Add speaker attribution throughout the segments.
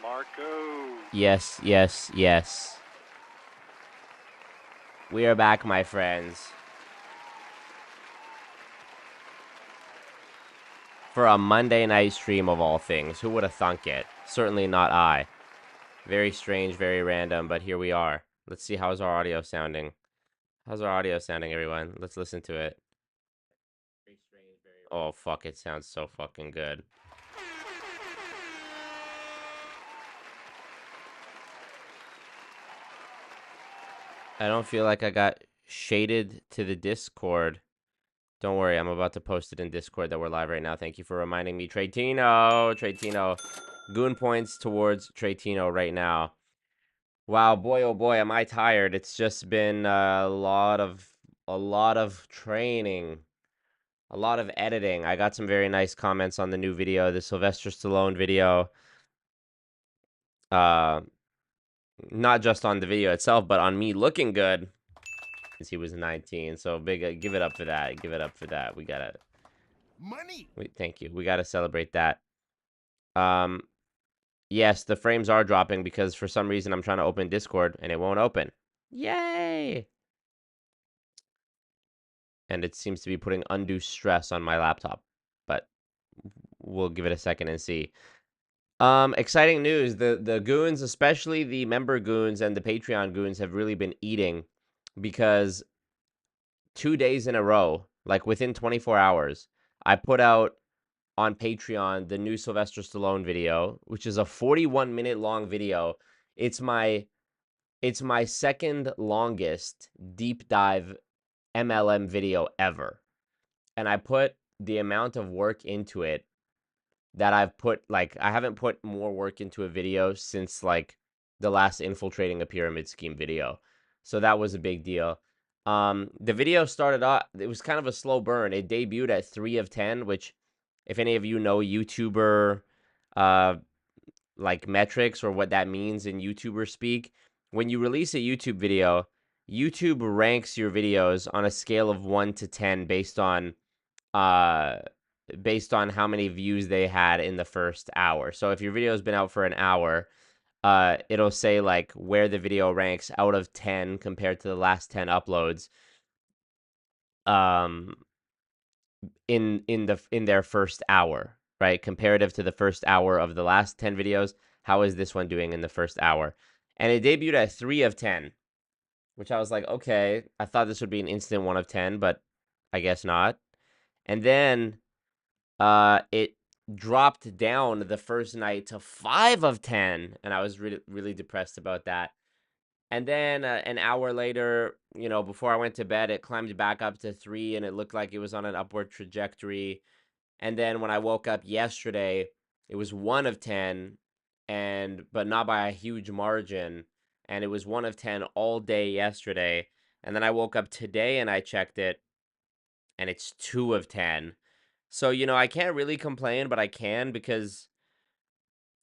Speaker 1: Marco.
Speaker 2: Yes, yes, yes. We are back, my friends. For a Monday night stream of all things. Who would have thunk it? Certainly not I. Very strange, very random, but here we are. Let's see how's our audio sounding. How's our audio sounding, everyone? Let's listen to it. Oh, fuck, it sounds so fucking good. I don't feel like I got shaded to the Discord. Don't worry, I'm about to post it in Discord that we're live right now. Thank you for reminding me. Tratino. Goon points towards Tratino right now. Wow, boy, oh boy, am I tired. It's just been a lot of training, a lot of editing. I got some very nice comments on the new video, the Sylvester Stallone video. Not just on the video itself, but on me looking good. Since he was 19, so big. Give it up for that. Give it up for that. We gotta
Speaker 3: money.
Speaker 2: thank you. We gotta celebrate that. Yes, the frames are dropping because for some reason I'm trying to open Discord and it won't open. Yay! And it seems to be putting undue stress on my laptop, but we'll give it a second and see. Exciting news. The goons, especially the member goons and the Patreon goons, have really been eating because 2 days in a row, like within 24 hours, I put out on Patreon the new Sylvester Stallone video, which is a 41-minute long video. It's my second longest deep dive MLM video ever. And I put the amount of work into it that I've put, like, I haven't put more work into a video since, like, the last infiltrating a pyramid scheme video. So that was a big deal. The video started off, it was kind of a slow burn. It debuted at 3 of 10, which, if any of you know YouTuber, like, metrics or what that means in YouTuber speak, when you release a YouTube video, YouTube ranks your videos on a scale of 1 to 10 based on how many views they had in the first hour. So if your video has been out for an hour, it'll say like where the video ranks out of 10 compared to the last 10 uploads in their first hour, right? Comparative to the first hour of the last 10 videos, how is this one doing in the first hour? And it debuted at 3 of 10, which I was like, okay, I thought this would be an instant 1 of 10, but I guess not. And then it dropped down the first night to 5 of 10, and I was really depressed about that. And then an hour later, you know, before I went to bed, it climbed back up to 3, and it looked like it was on an upward trajectory. And then when I woke up yesterday, it was 1 of 10, but not by a huge margin. And it was 1 of 10 all day yesterday. And then I woke up today and I checked it, and it's 2 of 10. So, you know, I can't really complain, but I can because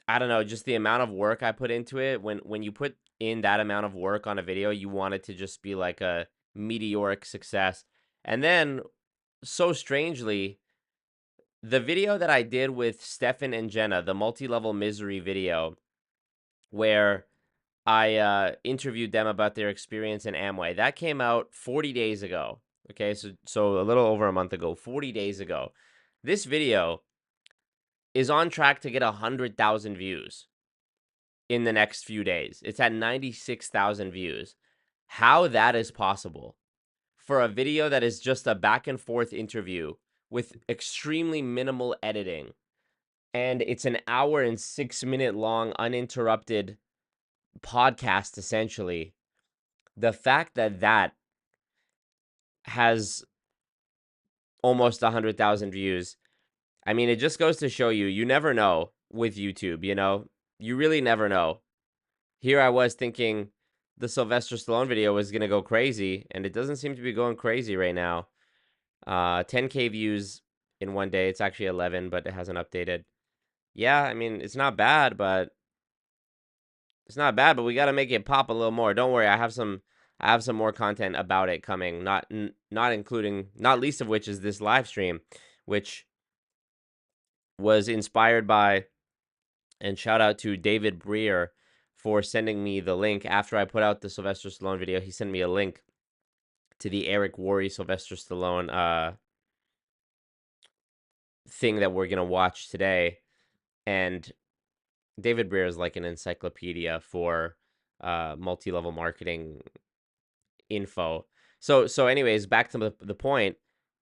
Speaker 2: I don't know, just the amount of work I put into it. When you put in that amount of work on a video, you want it to just be like a meteoric success. And then, so strangely, the video that I did with Stefan and Jenna, the multi-level misery video, where I interviewed them about their experience in Amway, that came out 40 days ago. Okay, so a little over a month ago, 40 days ago. This video is on track to get 100,000 views in the next few days. It's at 96,000 views. How that is possible for a video that is just a back and forth interview with extremely minimal editing, and it's an hour and 6 minute long uninterrupted podcast, essentially. The fact that that has almost 100,000 views, I mean, it just goes to show you, you never know with YouTube, you know? You really never know. Here I was thinking the Sylvester Stallone video was going to go crazy, and it doesn't seem to be going crazy right now. 10K views in one day. It's actually 11, but it hasn't updated. Yeah, I mean, it's not bad, but we got to make it pop a little more. Don't worry, I have some more content about it coming, not least of which is this live stream, which was inspired by And shout out to David Breer for sending me the link after I put out the Sylvester Stallone video. He sent me a link to the Eric Worre Sylvester Stallone thing that we're gonna watch today. And David Breer is like an encyclopedia for multi-level marketing info. So anyways, back to the point.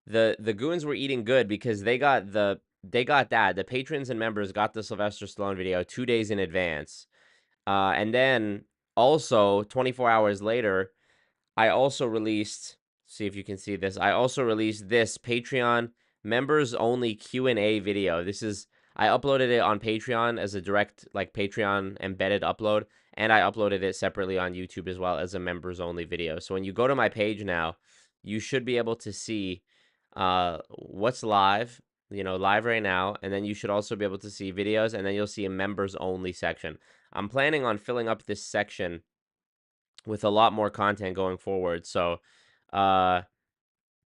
Speaker 2: The goons were eating good because they got that. The patrons and members got the Sylvester Stallone video 2 days in advance. And then also 24 hours later, I also released, see if you can see this. I also released this Patreon members only Q&A video. I uploaded it on Patreon as a direct like Patreon embedded upload, and I uploaded it separately on YouTube as well as a members only video. So when you go to my page now, you should be able to see what's live, live right now, and then you should also be able to see videos, and then you'll see a members only section. I'm planning on filling up this section with a lot more content going forward. So,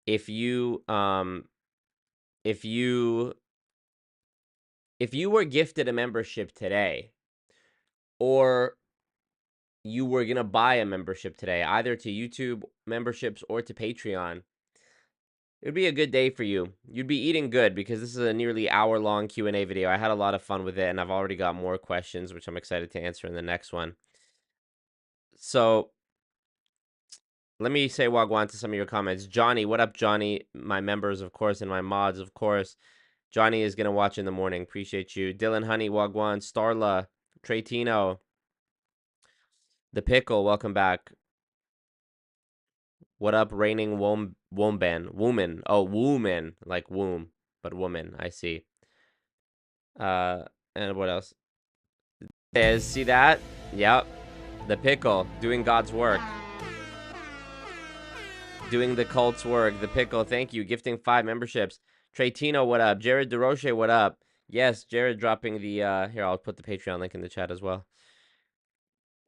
Speaker 2: if you were gifted a membership today, or you were gonna buy a membership today, either to YouTube memberships or to Patreon, it would be a good day for you. You'd be eating good because this is a nearly hour-long Q&A video. I had a lot of fun with it, and I've already got more questions, which I'm excited to answer in the next one. So, let me say wagwan to some of your comments. Johnny, what up, Johnny? My members, of course, and my mods, of course. Johnny is going to watch in the morning. Appreciate you. Dylan Honey, wagwan. Starla, Tretino. The Pickle, welcome back. What up, Raining Womban? Woman. Oh, woman. Like womb, but woman. I see. And what else? See that? Yep. The Pickle, doing God's work. Doing the cult's work. The Pickle, thank you. Gifting 5 memberships. Tretino, what up? Jared DeRoche, what up? Yes, Jared dropping the here, I'll put the Patreon link in the chat as well.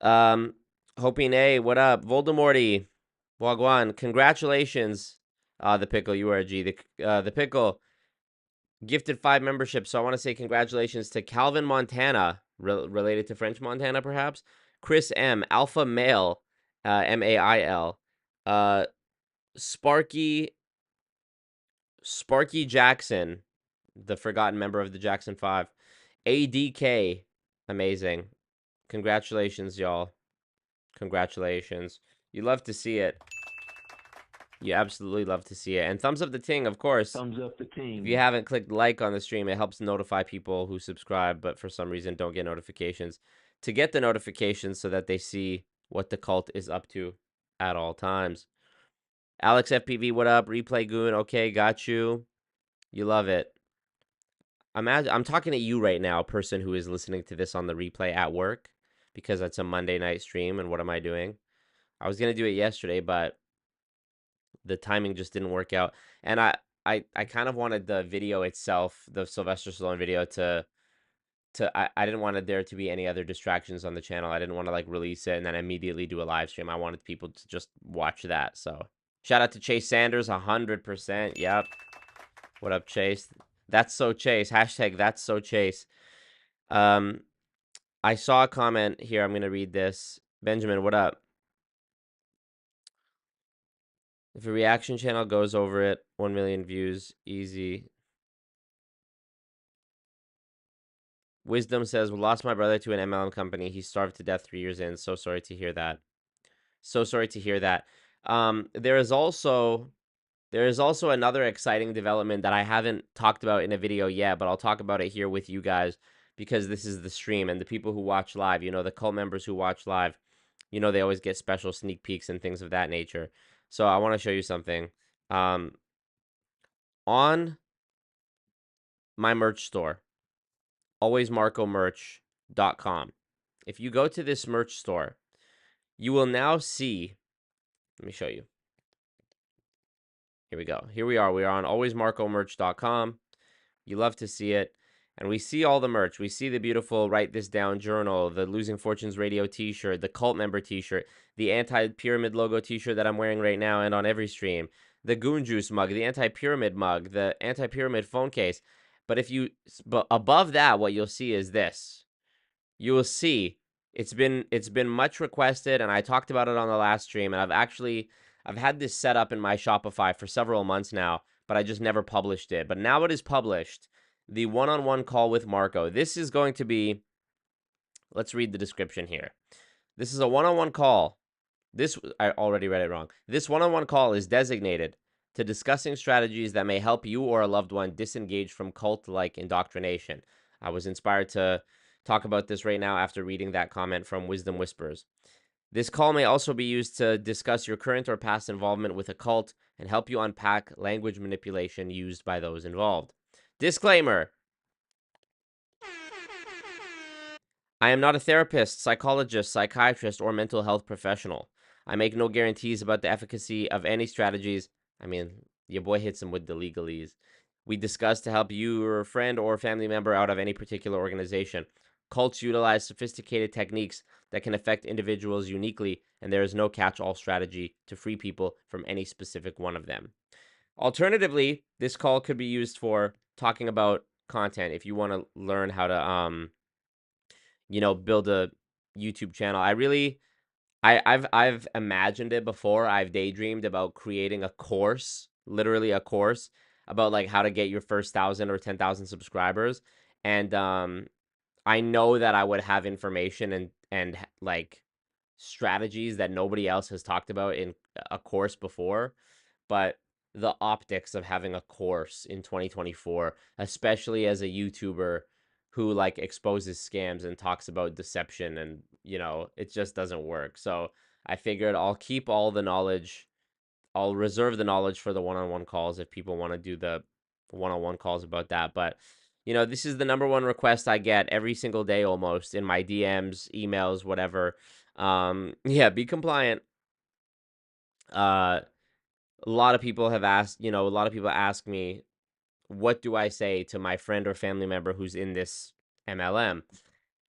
Speaker 2: Hoping A, what up? Voldemorty, wagwan, congratulations. The Pickle, you are a G. The Pickle gifted 5 memberships, so I want to say congratulations to Calvin Montana, related to French Montana perhaps. Chris M, Alpha Male, MAIL. Sparky Jackson, the forgotten member of the Jackson 5. ADK, amazing. Congratulations, y'all. Congratulations. You love to see it. You absolutely love to see it. And thumbs up the ting, of course.
Speaker 1: Thumbs up the ting.
Speaker 2: If you haven't clicked like on the stream, it helps notify people who subscribe, but for some reason don't get notifications, to get the notifications so that they see what the cult is up to at all times. Alex FPV, what up? Replay Goon, okay, got you. You love it. I'm talking to you right now, person who is listening to this on the replay at work, because it's a Monday night stream, and what am I doing? I was going to do it yesterday, but the timing just didn't work out. And I kind of wanted the video itself, the Sylvester Stallone video, I didn't want there to be any other distractions on the channel. I didn't want to like release it and then immediately do a live stream. I wanted people to just watch that. So shout out to Chase Sanders, 100%. Yep. What up, Chase? That's so Chase. Hashtag that's so Chase. I saw a comment here. I'm going to read this. Benjamin, what up? If a reaction channel goes over it, 1 million views, easy. Wisdom says, we lost my brother to an MLM company. He starved to death 3 years in. So sorry to hear that. So sorry to hear that. There is also another exciting development that I haven't talked about in a video yet, but I'll talk about it here with you guys because this is the stream, and the people who watch live, the cult members who watch live, they always get special sneak peeks and things of that nature. So I want to show you something. On my merch store, alwaysmarcomerch.com. If you go to this merch store, you will now see, let me show you. Here we go. Here we are. We are on alwaysmarcomerch.com. You love to see it. And we see all the merch. We see the beautiful Write This Down journal, the Losing Fortunes radio t-shirt, the cult member t-shirt, the anti-pyramid logo t-shirt that I'm wearing right now and on every stream, the Goon Juice mug, the anti-pyramid mug, the anti-pyramid phone case. But above that, what you'll see is this. you will see it's been much requested, and I talked about it on the last stream, and I've had this set up in my Shopify for several months now, but I just never published it. But now it is published, the one-on-one call with Marco. This is going to be, let's read the description here. This is a one-on-one call. This, I already read it wrong. This one-on-one call is designated to discussing strategies that may help you or a loved one disengage from cult-like indoctrination. I was inspired to talk about this right now after reading that comment from Wisdom Whispers. This call may also be used to discuss your current or past involvement with a cult and help you unpack language manipulation used by those involved. Disclaimer: I am not a therapist, psychologist, psychiatrist, or mental health professional. I make no guarantees about the efficacy of any strategies. I mean, your boy hits him with the legalese. We discuss to help you or a friend or family member out of any particular organization. Cults utilize sophisticated techniques that can affect individuals uniquely, and there is no catch-all strategy to free people from any specific one of them. Alternatively, this call could be used for talking about content if you want to learn how to build a YouTube channel. I've imagined it before. I've daydreamed about creating a course, literally a course about like how to get your first 1,000 or 10,000 subscribers. And I know that I would have information and like strategies that nobody else has talked about in a course before, but the optics of having a course in 2024, especially as a YouTuber who like exposes scams and talks about deception, and it just doesn't work. So I figured I'll keep all the knowledge. I'll reserve the knowledge for the one-on-one calls if people want to do the one-on-one calls about that. But this is the number one request I get every single day almost in my DMs, emails, whatever. Yeah, be compliant. A lot of people have asked, a lot of people ask me, what do I say to my friend or family member who's in this MLM?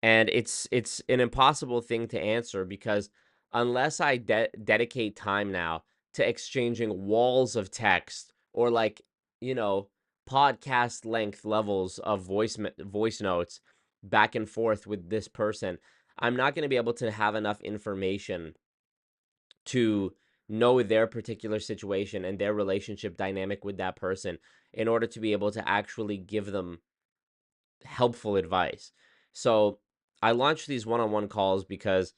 Speaker 2: And it's an impossible thing to answer, because unless I dedicate time now to exchanging walls of text or like, you know, podcast length levels of voice notes back and forth with this person, I'm not going to be able to have enough information to know their particular situation and their relationship dynamic with that person in order to be able to actually give them helpful advice. So I launched these one-on-one calls because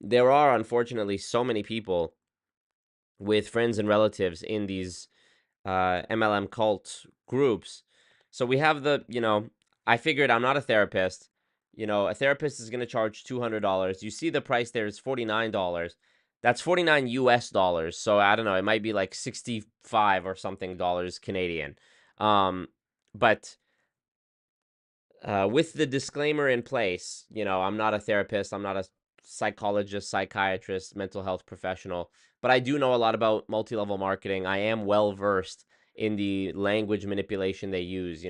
Speaker 2: there are unfortunately so many people with friends and relatives in these MLM cult groups. So we have I figured I'm not a therapist. A therapist is going to charge $200. You see the price there is $49. That's 49 US dollars. So I don't know, it might be like 65 or something dollars Canadian. But with the disclaimer in place, I'm not a therapist, I'm not a psychologist, psychiatrist, mental health professional, but I do know a lot about multi-level marketing. I am well versed in the language manipulation they use,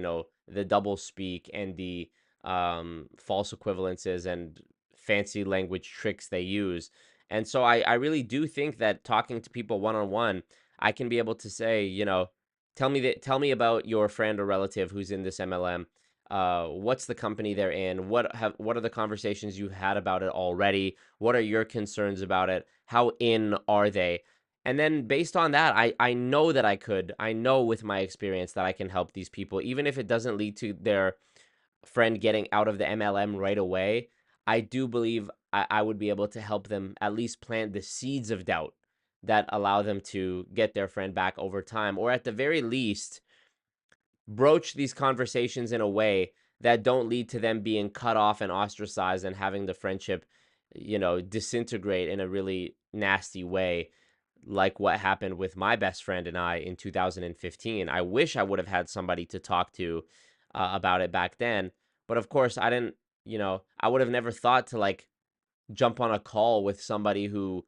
Speaker 2: the double speak and the false equivalences and fancy language tricks they use. And so I really do think that talking to people one-on-one, I can be able to say, tell me about your friend or relative who's in this MLM. What's the company they're in? What are the conversations you've had about it already? What are your concerns about it? How in are they? And then based on that, I know that I know with my experience that I can help these people, even if it doesn't lead to their friend getting out of the MLM right away. I do believe I would be able to help them at least plant the seeds of doubt that allow them to get their friend back over time, or at the very least broach these conversations in a way that don't lead to them being cut off and ostracized and having the friendship, disintegrate in a really nasty way, like what happened with my best friend and I in 2015. I wish I would have had somebody to talk to about it back then. But of course, I didn't, I would have never thought to like jump on a call with somebody who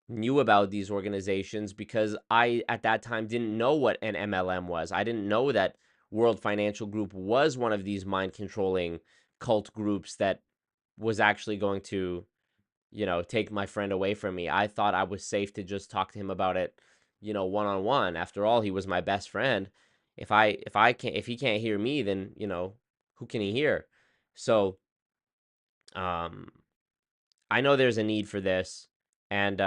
Speaker 2: knew about these organizations, because I at that time didn't know what an MLM was. I didn't know that World Financial Group was one of these mind controlling cult groups that was actually going to, take my friend away from me. I thought I was safe to just talk to him about it, one on one. After all, he was my best friend. If he can't hear me, then, who can he hear? So Um, I know there's a need for this, and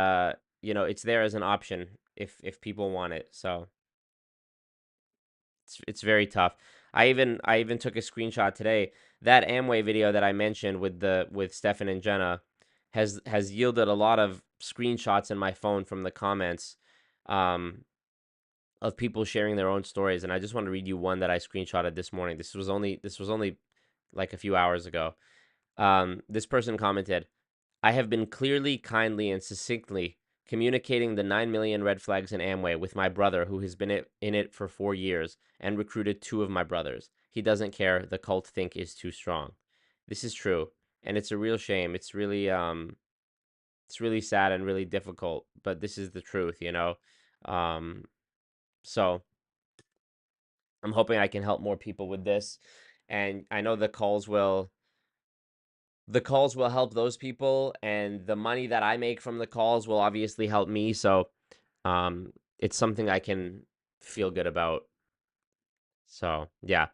Speaker 2: you know, it's there as an option if people want it. So it's very tough. I even took a screenshot today. That Amway video that I mentioned with Stefan and Jenna has yielded a lot of screenshots in my phone from the comments um, of people sharing their own stories, and I just want to read you one that I screenshotted this morning. This was only like a few hours ago. This person commented, I have been clearly, kindly, and succinctly communicating the 9 million red flags in Amway with my brother, who has been in it for 4 years and recruited 2 of my brothers. He doesn't care. The cult think is too strong. This is true, and it's a real shame. It's really sad and really difficult, but this is the truth, you know. Um, so I'm hoping I can help more people with this, and I know the calls will help those people, and the money that I make from the calls will obviously help me. So it's something I can feel good about. So yeah.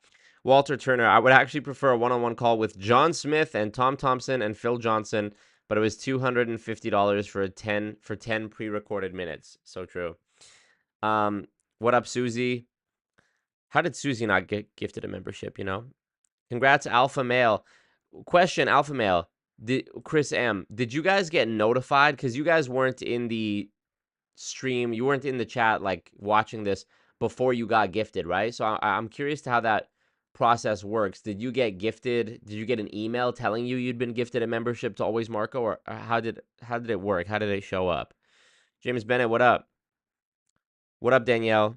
Speaker 2: Walter Turner, I would actually prefer a one-on-one call with John Smith and Tom Thompson and Phil Johnson, but it was $250 for 10 pre-recorded minutes. So true. What up, Susie? How did Susie not get gifted a membership, you know? Congrats, Alpha Male. Question, Alpha Male. Did Chris M, did you guys get notified? Because you guys weren't in the stream, you weren't in the chat, like watching this before you got gifted, right? So I'm curious to how that process works. Did you get gifted? Did you get an email telling you you'd been gifted a membership to Always Marco, or how did it work? How did it show up? James Bennett, what up? What up, Danielle?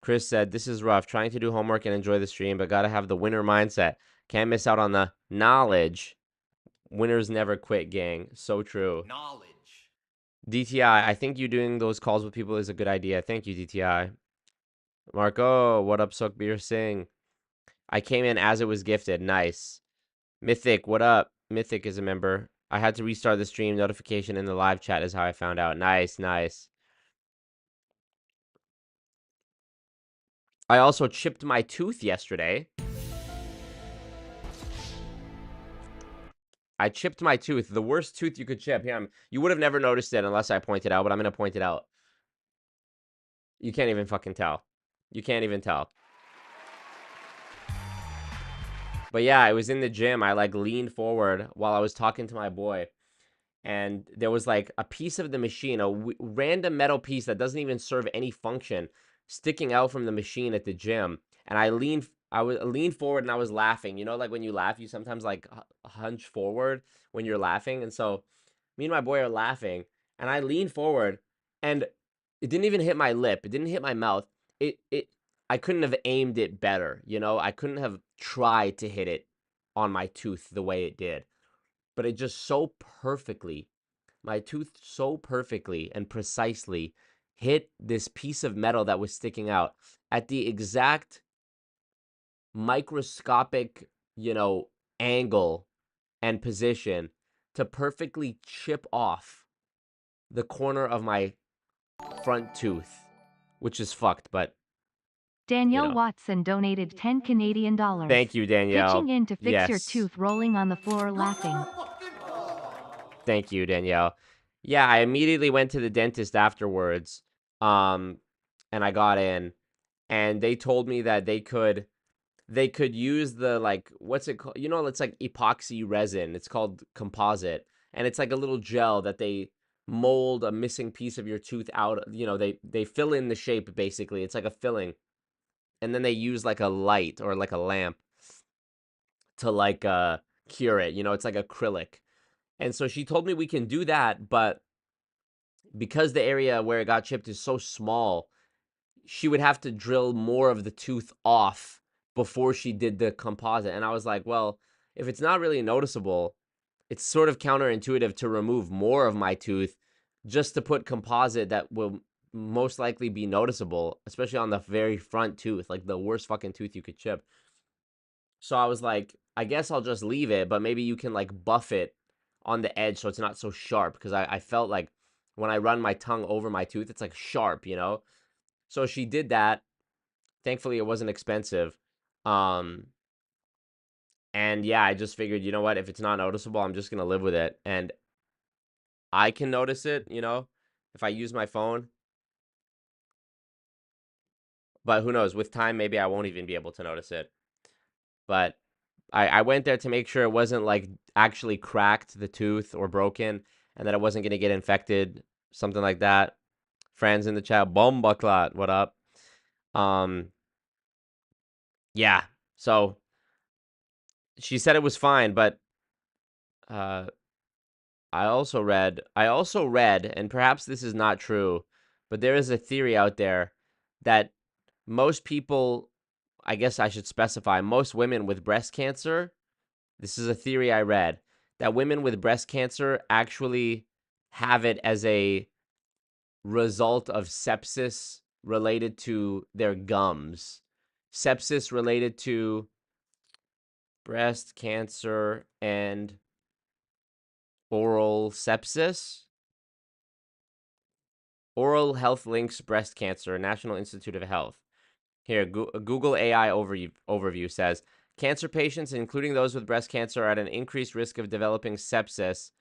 Speaker 2: Chris said, this is rough. Trying to do homework and enjoy the stream, but gotta have the winner mindset. Can't miss out on the knowledge. Winners never quit, gang. So true.
Speaker 1: Knowledge.
Speaker 2: DTI, I think you doing those calls with people is a good idea. Thank you, DTI. Marco, what up, Sukhbir Singh? I came in as it was gifted. Nice. Mythic, what up? Mythic is a member. I had to restart the stream. Notification in the live chat is how I found out. Nice, nice. I also chipped my tooth yesterday. I chipped my tooth. The worst tooth you could chip. Here, you would have never noticed it unless I pointed out, but I'm going to point it out. You can't even fucking tell. You can't even tell. But yeah, I was in the gym. I like leaned forward while I was talking to my boy. And there was like a piece of the machine, a random metal piece that doesn't even serve any function, sticking out from the machine at the gym. And I was leaned forward and I was laughing. You know, like when you laugh, you sometimes like hunch forward when you're laughing. And so me and my boy are laughing, and I lean forward, and it didn't even hit my lip. It didn't hit my mouth. It I couldn't have aimed it better, you know? I couldn't have tried to hit it on my tooth the way it did. But it just so perfectly, my tooth so perfectly and precisely hit this piece of metal that was sticking out at the exact microscopic, you know, angle and position to perfectly chip off the corner of my front tooth, which is fucked, but
Speaker 3: Danielle
Speaker 2: know.
Speaker 3: Watson donated 10 Canadian dollars.
Speaker 2: Thank you, Danielle.
Speaker 3: Pitching in to fix your
Speaker 2: Yes.
Speaker 3: tooth rolling on the floor laughing.
Speaker 2: Thank you, Danielle. Yeah, I immediately went to the dentist afterwards. And I got in, and they told me that they could use the, like, what's it called? You know, it's like epoxy resin. It's called composite, and it's like a little gel that they mold a missing piece of your tooth out. You know, they fill in the shape basically. It's like a filling, and then they use like a light or like a lamp to like cure it. You know, it's like acrylic. And so she told me we can do that, but because the area where it got chipped is so small, she would have to drill more of the tooth off before she did the composite. And I was like, well, if it's not really noticeable, it's sort of counterintuitive to remove more of my tooth just to put composite that will most likely be noticeable, especially on the very front tooth, like the worst fucking tooth you could chip. So I was like, I guess I'll just leave it, but maybe you can like buff it on the edge so it's not so sharp, because I felt like when I run my tongue over my tooth, it's like sharp, you know? So she did that. Thankfully, it wasn't expensive. Um, And yeah, I just figured, you know what? If it's not noticeable, I'm just gonna live with it. And I can notice it, you know, if I use my phone. But who knows? With time, maybe I won't even be able to notice it. But I went there to make sure it wasn't like actually cracked the tooth or broken, and that it wasn't gonna get infected, something like that. Friends in the chat, bomba clot, what up? Um, yeah. So she said it was fine, but uh, I also read, and perhaps this is not true, but there is a theory out there that most people, I guess I should specify, most women with breast cancer, this is a theory I read, that women with breast cancer actually have it as a result of sepsis related to their gums. Sepsis related to breast cancer and oral sepsis. Oral Health Links Breast Cancer, National Institute of Health. Here, Google AI overview says cancer patients, including those with breast cancer, are at an increased risk of developing sepsis.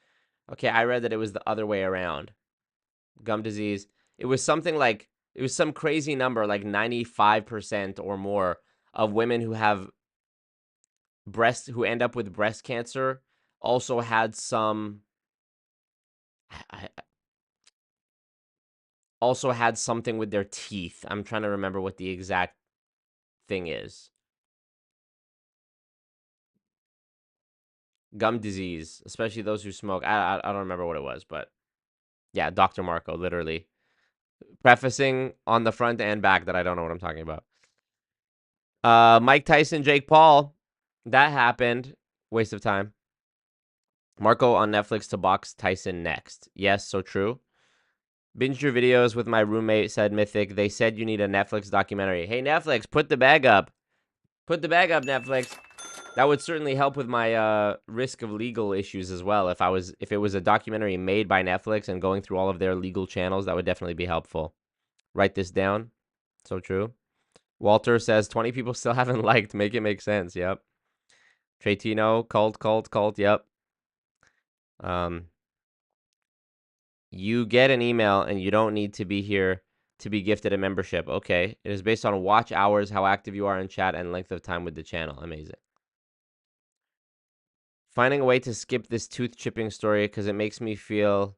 Speaker 2: Okay, I read that it was the other way around. Gum disease. It was something like, it was some crazy number, like 95% or more of women who have who end up with breast cancer also had some, also had something with their teeth. I'm trying to remember what the exact thing is. Gum disease, especially those who smoke. I don't remember what it was, but yeah, Dr. Marco, literally. Prefacing on the front and back that I don't know what I'm talking about. Mike Tyson, Jake Paul. That happened. Waste of time. Marco on Netflix to box Tyson next. Yes, so true. Binge your videos with my roommate, said Mythic. They said you need a Netflix documentary. Hey, Netflix, put the bag up. Put the bag up, Netflix. That would certainly help with my risk of legal issues as well. If it was a documentary made by Netflix and going through all of their legal channels, that would definitely be helpful. Write this down. So true. Walter says 20 people still haven't liked. Make it make sense. Yep. Tretino, cult. Yep. You get an email and you don't need to be here to be gifted a membership. Okay. It is based on watch hours, how active you are in chat, and length of time with the channel. Amazing. Finding a way to skip this tooth chipping story because it makes me feel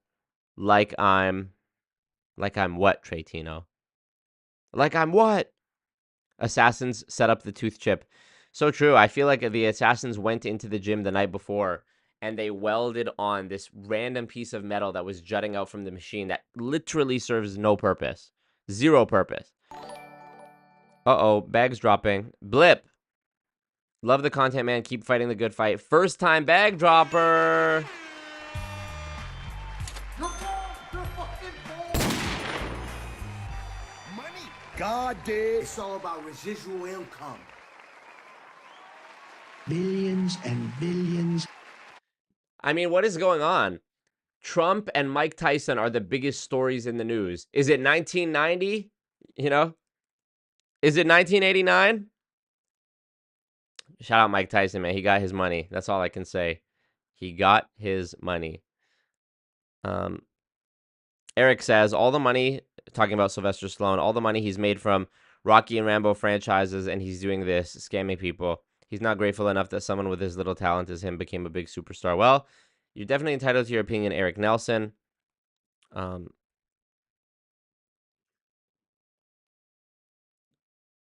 Speaker 2: like I'm what, Tretino? Like I'm what? Assassins set up the tooth chip. So true. I feel like the assassins went into the gym the night before and they welded on this random piece of metal that was jutting out from the machine that literally serves no purpose. Zero purpose. Uh-oh, bags dropping. Blip. Love the content, man. Keep fighting the good fight. First time bag dropper.
Speaker 1: Money. God did. It's all about residual income.
Speaker 4: Billions and billions.
Speaker 2: I mean, what is going on? Trump and Mike Tyson are the biggest stories in the news. Is it 1990? You know? Is it 1989? Shout out Mike Tyson, man. He got his money. That's all I can say. He got his money. Eric says all the money, talking about Sylvester Stallone, all the money he's made from Rocky and Rambo franchises, and he's doing this, scamming people. He's not grateful enough that someone with as little talent as him became a big superstar. Well, you're definitely entitled to your opinion, Eric Nelson.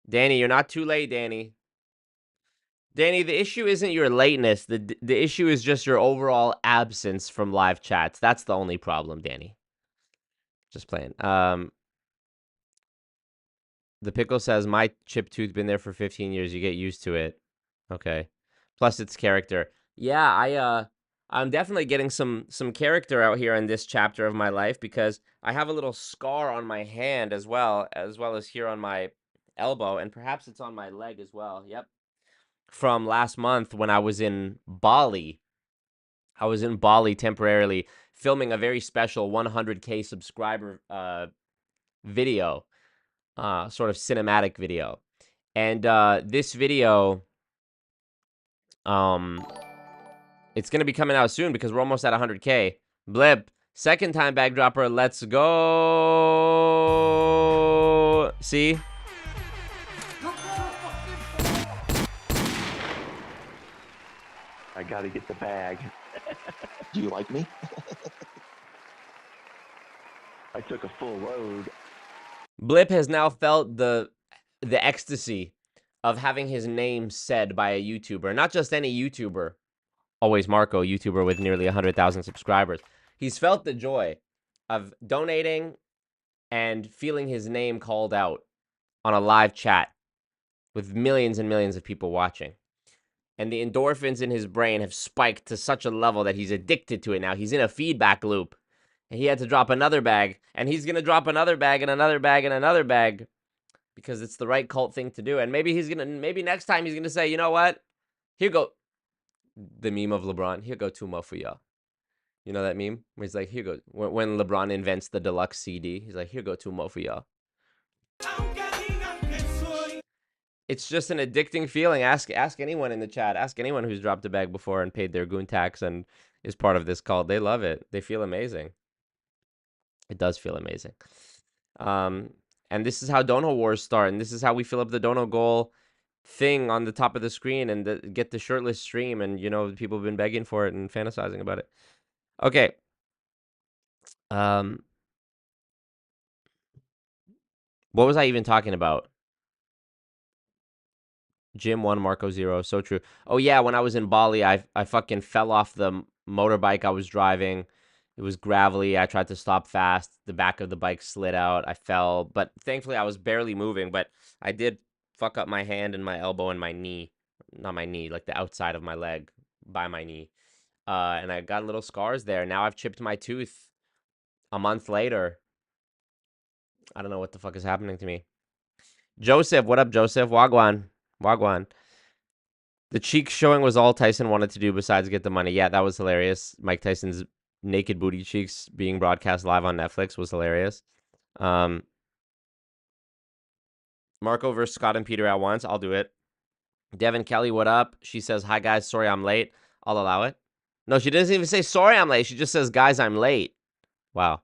Speaker 2: Danny, you're not too late, Danny. Danny, the issue isn't your lateness. The issue is just your overall absence from live chats. That's the only problem, Danny. Just playing. The pickle says my chip tooth been there for 15 years. You get used to it. Okay. Plus its character. Yeah, I'm definitely getting some character out here in this chapter of my life because I have a little scar on my hand as well as here on my elbow, and perhaps it's on my leg as well. Yep. From last month when I was in Bali. I was in Bali temporarily filming a very special 100K subscriber video, sort of cinematic video. And this video It's going to be coming out soon because we're almost at 100K. Blip. Second time bag dropper. Let's go. See?
Speaker 5: I gotta get the bag.
Speaker 6: Do you like me?
Speaker 5: I took a full load.
Speaker 2: Blip has now felt the ecstasy of having his name said by a YouTuber. Not just any YouTuber. Always Marco, YouTuber with nearly 100,000 subscribers. He's felt the joy of donating and feeling his name called out on a live chat with millions and millions of people watching. And the endorphins in his brain have spiked to such a level that he's addicted to it now. He's in a feedback loop. And he had to drop another bag. And he's going to drop another bag and another bag and another bag. Because it's the right cult thing to do. And maybe maybe next time he's going to say, you know what? Here go. The meme of LeBron. Here go 2 more for y'all. You know that meme? Where he's like, here go. When LeBron invents the deluxe CD. He's like, here go 2 more for y'all. It's just an addicting feeling. Ask anyone in the chat. Ask anyone who's dropped a bag before and paid their goon tax and is part of this cult. They love it. They feel amazing. It does feel amazing. And this is how dono wars start. And this is how we fill up the dono goal thing on the top of the screen and get the shirtless stream. And, you know, people have been begging for it and fantasizing about it. Okay. What was I even talking about? Jim 1, Marco 0. So true. Oh, yeah. When I was in Bali, I fucking fell off the motorbike I was driving. It was gravelly. I tried to stop fast. The back of the bike slid out. I fell. But thankfully, I was barely moving. But I did fuck up my hand and my elbow and my knee. Not my knee, like the outside of my leg by my knee. And I got little scars there. Now I've chipped my tooth a month later. I don't know what the fuck is happening to me. Joseph, what up, Joseph? Wagwan. Wagwan. The cheek showing was all Tyson wanted to do besides get the money. Yeah, that was hilarious. Mike Tyson's naked booty cheeks being broadcast live on Netflix was hilarious. Marco versus Scott and Peter at once. I'll do it. Devin Kelly, what up? She says, hi, guys. Sorry I'm late. I'll allow it. No, she doesn't even say, sorry I'm late. She just says, guys, I'm late. Wow.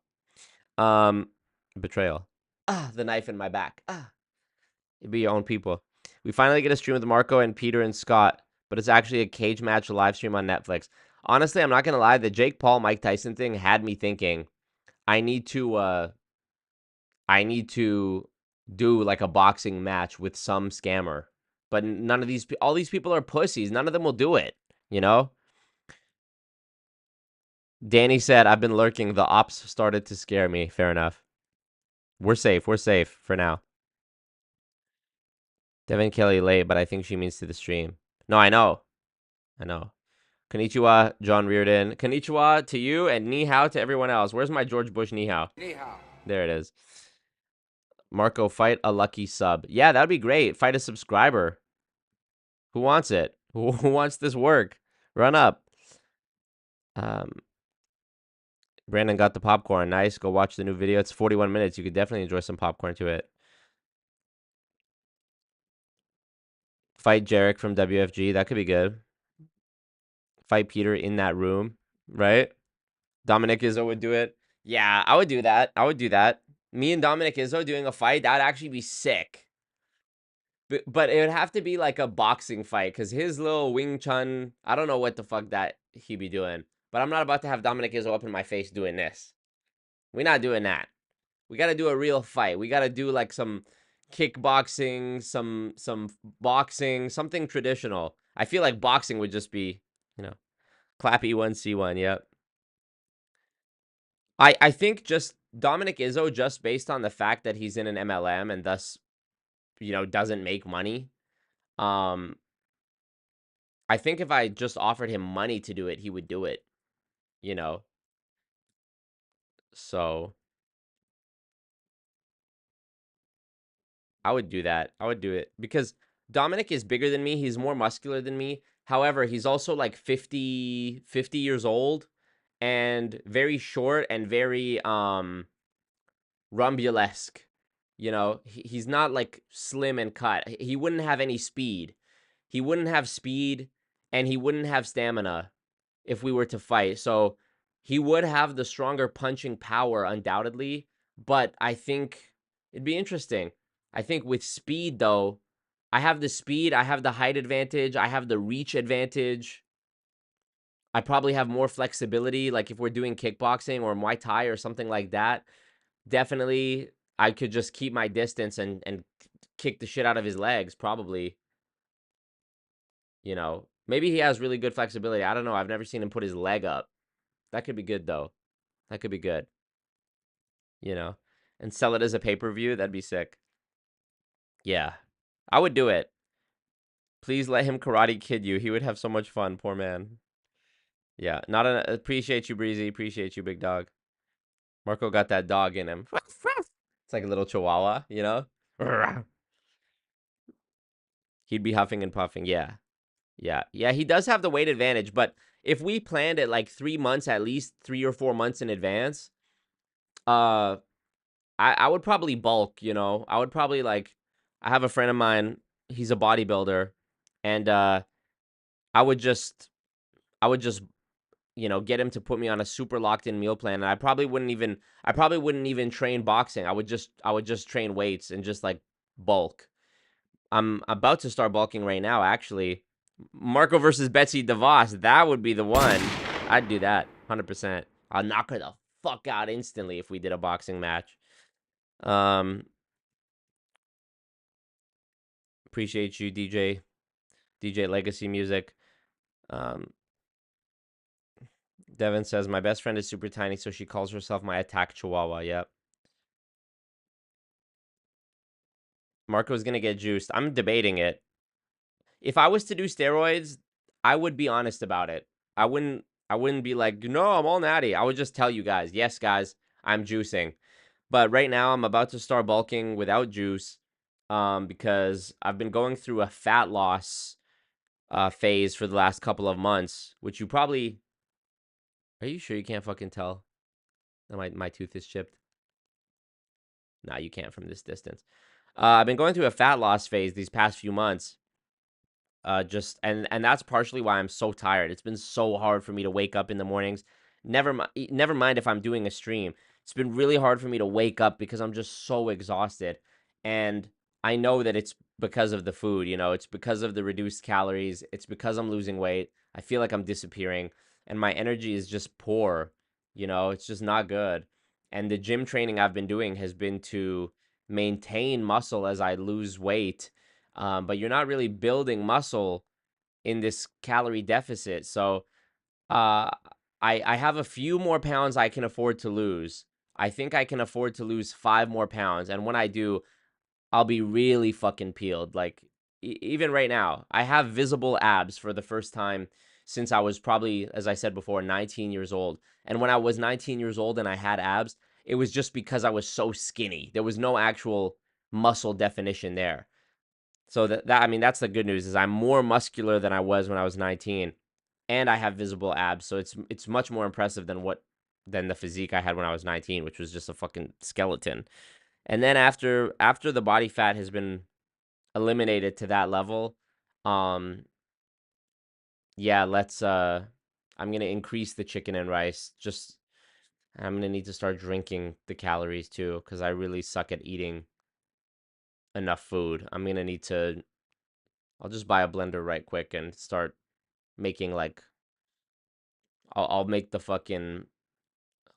Speaker 2: Betrayal. The knife in my back. It'd be your own people. We finally get a stream with Marco and Peter and Scott, but it's actually a cage match live stream on Netflix. Honestly, I'm not going to lie. The Jake Paul, Mike Tyson thing had me thinking I need to do like a boxing match with some scammer. But none of these, all these people are pussies. None of them will do it, you know? Danny said, I've been lurking. The ops started to scare me. Fair enough. We're safe. We're safe for now. Devin Kelly late, but I think she means to the stream. No, I know. I know. Konnichiwa, John Reardon. Konnichiwa to you and ni hao to everyone else. Where's my George Bush ni hao? Ni hao. There it is. Marco, fight a lucky sub. Yeah, that'd be great. Fight a subscriber. Who wants it? Who wants this work? Run up. Brandon got the popcorn. Nice. Go watch the new video. It's 41 minutes. You could definitely enjoy some popcorn to it. Fight Jarek from WFG. That could be good. Fight Peter in that room, right? Dominick Izzo would do it. Yeah, I would do that. I would do that. Me and Dominick Izzo doing a fight, that would actually be sick. But it would have to be like a boxing fight because his little Wing Chun, I don't know what the fuck that he be doing. But I'm not about to have Dominick Izzo up in my face doing this. We're not doing that. We got to do a real fight. We got to do like some kickboxing, some boxing, something traditional. I feel like boxing would just be, you know, clap E1, C1, yep. I think just Dominick Izzo, just based on the fact that he's in an MLM and thus, you know, doesn't make money. I think if I just offered him money to do it, he would do it, you know. So I would do that. I would do it because Dominick is bigger than me. He's more muscular than me. However, he's also like 50 years old and very short and very Rumbulesque. You know, he's not like slim and cut. He wouldn't have any speed. He wouldn't have speed and he wouldn't have stamina if we were to fight. So he would have the stronger punching power, undoubtedly, but I think it'd be interesting. I think with speed, though, I have the speed, I have the height advantage, I have the reach advantage. I probably have more flexibility, like if we're doing kickboxing or Muay Thai or something like that. Definitely, I could just keep my distance and kick the shit out of his legs, probably. You know, maybe he has really good flexibility. I don't know. I've never seen him put his leg up. That could be good, though. That could be good. You know, and sell it as a pay-per-view. That'd be sick. Yeah, I would do it. Please let him Karate Kid you. He would have so much fun. Poor man. Yeah, not an appreciate you, Breezy. Appreciate you, big dog. Marco got that dog in him. It's like a little chihuahua, you know? He'd be huffing and puffing. Yeah. Yeah, he does have the weight advantage, but if we planned it like 3 months, at least 3 or 4 months in advance, I would probably bulk, you know? I would probably like, I have a friend of mine, he's a bodybuilder, and I would just, you know, get him to put me on a super locked in meal plan, and I probably wouldn't even train boxing. I would just train weights and just like bulk. I'm about to start bulking right now, actually. Marco versus Betsy DeVos, that would be the one. I'd do that, 100%. I'll knock her the fuck out instantly if we did a boxing match. Appreciate you, DJ Legacy Music. Devin says, my best friend is super tiny, so she calls herself my attack chihuahua. Yep. Marco's gonna get juiced. I'm debating it. If I was to do steroids, I would be honest about it. I wouldn't be like, no, I'm all natty. I would just tell you guys, yes, guys, I'm juicing. But right now, I'm about to start bulking without juice, because I've been going through a fat loss phase for the last couple of months, which you probably... Are you sure you can't fucking tell that my tooth is chipped? Nah, you can't from this distance. I've been going through a fat loss phase these past few months. And that's partially why I'm so tired. It's been so hard for me to wake up in the mornings. Never mind if I'm doing a stream. It's been really hard for me to wake up because I'm just so exhausted. And I know that it's because of the food, you know, it's because of the reduced calories. It's because I'm losing weight. I feel like I'm disappearing and my energy is just poor. You know, it's just not good. And the gym training I've been doing has been to maintain muscle as I lose weight. But you're not really building muscle in this calorie deficit. So I have a few more pounds I can afford to lose. I think I can afford to lose 5 more pounds. And when I do, I'll be really fucking peeled. Like, even right now, I have visible abs for the first time since I was probably, as I said before, 19 years old. And when I was 19 years old and I had abs, it was just because I was so skinny. There was no actual muscle definition there. So that I mean, that's the good news, is I'm more muscular than I was when I was 19, and I have visible abs. So it's much more impressive than the physique I had when I was 19, which was just a fucking skeleton. And then after the body fat has been eliminated to that level, yeah, I'm gonna increase the chicken and rice. Just I'm gonna need to start drinking the calories too, because I really suck at eating enough food. I'm gonna need to. I'll just buy a blender right quick and start making like. I'll make the fucking.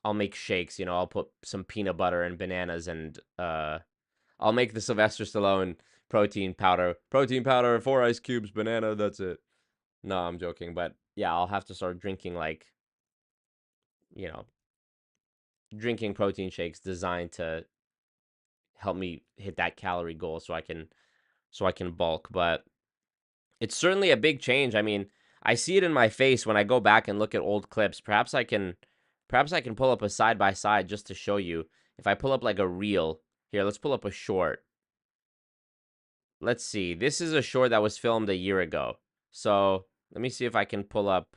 Speaker 2: I'll make shakes. You know, I'll put some peanut butter and bananas, and I'll make the Sylvester Stallone protein powder. Protein powder, 4 ice cubes, banana. That's it. No, I'm joking, but yeah, I'll have to start drinking like. You know, drinking protein shakes designed to help me hit that calorie goal, so I can bulk. But it's certainly a big change. I mean, I see it in my face when I go back and look at old clips. Perhaps I can pull up a side by side just to show you. If I pull up like a reel, here, let's pull up a short. Let's see. This is a short that was filmed a year ago. So let me see if I can pull up.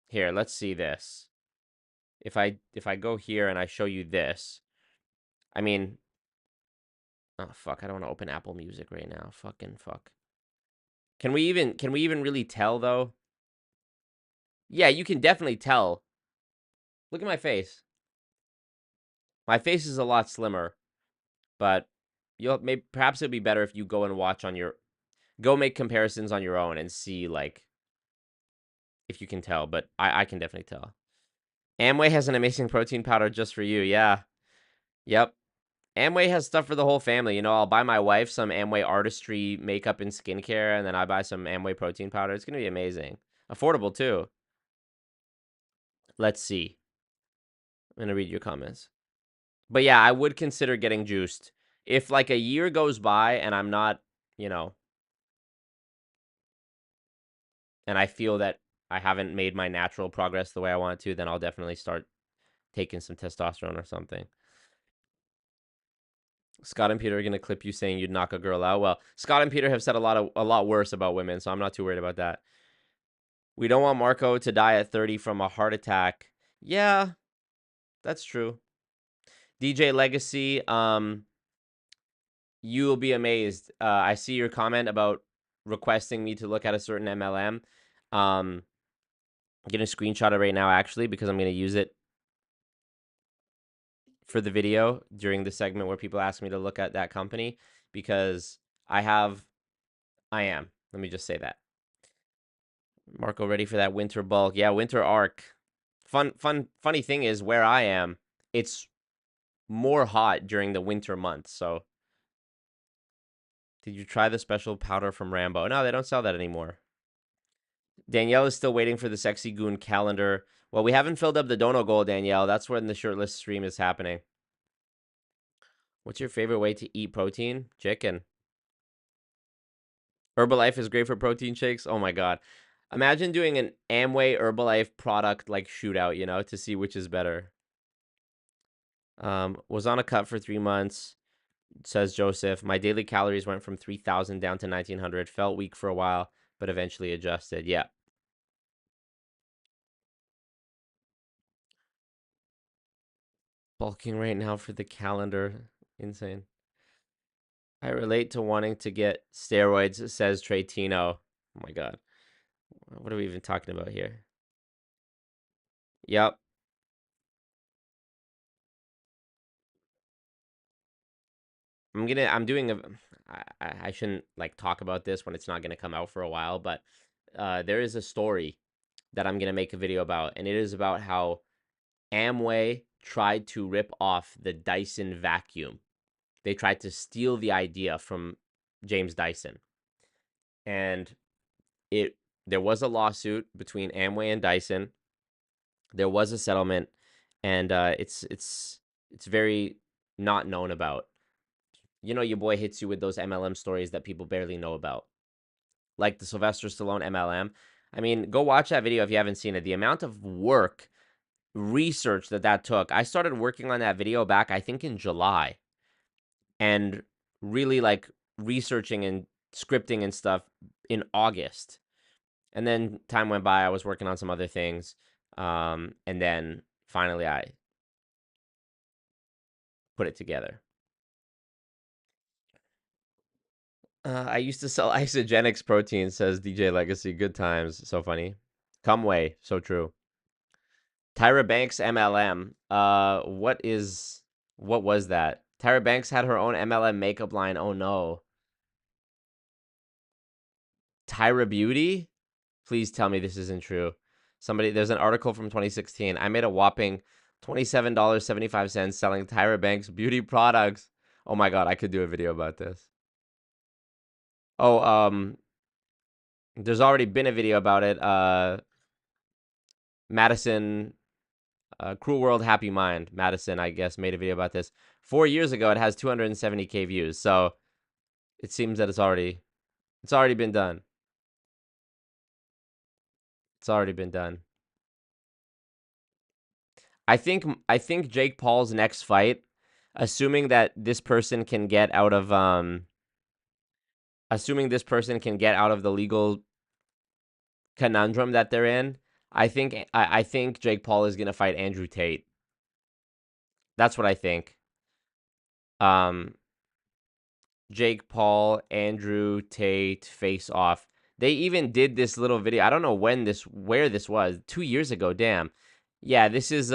Speaker 2: Here, let's see this. If I go here and I show you this, I mean, Oh fuck, I don't want to open Apple Music right now. Fucking fuck. Can we even really tell though? Yeah, you can definitely tell. Look at my face. My face is a lot slimmer, but perhaps it'd be better if you go and watch on your go make comparisons on your own and see like if you can tell, but I can definitely tell. Amway has an amazing protein powder just for you. Yeah. Yep. Amway has stuff for the whole family. You know, I'll buy my wife some Amway artistry makeup and skincare, and then I buy some Amway protein powder. It's going to be amazing. Affordable, too. Let's see. I'm going to read your comments. But yeah, I would consider getting juiced. If like a year goes by and I'm not, you know, and I feel that I haven't made my natural progress the way I want to, then I'll definitely start taking some testosterone or something. Scott and Peter are gonna clip you saying you'd knock a girl out. Well, Scott and Peter have said a lot worse about women, so I'm not too worried about that. We don't want Marco to die at 30 from a heart attack. Yeah, that's true. DJ Legacy, you will be amazed. I see your comment about requesting me to look at a certain MLM. I'm gonna screenshot it right now actually because I'm gonna use it for the video during the segment where people ask me to look at that company because I am. Let me just say that. Marco ready for that winter bulk. Yeah, winter arc. Funny thing is where I am, it's more hot during the winter months. So did you try the special powder from Rambo? No, they don't sell that anymore. Danielle is still waiting for the Sexy Goon calendar. Well, we haven't filled up the dono goal, Danielle. That's when the shirtless stream is happening. What's your favorite way to eat protein? Chicken. Herbalife is great for protein shakes. Oh my god. Imagine doing an Amway Herbalife product like shootout, you know, to see which is better. Was on a cut for 3 months, says Joseph. My daily calories went from 3,000 down to 1,900. Felt weak for a while, but eventually adjusted. Yeah. Bulking right now for the calendar. Insane. I relate to wanting to get steroids, says Trey Tino. Oh my god. What are we even talking about here? Yep. I'm doing a, I shouldn't like talk about this when it's not going to come out for a while, but there is a story that I'm going to make a video about, and it is about how Amway tried to rip off the Dyson vacuum. They tried to steal the idea from James Dyson. And there was a lawsuit between Amway and Dyson. There was a settlement, and it's very not known about. You know, your boy hits you with those MLM stories that people barely know about, like the Sylvester Stallone MLM. I mean, go watch that video if you haven't seen it. The amount of work, research that took. I started working on that video back, I think, in July, and really like researching and scripting and stuff in August. And then time went by. I was working on some other things, and then finally I put it together. I used to sell isogenics protein, says DJ Legacy. Good times. So funny. Comeway. So true. Tyra Banks MLM. What was that? Tyra Banks had her own MLM makeup line. Oh no. Tyra Beauty? Please tell me this isn't true. There's an article from 2016. I made a whopping $27.75 selling Tyra Banks beauty products. Oh my god, I could do a video about this. Oh, there's already been a video about it. Madison, Cruel World, Happy Mind. Madison, I guess, made a video about this 4 years ago. It has 270K views, so it seems that it's already been done. It's already been done. I think Jake Paul's next fight, assuming that this person can get out of the legal conundrum that they're in, I think Jake Paul is gonna fight Andrew Tate. That's what I think. Jake Paul, Andrew Tate face off. They even did this little video. I don't know where this was. 2 years ago, damn. Yeah, this is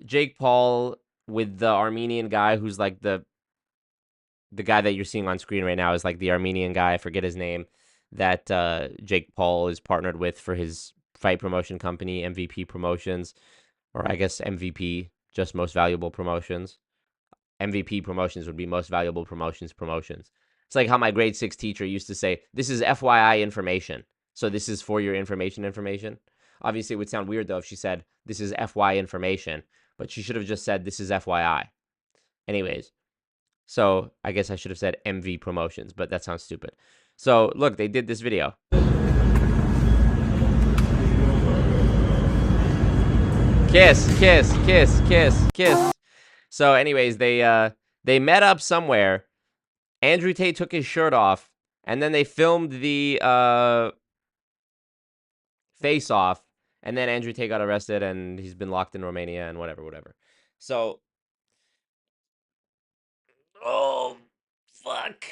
Speaker 2: Jake Paul with the Armenian guy who's like the guy that you're seeing on screen right now is like the Armenian guy, I forget his name, that Jake Paul is partnered with for his fight promotion company, MVP Promotions, or I guess MVP, just Most Valuable Promotions. MVP Promotions would be Most Valuable Promotions Promotions. It's like how my grade 6 teacher used to say, this is FYI information. So this is for your information. Obviously, it would sound weird, though, if she said, this is FY information. But she should have just said, this is FYI. Anyways, so I guess I should have said MV Promotions, but that sounds stupid. So, look, they did this video. Kiss, kiss, kiss, kiss, kiss. So, anyways, they met up somewhere. Andrew Tate took his shirt off, and then they filmed the face-off, and then Andrew Tate got arrested, and he's been locked in Romania, and whatever. So, oh, fuck.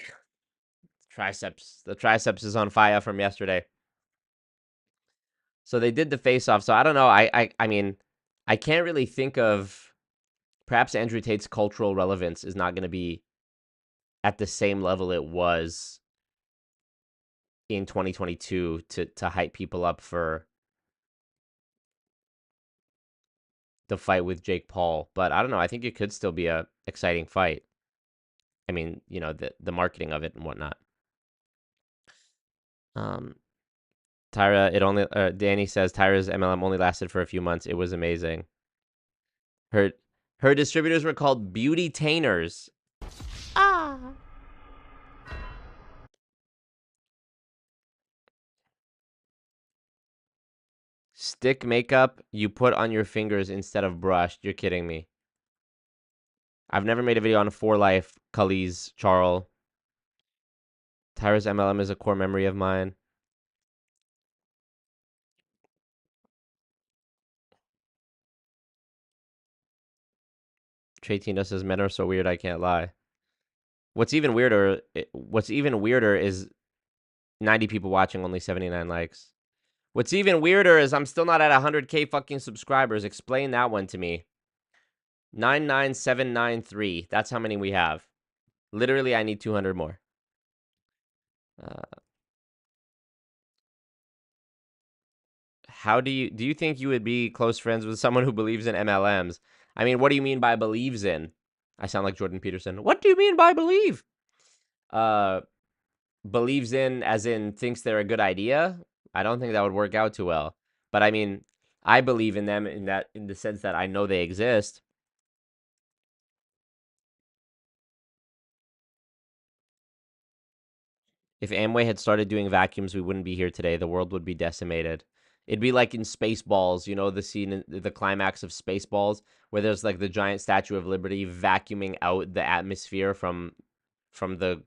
Speaker 2: Triceps. The triceps is on fire from yesterday. So they did the face-off. So I don't know. I mean, I can't really think of... Perhaps Andrew Tate's cultural relevance is not going to be at the same level it was in 2022 to hype people up for the fight with Jake Paul. But I don't know. I think it could still be a exciting fight. I mean, you know, the marketing of it and whatnot. Tyra, Danny says Tyra's MLM only lasted for a few months. It was amazing. Her distributors were called Beauty-tainers. Ah. Stick makeup you put on your fingers instead of brushed. You're kidding me. I've never made a video on 4Life, Cully's, Charles. Tyra's MLM is a core memory of mine. Trey Tino says men are so weird I can't lie. What's even weirder is 90 people watching, only 79 likes. What's even weirder is I'm still not at 100K fucking subscribers. Explain that one to me. 99793. That's how many we have. Literally, I need 200 more. How do you think you would be close friends with someone who believes in MLMs? I mean, what do you mean by believes in? I sound like Jordan Peterson. What do you mean by believe? Believes in as in thinks they're a good idea? I don't think that would work out too well. But I mean, I believe in them in the sense that I know they exist. If Amway had started doing vacuums, we wouldn't be here today. The world would be decimated. It'd be like in Spaceballs, you know, the scene in the climax of Spaceballs, where there's like the giant Statue of Liberty vacuuming out the atmosphere from the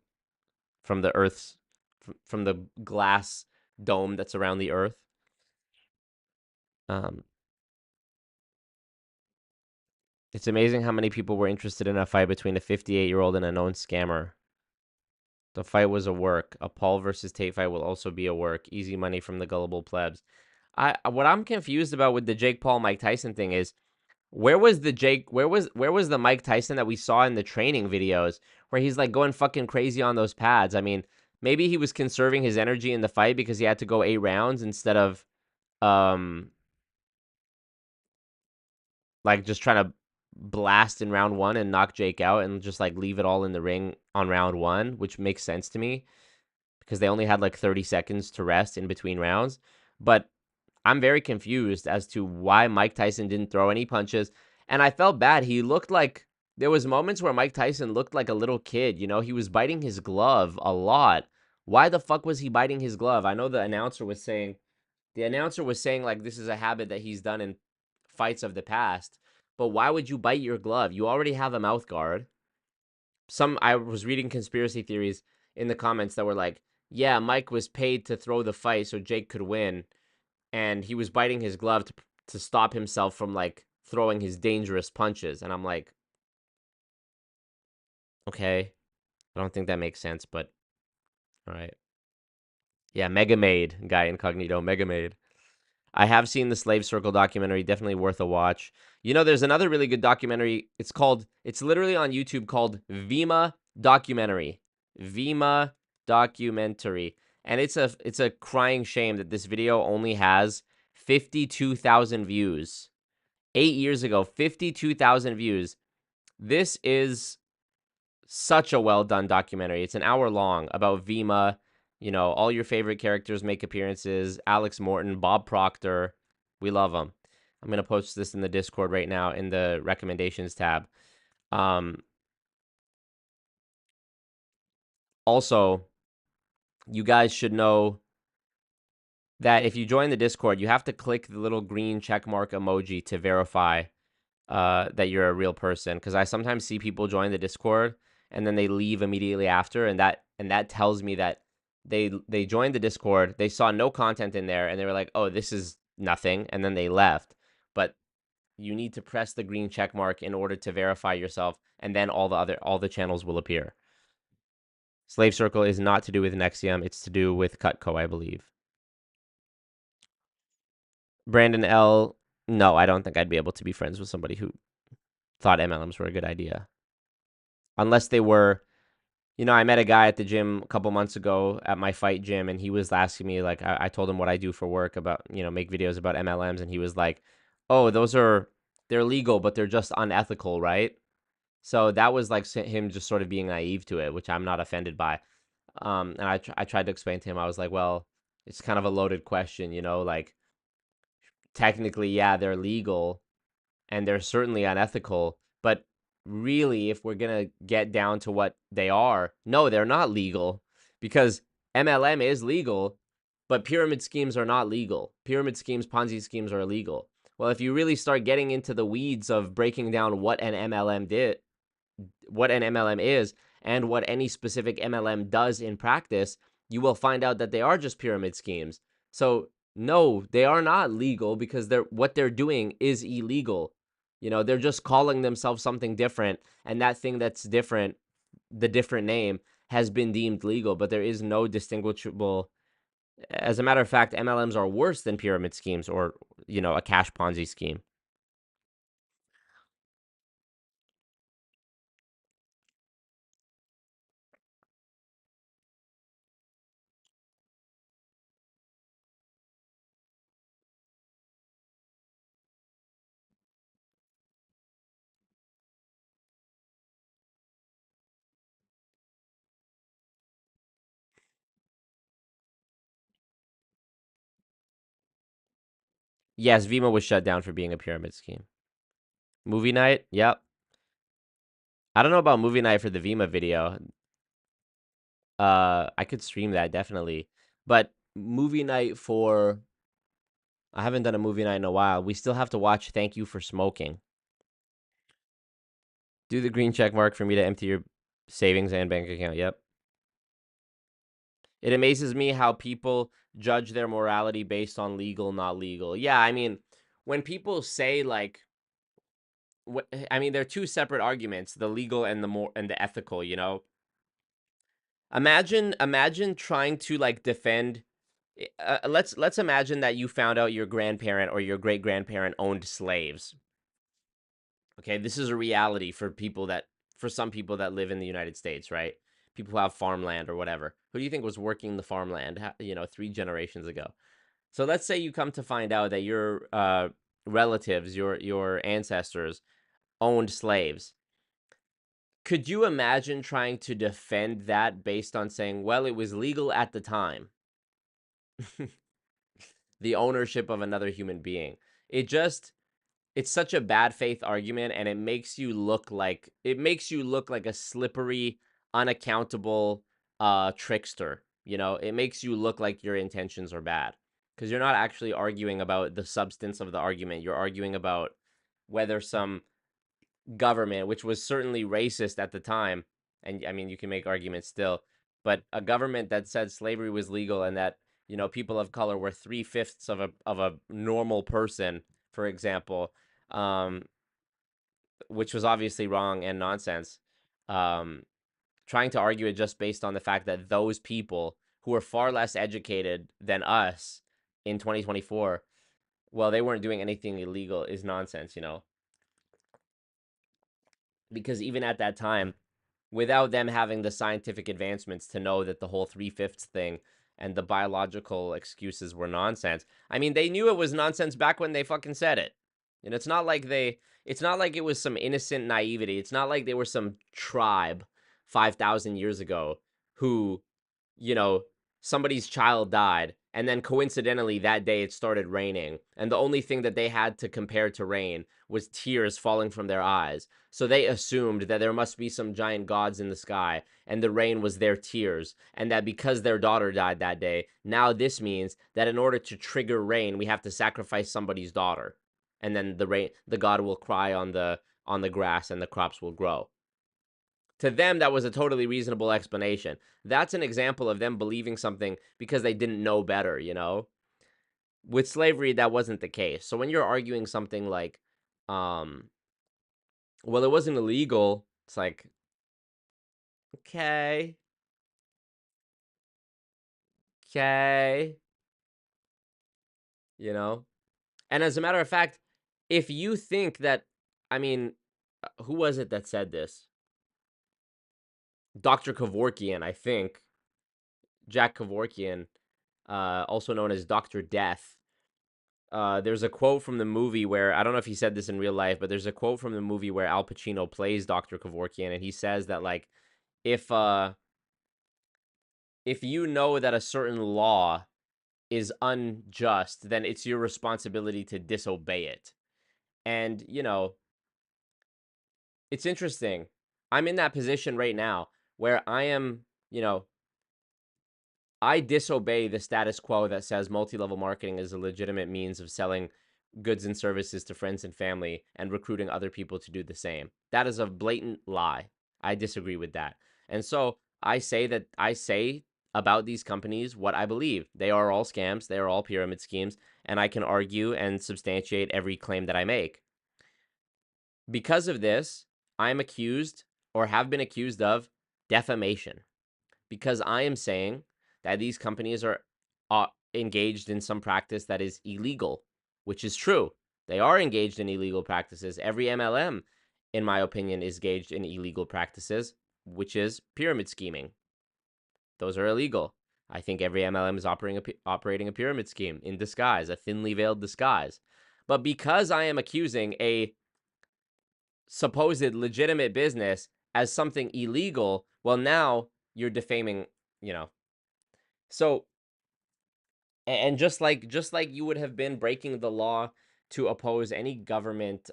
Speaker 2: Earth's from the glass dome that's around the Earth. It's amazing how many people were interested in a fight between a 58-year-old and a known scammer. The fight was a work. A Paul versus Tate fight will also be a work. Easy money from the gullible plebs. What I'm confused about with the Jake Paul Mike Tyson thing is, where was the Mike Tyson that we saw in the training videos where he's like going fucking crazy on those pads? I mean, maybe he was conserving his energy in the fight because he had to go 8 rounds instead of like just trying to blast in round 1 and knock Jake out and just like leave it all in the ring on round 1, which makes sense to me because they only had like 30 seconds to rest in between rounds. But I'm very confused as to why Mike Tyson didn't throw any punches. And I felt bad. He looked like there was moments where Mike Tyson looked like a little kid. You know, he was biting his glove a lot. Why the fuck was he biting his glove? I know the announcer was saying like this is a habit that he's done in fights of the past. But why would you bite your glove? You already have a mouth guard. I was reading conspiracy theories in the comments that were like, yeah, Mike was paid to throw the fight so Jake could win. And he was biting his glove to stop himself from, like, throwing his dangerous punches. And I'm like, okay. I don't think that makes sense, but all right. Yeah, Mega Made, guy incognito, Mega Made. I have seen the Slave Circle documentary, definitely worth a watch. You know, there's another really good documentary. It's literally on YouTube called Vima Documentary. Vima Documentary. And it's a crying shame that this video only has 52,000 views. 8 years ago, 52,000 views. This is such a well done documentary. It's an hour long about Vima. You know, all your favorite characters make appearances. Alex Morton, Bob Proctor. We love them. I'm going to post this in the Discord right now in the recommendations tab. Also, you guys should know that if you join the Discord, you have to click the little green check mark emoji to verify that you're a real person. Because I sometimes see people join the Discord and then they leave immediately after, and that tells me that they joined the Discord, they saw no content in there, and they were like, oh, this is nothing, and then they left. But you need to press the green check mark in order to verify yourself, and then all the channels will appear. Slave Circle is not to do with Nexium, it's to do with Cutco, I believe. Brandon L. No, I don't think I'd be able to be friends with somebody who thought MLMs were a good idea. Unless they were, you know, I met a guy at the gym a couple months ago at my fight gym, and he was asking me, like, I told him what I do for work about, you know, make videos about MLMs, and he was like, oh, they're legal, but they're just unethical, right? So that was like him just sort of being naive to it, which I'm not offended by. And I tried to explain to him, I was like, well, it's kind of a loaded question, you know, like, technically, yeah, they're legal, and they're certainly unethical, but really, if we're gonna get down to what they are, no, they're not legal, because MLM is legal, but pyramid schemes are not legal. Pyramid schemes, Ponzi schemes are illegal. Well, if you really start getting into the weeds of breaking down what an MLM is, and what any specific MLM does in practice, you will find out that they are just pyramid schemes. So no, they are not legal, because what they're doing is illegal. You know, they're just calling themselves something different, and that thing that's different, the different name, has been deemed legal, but there is no distinguishable. As a matter of fact, MLMs are worse than pyramid schemes or, you know, a cash Ponzi scheme. Yes, Vima was shut down for being a pyramid scheme. Movie night? Yep. I don't know about movie night for the Vima video. I could stream that, definitely. But movie night for... I haven't done a movie night in a while. We still have to watch Thank You for Smoking. Do the green check mark for me to empty your savings and bank account. Yep. It amazes me how people judge their morality based on legal, not legal. Yeah, I mean, when people say, like... I mean, they're two separate arguments, the legal and the ethical, you know? Imagine trying to, like, defend... let's imagine that you found out your grandparent or your great-grandparent owned slaves. Okay, this is a reality for some people that live in the United States, right? People who have farmland or whatever. Who do you think was working the farmland, you know, 3 generations ago? So let's say you come to find out that your relatives, your ancestors, owned slaves. Could you imagine trying to defend that based on saying, well, it was legal at the time? The ownership of another human being. It's such a bad faith argument, and it makes you look like a slippery, unaccountable trickster. You know, it makes you look like your intentions are bad, because you're not actually arguing about the substance of the argument. You're arguing about whether some government, which was certainly racist at the time, and I mean, you can make arguments still, but a government that said slavery was legal and that, you know, people of color were 3/5 of a normal person, for example, which was obviously wrong and nonsense. trying to argue it just based on the fact that those people who are far less educated than us in 2024, well, they weren't doing anything illegal is nonsense, you know? Because even at that time, without them having the scientific advancements to know that the whole 3/5 thing and the biological excuses were nonsense. I mean, they knew it was nonsense back when they fucking said it. And it's not like it was some innocent naivety. It's not like they were some tribe 5,000 years ago who, you know, somebody's child died and then coincidentally that day it started raining and the only thing that they had to compare to rain was tears falling from their eyes. So they assumed that there must be some giant gods in the sky and the rain was their tears, and that because their daughter died that day, now this means that in order to trigger rain, we have to sacrifice somebody's daughter. And then the god will cry on the grass and the crops will grow. To them, that was a totally reasonable explanation. That's an example of them believing something because they didn't know better, you know? With slavery, that wasn't the case. So when you're arguing something like, well, it wasn't illegal, it's like, okay. You know? And as a matter of fact, if you think that, I mean, who was it that said this? Dr. Kevorkian, I think. Jack Kevorkian, also known as Dr. Death. There's a quote from the movie where, I don't know if he said this in real life, but there's a quote from the movie where Al Pacino plays Dr. Kevorkian, and he says that, like, if you know that a certain law is unjust, then it's your responsibility to disobey it. And, you know, it's interesting. I'm in that position right now where I am, you know, I disobey the status quo that says multi-level marketing is a legitimate means of selling goods and services to friends and family and recruiting other people to do the same. That is a blatant lie. I disagree with that. And so I say about these companies what I believe. They are all scams, they are all pyramid schemes, and I can argue and substantiate every claim that I make. Because of this, I'm accused or have been accused of defamation, because I am saying that these companies are engaged in some practice that is illegal, which is true. They are engaged in illegal practices. Every MLM, in my opinion, is engaged in illegal practices, which is pyramid scheming. Those are illegal. I think every MLM is operating a pyramid scheme in disguise, a thinly veiled disguise. But because I am accusing a supposed legitimate business as something illegal, well, now you're defaming, you know. So, and just like you would have been breaking the law to oppose any government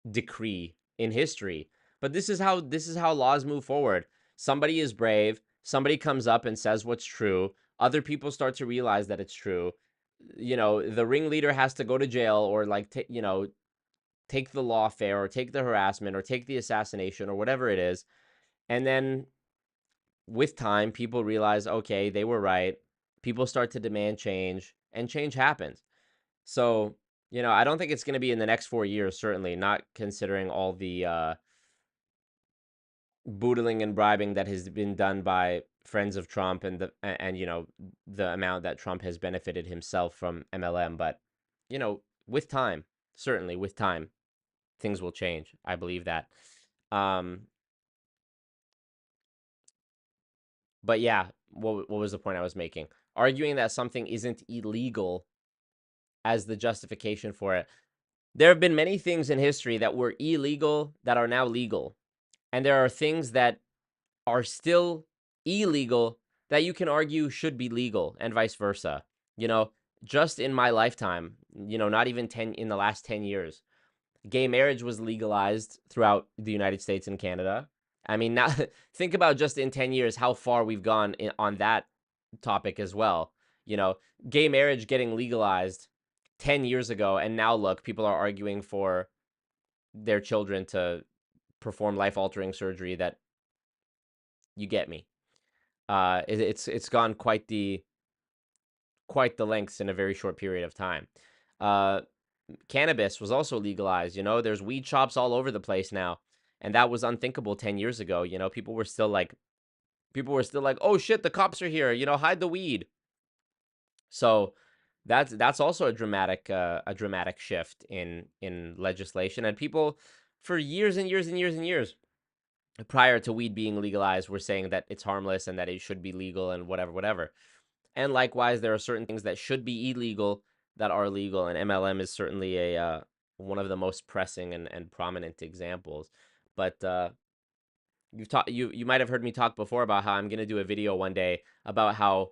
Speaker 2: decree in history. But this is how laws move forward. Somebody is brave, somebody comes up and says what's true, other people start to realize that it's true. You know, the ringleader has to go to jail or like take the lawfare or take the harassment or take the assassination or whatever it is. And then with time, people realize, okay, they were right. People start to demand change, and change happens. So, you know, I don't think it's going to be in the next 4 years, certainly, not considering all the boodling and bribing that has been done by friends of Trump and you know, the amount that Trump has benefited himself from MLM. But, you know, with time, certainly with time, things will change. I believe that. But yeah, what was the point I was making? Arguing that something isn't illegal as the justification for it. There have been many things in history that were illegal that are now legal. And there are things that are still illegal that you can argue should be legal, and vice versa. You know, just in my lifetime, you know, not even in the last 10 years, gay marriage was legalized throughout the United States and Canada. I mean, now think about just in 10 years how far we've gone on that topic as well. You know, gay marriage getting legalized 10 years ago, and now look, people are arguing for their children to perform life-altering surgery. That, you get me. It's gone quite the lengths in a very short period of time. Cannabis was also legalized. You know, there's weed shops all over the place now. And that was unthinkable 10 years ago. You know, people were still like, oh shit, the cops are here, you know, hide the weed. So that's also a dramatic shift in legislation. And people for years and years and years and years prior to weed being legalized were saying that it's harmless and that it should be legal and whatever. And likewise, there are certain things that should be illegal that are legal, and MLM is certainly a one of the most pressing and prominent examples. But you might have heard me talk before about how I'm going to do a video one day about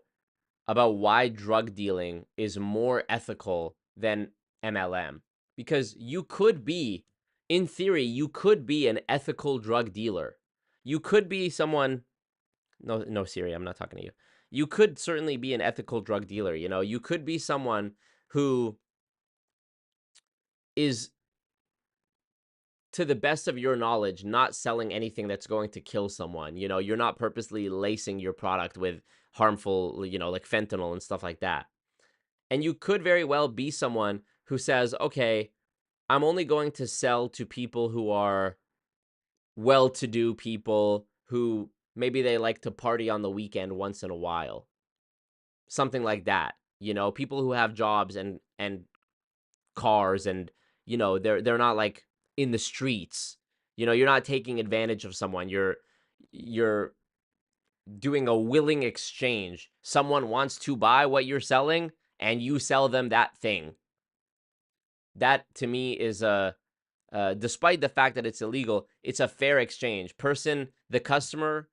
Speaker 2: why drug dealing is more ethical than MLM, because you could be, in theory, you could be an ethical drug dealer. You could be someone. No, Siri, I'm not talking to you. You could certainly be an ethical drug dealer. You know, you could be someone who is, to the best of your knowledge, not selling anything that's going to kill someone. You know, you're not purposely lacing your product with harmful, you know, like fentanyl and stuff like that. And you could very well be someone who says, okay, I'm only going to sell to people who are well-to-do people who maybe they like to party on the weekend once in a while. Something like that. You know, people who have jobs and cars, and you know, they're not like in the streets. You know, you're not taking advantage of someone. You're doing a willing exchange. Someone wants to buy what you're selling and you sell them that thing. That to me is despite the fact that it's illegal, it's a fair exchange. The customer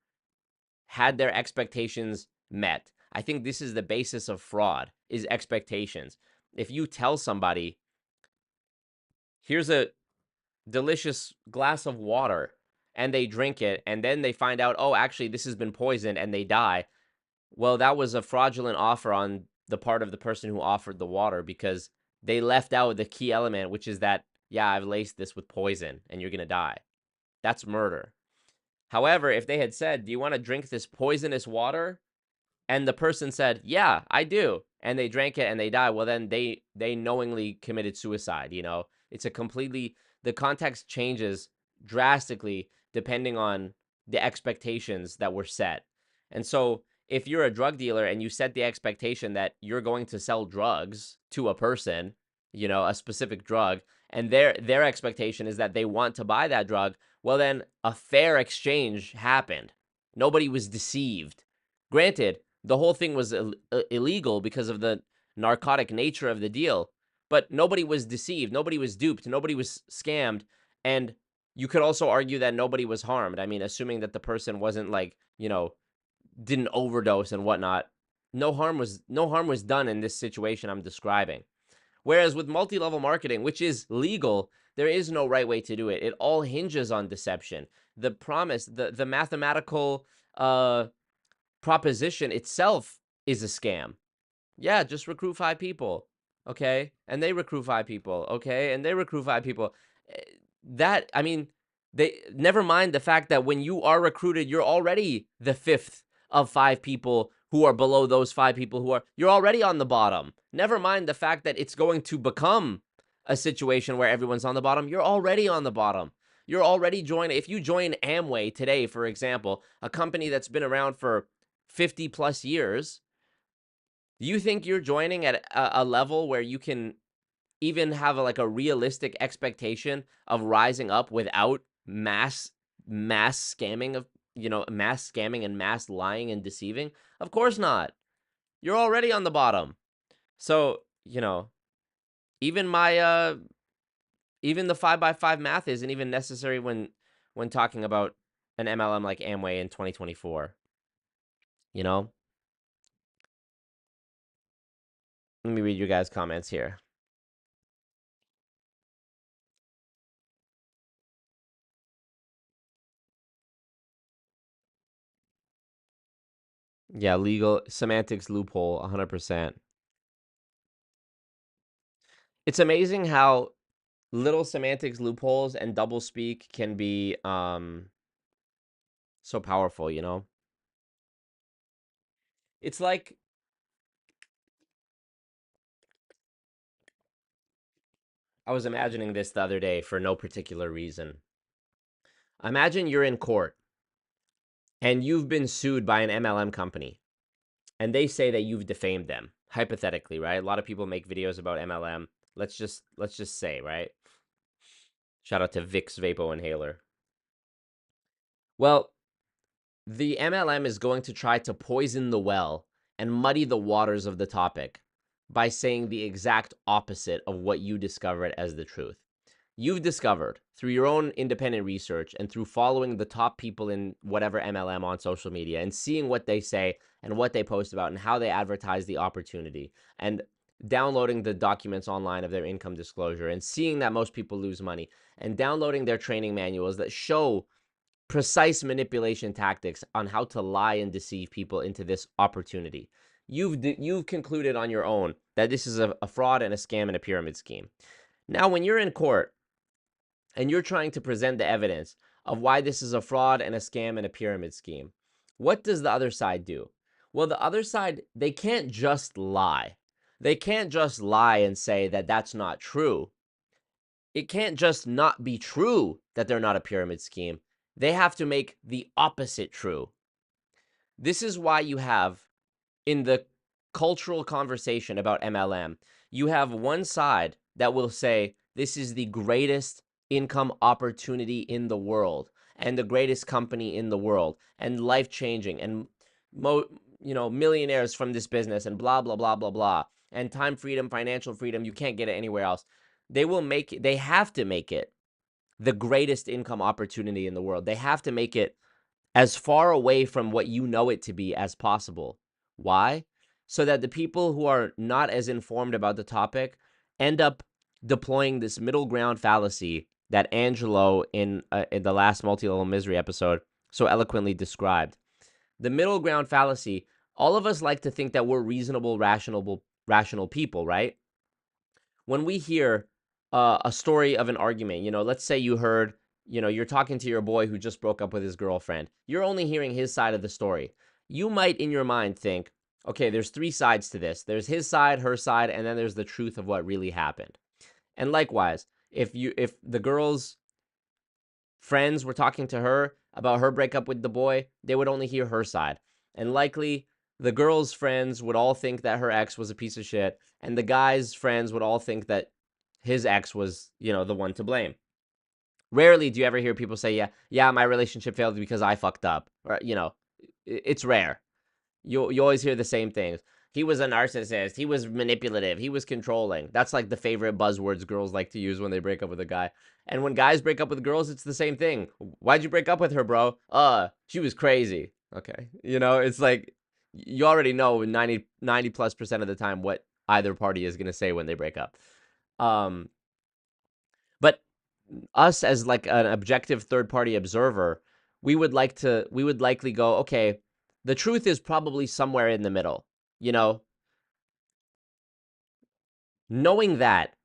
Speaker 2: had their expectations met. I think this is the basis of fraud, is expectations. If you tell somebody, here's a delicious glass of water, and they drink it, and then they find out, oh, actually, this has been poisoned, and they die. Well, that was a fraudulent offer on the part of the person who offered the water, because they left out the key element, which is that, yeah, I've laced this with poison, and you're going to die. That's murder. However, if they had said, do you want to drink this poisonous water? And the person said, yeah, I do. And they drank it and they die. Well, then they knowingly committed suicide. You know, the context changes drastically depending on the expectations that were set. And so if you're a drug dealer and you set the expectation that you're going to sell drugs to a person, you know, a specific drug, and their expectation is that they want to buy that drug, well, then a fair exchange happened. Nobody was deceived. Granted, the whole thing was illegal because of the narcotic nature of the deal, but nobody was deceived, nobody was duped, nobody was scammed, and you could also argue that nobody was harmed. I mean, assuming that the person wasn't like, you know, didn't overdose and whatnot, no harm was done in this situation I'm describing. Whereas with multi-level marketing, which is legal, there is no right way to do it. It all hinges on deception. The promise, the mathematical proposition itself is a scam. Yeah, just recruit 5 people. Okay? And they recruit 5 people. Okay? And they recruit 5 people. That, I mean, they never mind the fact that when you are recruited, you're already the 5th of 5 people who are below those 5 people you're already on the bottom. Never mind the fact that it's going to become a situation where everyone's on the bottom. You're already on the bottom. You're already joining. If you join Amway today, for example, a company that's been around for 50 plus years, you think you're joining at a level where you can even have like a realistic expectation of rising up without mass scamming of, you know, mass scamming and mass lying and deceiving? Of course not. You're already on the bottom. So, you know, even my even the 5x5 math isn't even necessary when talking about an MLM like Amway in 2024. You know? Let me read you guys' comments here. Yeah, legal semantics loophole, 100%. It's amazing how little semantics loopholes and doublespeak can be so powerful, you know? It's like, I was imagining this the other day for no particular reason. Imagine you're in court and you've been sued by an MLM company and they say that you've defamed them, hypothetically, right? A lot of people make videos about MLM. Let's just say, right? Shout out to Vicks Vapo Inhaler. Well, the MLM is going to try to poison the well and muddy the waters of the topic by saying the exact opposite of what you discovered as the truth. You've discovered through your own independent research and through following the top people in whatever MLM on social media and seeing what they say and what they post about and how they advertise the opportunity and downloading the documents online of their income disclosure and seeing that most people lose money and downloading their training manuals that show precise manipulation tactics on how to lie and deceive people into this opportunity. You've concluded on your own that this is a fraud and a scam and a pyramid scheme. Now, when you're in court and you're trying to present the evidence of why this is a fraud and a scam and a pyramid scheme, what does the other side do? Well, the other side, they can't just lie. They can't just lie and say that that's not true. It can't just not be true that they're not a pyramid scheme. They have to make the opposite true. This is why you have, in the cultural conversation about MLM, you have one side that will say, this is the greatest income opportunity in the world and the greatest company in the world and life-changing and millionaires from this business and blah, blah, blah, blah, blah. And time freedom, financial freedom, you can't get it anywhere else. They have to make it the greatest income opportunity in the world. They have to make it as far away from what you know it to be as possible. Why? So that the people who are not as informed about the topic end up deploying this middle ground fallacy that Angelo in the last multi-level misery episode so eloquently described. The middle ground fallacy, all of us like to think that we're reasonable, rational people, right? When we hear a story of an argument, let's say you heard, you're talking to your boy who just broke up with his girlfriend. You're only hearing his side of the story. You might in your mind think, okay, there's three sides to this. There's his side, her side, and then there's the truth of what really happened. And likewise, if the girl's friends were talking to her about her breakup with the boy, they would only hear her side. And likely the girl's friends would all think that her ex was a piece of shit, and the guy's friends would all think that his ex was, the one to blame. Rarely do you ever hear people say, yeah, my relationship failed because I fucked up. Or, it's rare. You always hear the same things. He was a narcissist. He was manipulative. He was controlling. That's like the favorite buzzwords girls like to use when they break up with a guy. And when guys break up with girls, it's the same thing. Why'd you break up with her, bro? She was crazy. Okay. It's like, you already know 90+% of the time what either party is going to say when they break up. But us as like an objective third-party observer, we would likely go, okay, the truth is probably somewhere in the middle, knowing that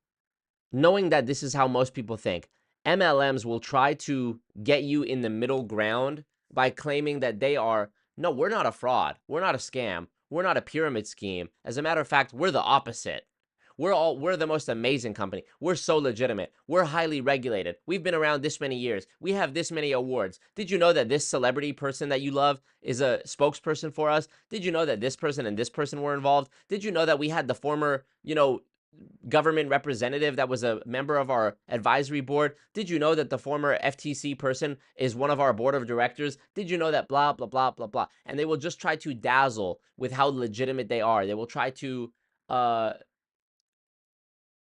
Speaker 2: this is how most people think. MLMs will try to get you in the middle ground by claiming that no, we're not a fraud. We're not a scam. We're not a pyramid scheme. As a matter of fact, we're the opposite. We're the most amazing company. We're so legitimate. We're highly regulated. We've been around this many years. We have this many awards. Did you know that this celebrity person that you love is a spokesperson for us? Did you know that this person and this person were involved? Did you know that we had the former, government representative that was a member of our advisory board? Did you know that the former FTC person is one of our board of directors? Did you know that blah, blah, blah, blah, blah? And they will just try to dazzle with how legitimate they are. They will try to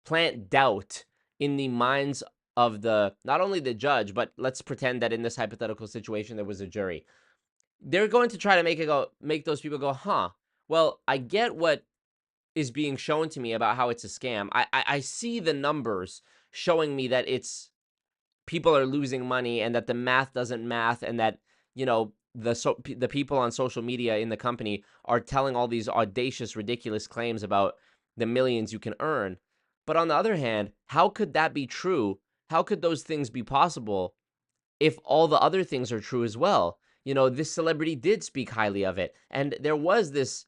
Speaker 2: plant doubt in the minds of not only the judge, but let's pretend that in this hypothetical situation there was a jury. They're going to try to make those people go, well, I get what is being shown to me about how it's a scam. I see the numbers showing me that people are losing money and that the math doesn't math, and that the people on social media in the company are telling all these audacious, ridiculous claims about the millions you can earn. But on the other hand, how could that be true? How could those things be possible if all the other things are true as well? This celebrity did speak highly of it, and there was this,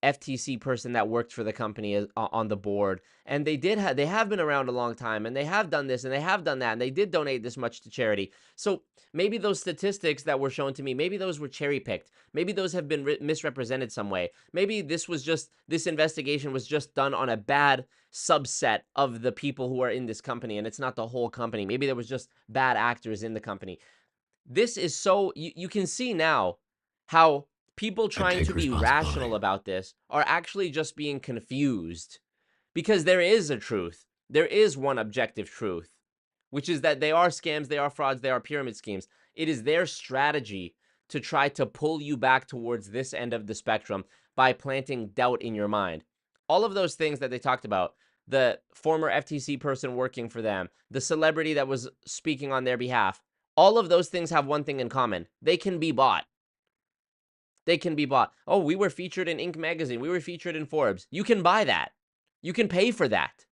Speaker 2: FTC person that worked for the company on the board, and they have been around a long time, and they have done this and they have done that, and they did donate this much to charity. So maybe those statistics that were shown to me, maybe those were cherry picked, maybe those have been misrepresented some way, maybe this investigation was just done on a bad subset of the people who are in this company, and it's not the whole company. Maybe there was just bad actors in the company. This is so, you can see now how people trying to be rational about this are actually just being confused, because there is a truth. There is one objective truth, which is that they are scams, they are frauds, they are pyramid schemes. It is their strategy to try to pull you back towards this end of the spectrum by planting doubt in your mind. All of those things that they talked about, the former FTC person working for them, the celebrity that was speaking on their behalf, all of those things have one thing in common. They can be bought. They can be bought. Oh, we were featured in Inc. magazine. We were featured in Forbes. You can buy that. You can pay for that.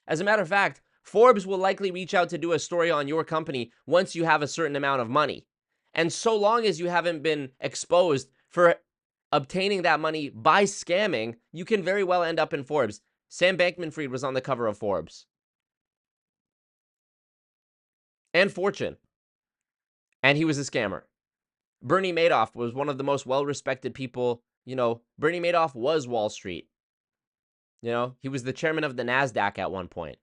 Speaker 2: As a matter of fact, Forbes will likely reach out to do a story on your company once you have a certain amount of money. And so long as you haven't been exposed for obtaining that money by scamming, you can very well end up in Forbes. Sam Bankman-Fried was on the cover of Forbes. And Fortune. And he was a scammer. Bernie Madoff was one of the most well-respected people. You know, Bernie Madoff was Wall Street. You know, he was the chairman of the NASDAQ at one point.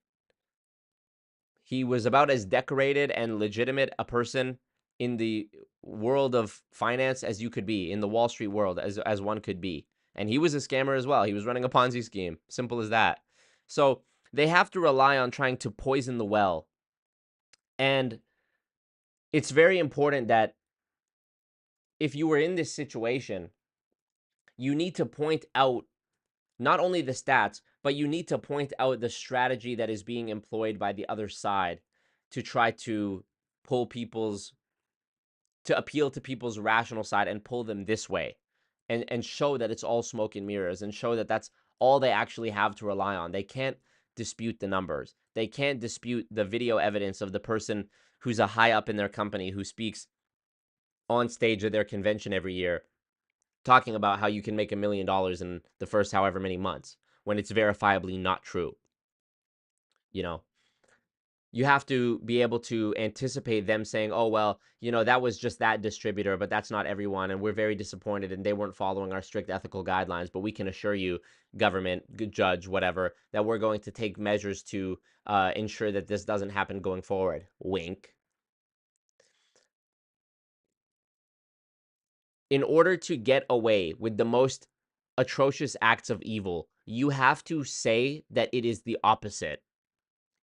Speaker 2: He was about as decorated and legitimate a person in the world of finance as you could be, in the Wall Street world as one could be. And he was a scammer as well. He was running a Ponzi scheme. Simple as that. So they have to rely on trying to poison the well. And it's very important that if you were in this situation, you need to point out not only the stats, but you need to point out the strategy that is being employed by the other side to try to appeal to people's rational side and pull them this way, and show that it's all smoke and mirrors, and show that that's all they actually have to rely on. They can't dispute the numbers. They can't dispute the video evidence of the person who's a high up in their company who speaks on stage at their convention every year, talking about how you can make $1 million in the first however many months, when it's verifiably not true. You know, you have to be able to anticipate them saying, oh, well, you know, that was just that distributor, but that's not everyone, and we're very disappointed, and they weren't following our strict ethical guidelines, but we can assure you, government, judge, whatever, that we're going to take measures to ensure that this doesn't happen going forward. Wink. In order to get away with the most atrocious acts of evil, you have to say that it is the opposite.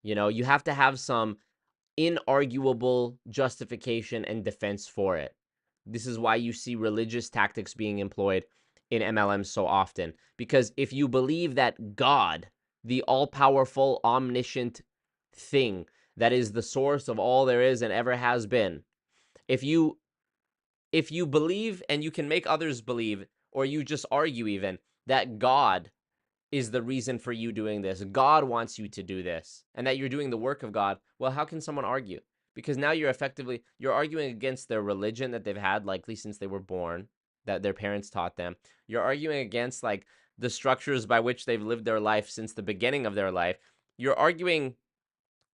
Speaker 2: You know, you have to have some inarguable justification and defense for it. This is why you see religious tactics being employed in MLM so often. Because if you believe that God, the all-powerful, omniscient thing that is the source of all there is and ever has been, if you believe, and you can make others believe, or you just argue even, that God is the reason for you doing this, God wants you to do this, and that you're doing the work of God, well, how can someone argue? Because now you're arguing against their religion that they've had likely since they were born, that their parents taught them. You're arguing against like the structures by which they've lived their life since the beginning of their life. You're arguing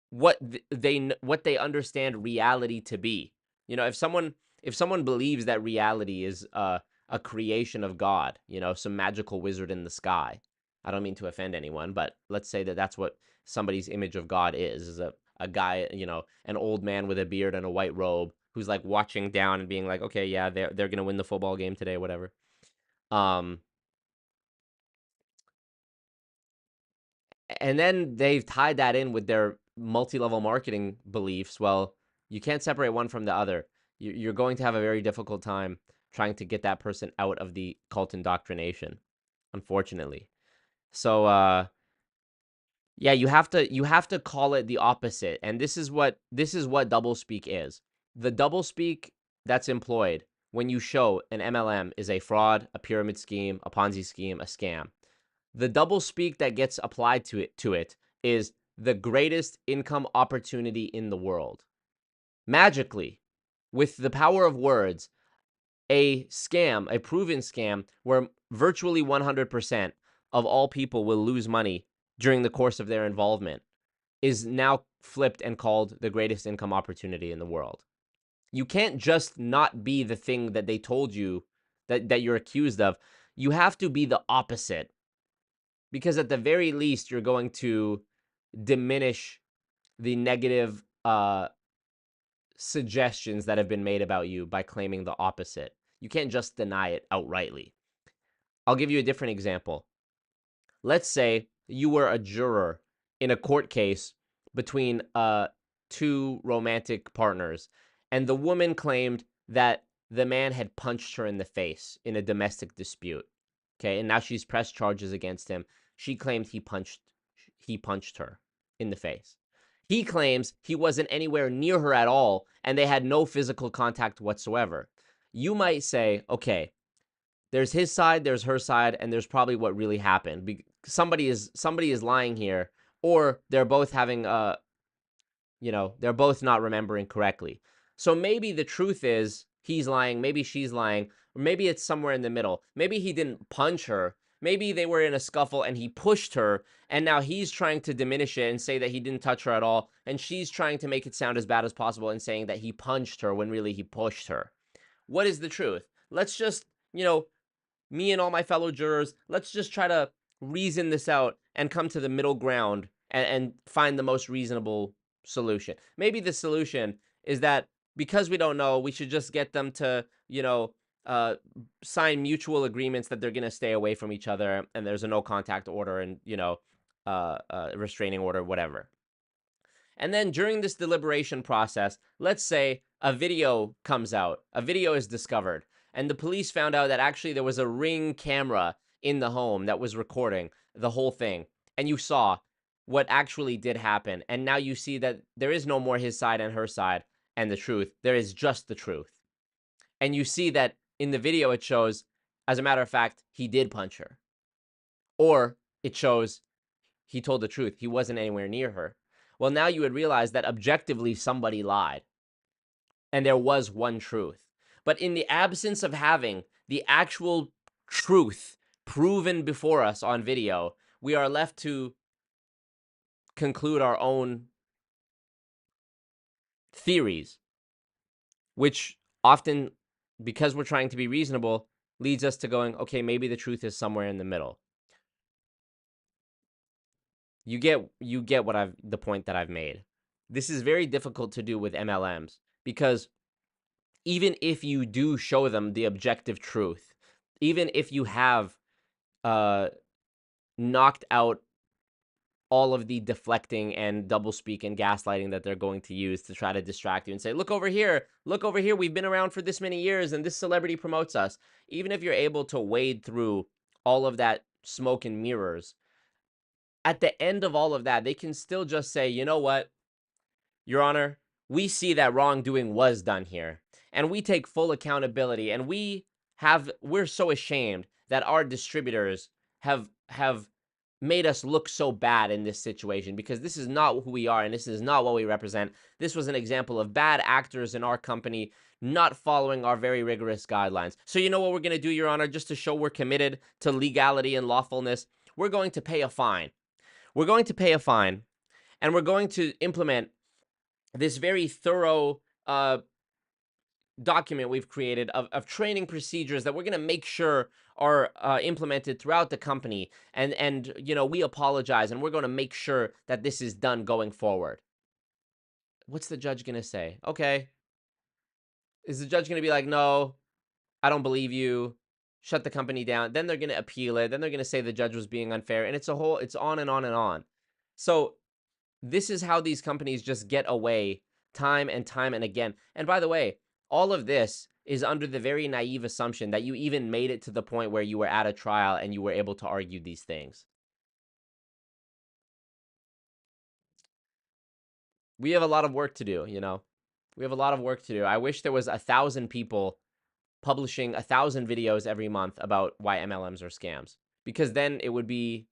Speaker 2: what they understand reality to be. You know, if someone believes that reality is a creation of God, you know, some magical wizard in the sky. I don't mean to offend anyone, but let's say that that's what somebody's image of God is a guy, you know, an old man with a beard and a white robe who's like watching down and being like, okay, yeah, they're going to win the football game today, whatever. And then they've tied that in with their multi-level marketing beliefs. Well, you can't separate one from the other. You're going to have a very difficult time trying to get that person out of the cult indoctrination, unfortunately. So, yeah, you have to call it the opposite. And this is what doublespeak is. The doublespeak that's employed when you show an MLM is a fraud, a pyramid scheme, a Ponzi scheme, a scam. The doublespeak that gets applied to it is the greatest income opportunity in the world. Magically, with the power of words, a scam, a proven scam, where virtually 100% of all people will lose money during the course of their involvement, is now flipped and called the greatest income opportunity in the world. You can't just not be the thing that they told you that you're accused of. You have to be the opposite, because at the very least, you're going to diminish the negative suggestions that have been made about you by claiming the opposite. You can't just deny it outrightly. I'll give you a different example. Let's say you were a juror in a court case between two romantic partners, and the woman claimed that the man had punched her in the face in a domestic dispute. Okay, and now she's pressed charges against him. She claimed he punched her in the face. He claims he wasn't anywhere near her at all, and they had no physical contact whatsoever. You might say, okay, there's his side, there's her side, and there's probably what really happened. Somebody is lying here, or they're both having they're both not remembering correctly. So maybe the truth is he's lying, maybe she's lying, or maybe it's somewhere in the middle. Maybe he didn't punch her. Maybe they were in a scuffle and he pushed her, and now he's trying to diminish it and say that he didn't touch her at all, and she's trying to make it sound as bad as possible and saying that he punched her when really he pushed her. What is the truth? Let's just, me and all my fellow jurors, let's just try to reason this out and come to the middle ground and find the most reasonable solution. Maybe the solution is that because we don't know, we should just get them to, sign mutual agreements that they're going to stay away from each other, and there's a no contact order and, restraining order, whatever. And then during this deliberation process, let's say a video comes out, a video is discovered, and the police found out that actually there was a Ring camera in the home that was recording the whole thing. And you saw what actually did happen. And now you see that there is no more his side and her side and the truth. There is just the truth. And you see that in the video, it shows, as a matter of fact, he did punch her. Or it shows he told the truth. He wasn't anywhere near her. Well, now you would realize that objectively somebody lied. And there was one truth. But in the absence of having the actual truth proven before us on video, we are left to conclude our own theories, which often, because we're trying to be reasonable, leads us to going, okay, maybe the truth is somewhere in the middle. You get the point that I've made. This is very difficult to do with MLMs, because even if you do show them the objective truth, even if you have knocked out all of the deflecting and doublespeak and gaslighting that they're going to use to try to distract you and say, look over here, we've been around for this many years and this celebrity promotes us. Even if you're able to wade through all of that smoke and mirrors, at the end of all of that, they can still just say, you know what, Your Honor, we see that wrongdoing was done here, and we take full accountability, and we're so ashamed that our distributors have made us look so bad in this situation, because this is not who we are and this is not what we represent. This was an example of bad actors in our company not following our very rigorous guidelines. So you know what we're going to do, Your Honor, just to show we're committed to legality and lawfulness? We're going to pay a fine. We're going to pay a fine, and we're going to implement this very thorough document we've created of training procedures that we're going to make sure are implemented throughout the company. And we apologize, and we're going to make sure that this is done going forward. What's the judge going to say? Okay. Is the judge going to be like, no, I don't believe you, shut the company down? Then they're going to appeal it. Then they're going to say the judge was being unfair. And it's on and on and on. So this is how these companies just get away time and time and again. And by the way, all of this is under the very naive assumption that you even made it to the point where you were at a trial and you were able to argue these things. We have a lot of work to do, We have a lot of work to do. I wish there was 1,000 people publishing 1,000 videos every month about why MLMs are scams, because then it would be,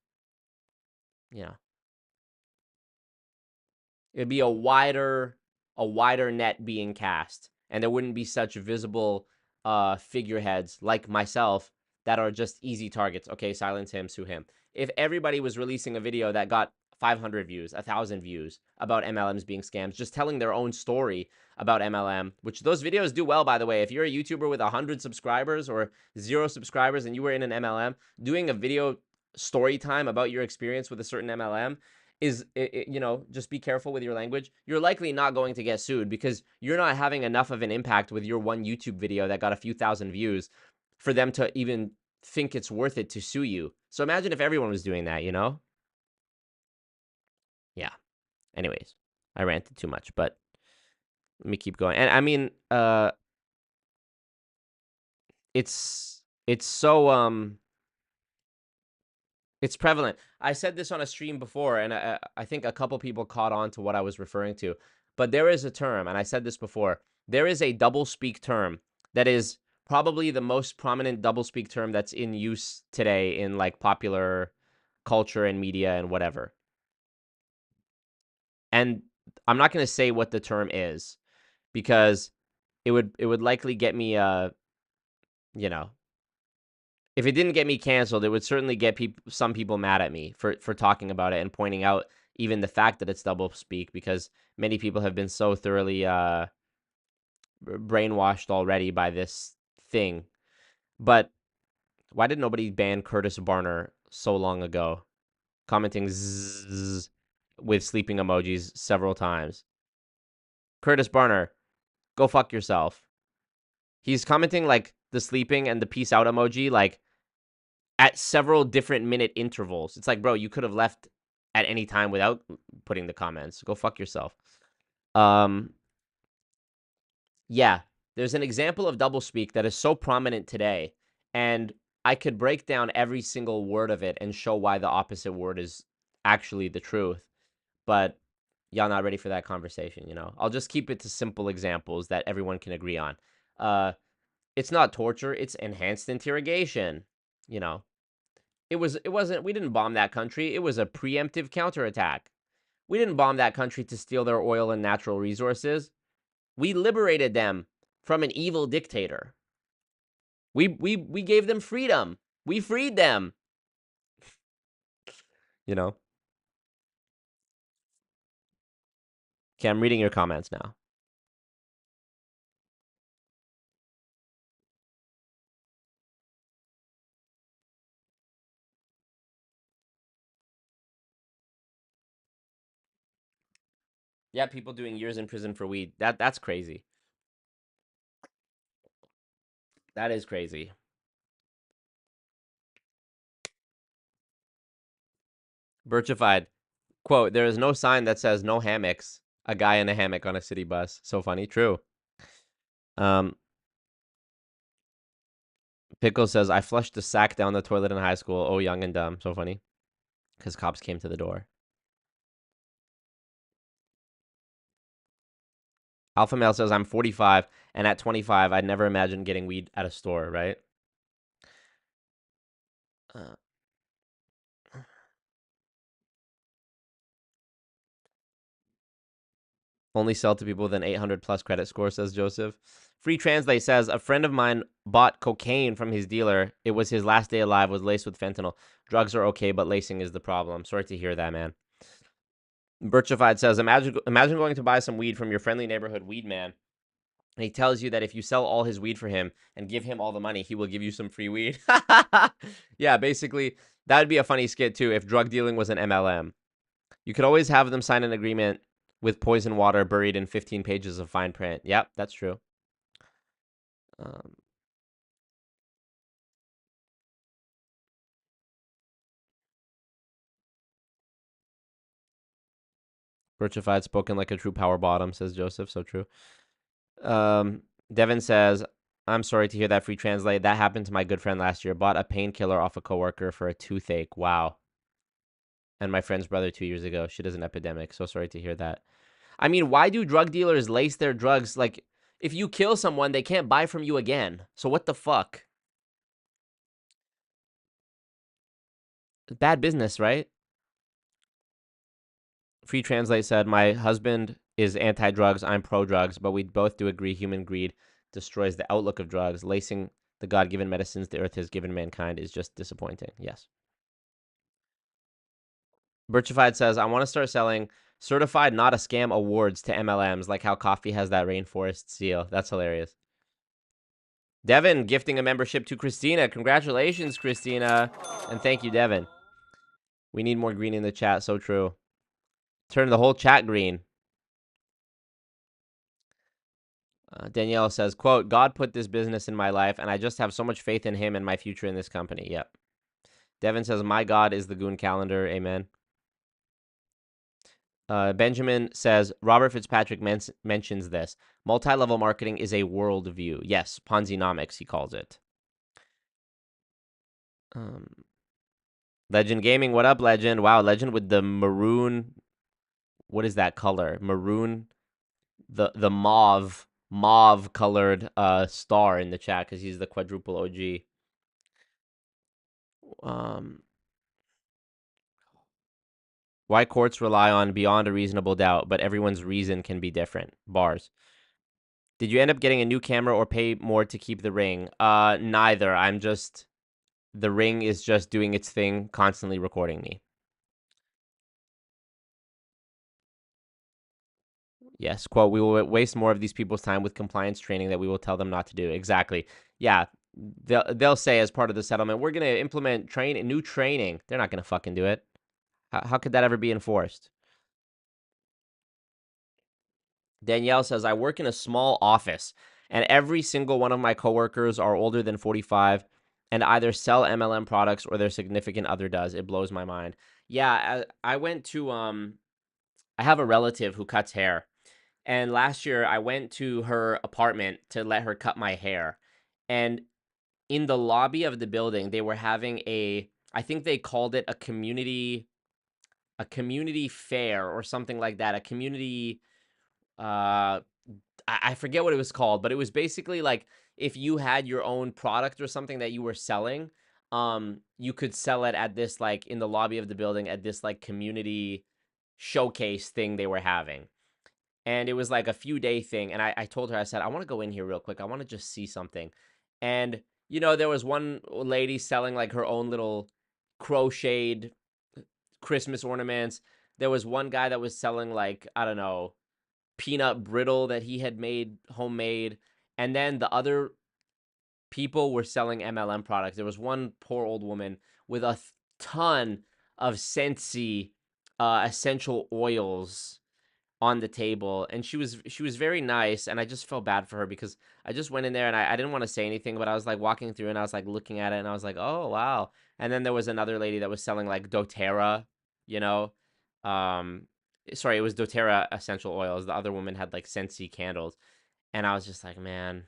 Speaker 2: it'd be a wider net being cast, and there wouldn't be such visible figureheads like myself that are just easy targets. Okay, silence him, sue him. If everybody was releasing a video that got 500 views, 1,000 views about MLMs being scams, just telling their own story about MLM, which those videos do well, by the way. If you're a YouTuber with 100 subscribers or 0 subscribers and you were in an MLM, doing a video story time about your experience with a certain MLM is, you know, just be careful with your language. You're likely not going to get sued because you're not having enough of an impact with your one YouTube video that got a few thousand views for them to even think it's worth it to sue you. So imagine if everyone was doing that, you know? Yeah. Anyways, I ranted too much, but let me keep going. And I mean, it's so it's prevalent. I said this on a stream before, and I think a couple people caught on to what I was referring to. But there is a term, and I said this before. There is a doublespeak term that is probably the most prominent doublespeak term that's in use today in like popular culture and media and whatever. And I'm not going to say what the term is because it would likely get me you know, if it didn't get me canceled, it would certainly get some people mad at me for talking about it and pointing out even the fact that it's doublespeak, because many people have been so thoroughly brainwashed already by this thing. But why did nobody ban Curtis Barner so long ago? Commenting zzz with sleeping emojis several times. Curtis Barner, go fuck yourself. He's commenting like the sleeping and the peace out emoji like at several different minute intervals. It's like, bro, you could have left at any time without putting the comments. Go fuck yourself. Yeah, there's an example of doublespeak that is so prominent today, and I could break down every single word of it and show why the opposite word is actually the truth. But y'all not ready for that conversation, you know? I'll just keep it to simple examples that everyone can agree on. It's not torture, it's enhanced interrogation, you know? It wasn't, we didn't bomb that country. It was a preemptive counterattack. We didn't bomb that country to steal their oil and natural resources. We liberated them from an evil dictator. We gave them freedom. We freed them. You know? Okay, I'm reading your comments now. Yeah, people doing years in prison for weed. That's crazy. That is crazy. Birchified. Quote, there is no sign that says no hammocks. A guy in a hammock on a city bus. So funny. True. Pickle says, I flushed the sack down the toilet in high school. Oh, young and dumb. So funny. Because cops came to the door. Alpha Male says, I'm 45, and at 25, I'd never imagined getting weed at a store, right? Only sell to people with an 800 plus credit score, says Joseph. Free Translate says, a friend of mine bought cocaine from his dealer. It was his last day alive, was laced with fentanyl. Drugs are okay, but lacing is the problem. Sorry to hear that, man. Birchified says, imagine going to buy some weed from your friendly neighborhood weed man. And he tells you that if you sell all his weed for him and give him all the money, he will give you some free weed. Yeah, basically, that would be a funny skit, too, if drug dealing was an MLM. You could always have them sign an agreement with poison water buried in 15 pages of fine print. Yep, that's true. Birchified spoken like a true power bottom, says Joseph. So true. Devin says, I'm sorry to hear that. Free Translate. That happened to my good friend last year. Bought a painkiller off a coworker for a toothache. Wow. And my friend's brother 2 years ago. Shit is an epidemic. So sorry to hear that. I mean, why do drug dealers lace their drugs? Like, if you kill someone, they can't buy from you again. So what the fuck? Bad business, right? Free Translate said, my husband is anti-drugs, I'm pro-drugs, but we both do agree human greed destroys the outlook of drugs. Lacing the God-given medicines the earth has given mankind is just disappointing. Yes. Birchified says, I want to start selling certified not a scam awards to MLMs, like how coffee has that rainforest seal. That's hilarious. Devin gifting a membership to Christina. Congratulations, Christina. And thank you, Devin. We need more green in the chat. So true. Turn the whole chat green. Danielle says, quote, God put this business in my life, and I just have so much faith in him and my future in this company. Yep. Devin says, my God is the Goon calendar. Amen. Benjamin says, Robert Fitzpatrick mentions this. Multi-level marketing is a worldview. Yes, Ponzi-nomics, he calls it. Legend Gaming, what up, Legend? Wow, Legend with the maroon. What is that color? Maroon. The mauve colored star in the chat because he's the quadruple OG. Why courts rely on beyond a reasonable doubt, but everyone's reason can be different. Bars. Did you end up getting a new camera or pay more to keep the ring? Neither. The ring is just doing its thing, constantly recording me. Yes, quote, we will waste more of these people's time with compliance training that we will tell them not to do. Exactly. Yeah, they'll say as part of the settlement, we're going to implement new training. They're not going to fucking do it. How could that ever be enforced? Danielle says, I work in a small office, and every single one of my coworkers are older than 45 and either sell MLM products or their significant other does. It blows my mind. Yeah, I went to, I have a relative who cuts hair. And last year, I went to her apartment to let her cut my hair. And in the lobby of the building, they were having I think they called it a community fair or something like that. A community, I forget what it was called, but it was basically like if you had your own product or something that you were selling, you could sell it at this, like in the lobby of the building at this like community showcase thing they were having. And it was like a few-day thing. And I told her, I said, I want to go in here real quick. I want to just see something. And, you know, there was one lady selling like her own little crocheted Christmas ornaments. There was one guy that was selling like, I don't know, peanut brittle that he had made homemade. And then the other people were selling MLM products. There was one poor old woman with a ton of Scentsy essential oils on the table, and she was very nice, and I just felt bad for her because I just went in there and I didn't want to say anything, but I was like walking through and I was like looking at it and I was like, oh wow. And then there was another lady that was selling like doTERRA, you know, sorry, it was doTERRA essential oils. The other woman had like Scentsy candles, and I was just like, man.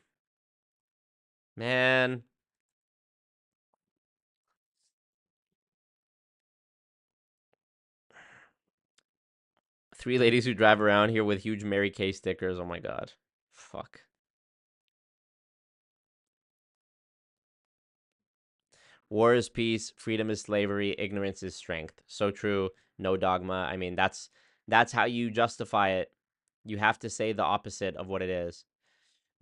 Speaker 2: 3 ladies who drive around here with huge Mary Kay stickers. Oh my god. Fuck. War is peace, freedom is slavery, ignorance is strength. So true. No dogma. I mean, that's how you justify it. You have to say the opposite of what it is.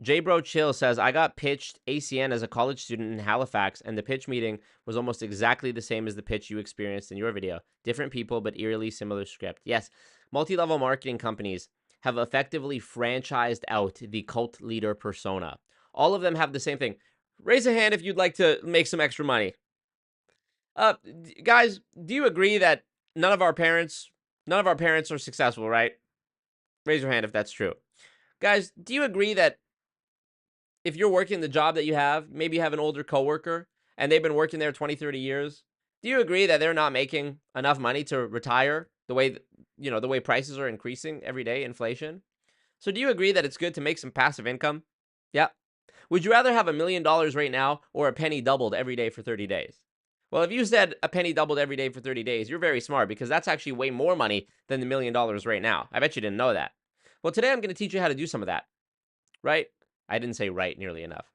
Speaker 2: J-Bro Chill says, I got pitched ACN as a college student in Halifax, and the pitch meeting was almost exactly the same as the pitch you experienced in your video. Different people, but eerily similar script. Yes, multi-level marketing companies have effectively franchised out the cult leader persona. All of them have the same thing. Raise a hand if you'd like to make some extra money. Guys, do you agree that none of our parents are successful, right? Raise your hand if that's true. Guys, do you agree that if you're working the job that you have, maybe you have an older coworker and they've been working there 20, 30 years, do you agree that they're not making enough money to retire the way, the way prices are increasing every day, inflation? So do you agree that it's good to make some passive income? Yeah. Would you rather have $1 million right now or a penny doubled every day for 30 days? Well, if you said a penny doubled every day for 30 days, you're very smart because that's actually way more money than the $1 million right now. I bet you didn't know that. Well, today I'm going to teach you how to do some of that, right? I didn't say right nearly enough.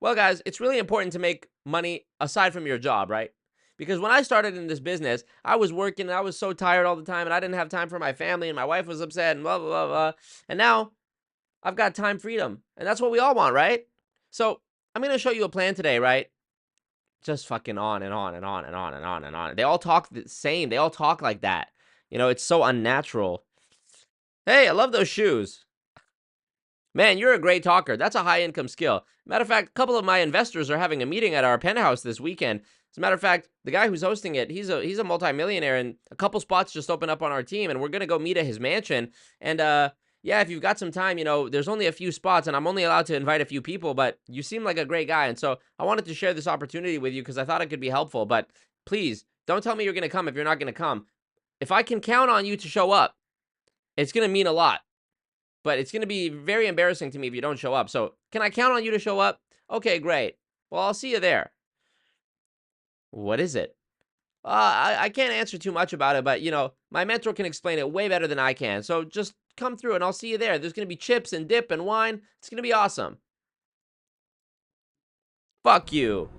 Speaker 2: Well, guys, it's really important to make money aside from your job, right? Because when I started in this business, I was working and I was so tired all the time and I didn't have time for my family and my wife was upset and blah, blah, blah, blah. And now I've got time freedom. And that's what we all want, right? So I'm going to show you a plan today, right? Just fucking on and on and on and on and on and on. They all talk the same. They all talk like that. You know, it's so unnatural. Hey, I love those shoes. Man, you're a great talker. That's a high-income skill. Matter of fact, a couple of my investors are having a meeting at our penthouse this weekend. As a matter of fact, the guy who's hosting it, he's a multimillionaire, and a couple spots just opened up on our team, and we're going to go meet at his mansion. And, yeah, if you've got some time, you know, there's only a few spots, and I'm only allowed to invite a few people, but you seem like a great guy, and so I wanted to share this opportunity with you because I thought it could be helpful. But please, don't tell me you're going to come if you're not going to come. If I can count on you to show up, it's going to mean a lot. But it's going to be very embarrassing to me if you don't show up. So can I count on you to show up? Okay, great. Well, I'll see you there. What is it? I can't answer too much about it, but, you know, my mentor can explain it way better than I can. So just come through and I'll see you there. There's going to be chips and dip and wine. It's going to be awesome. Fuck you.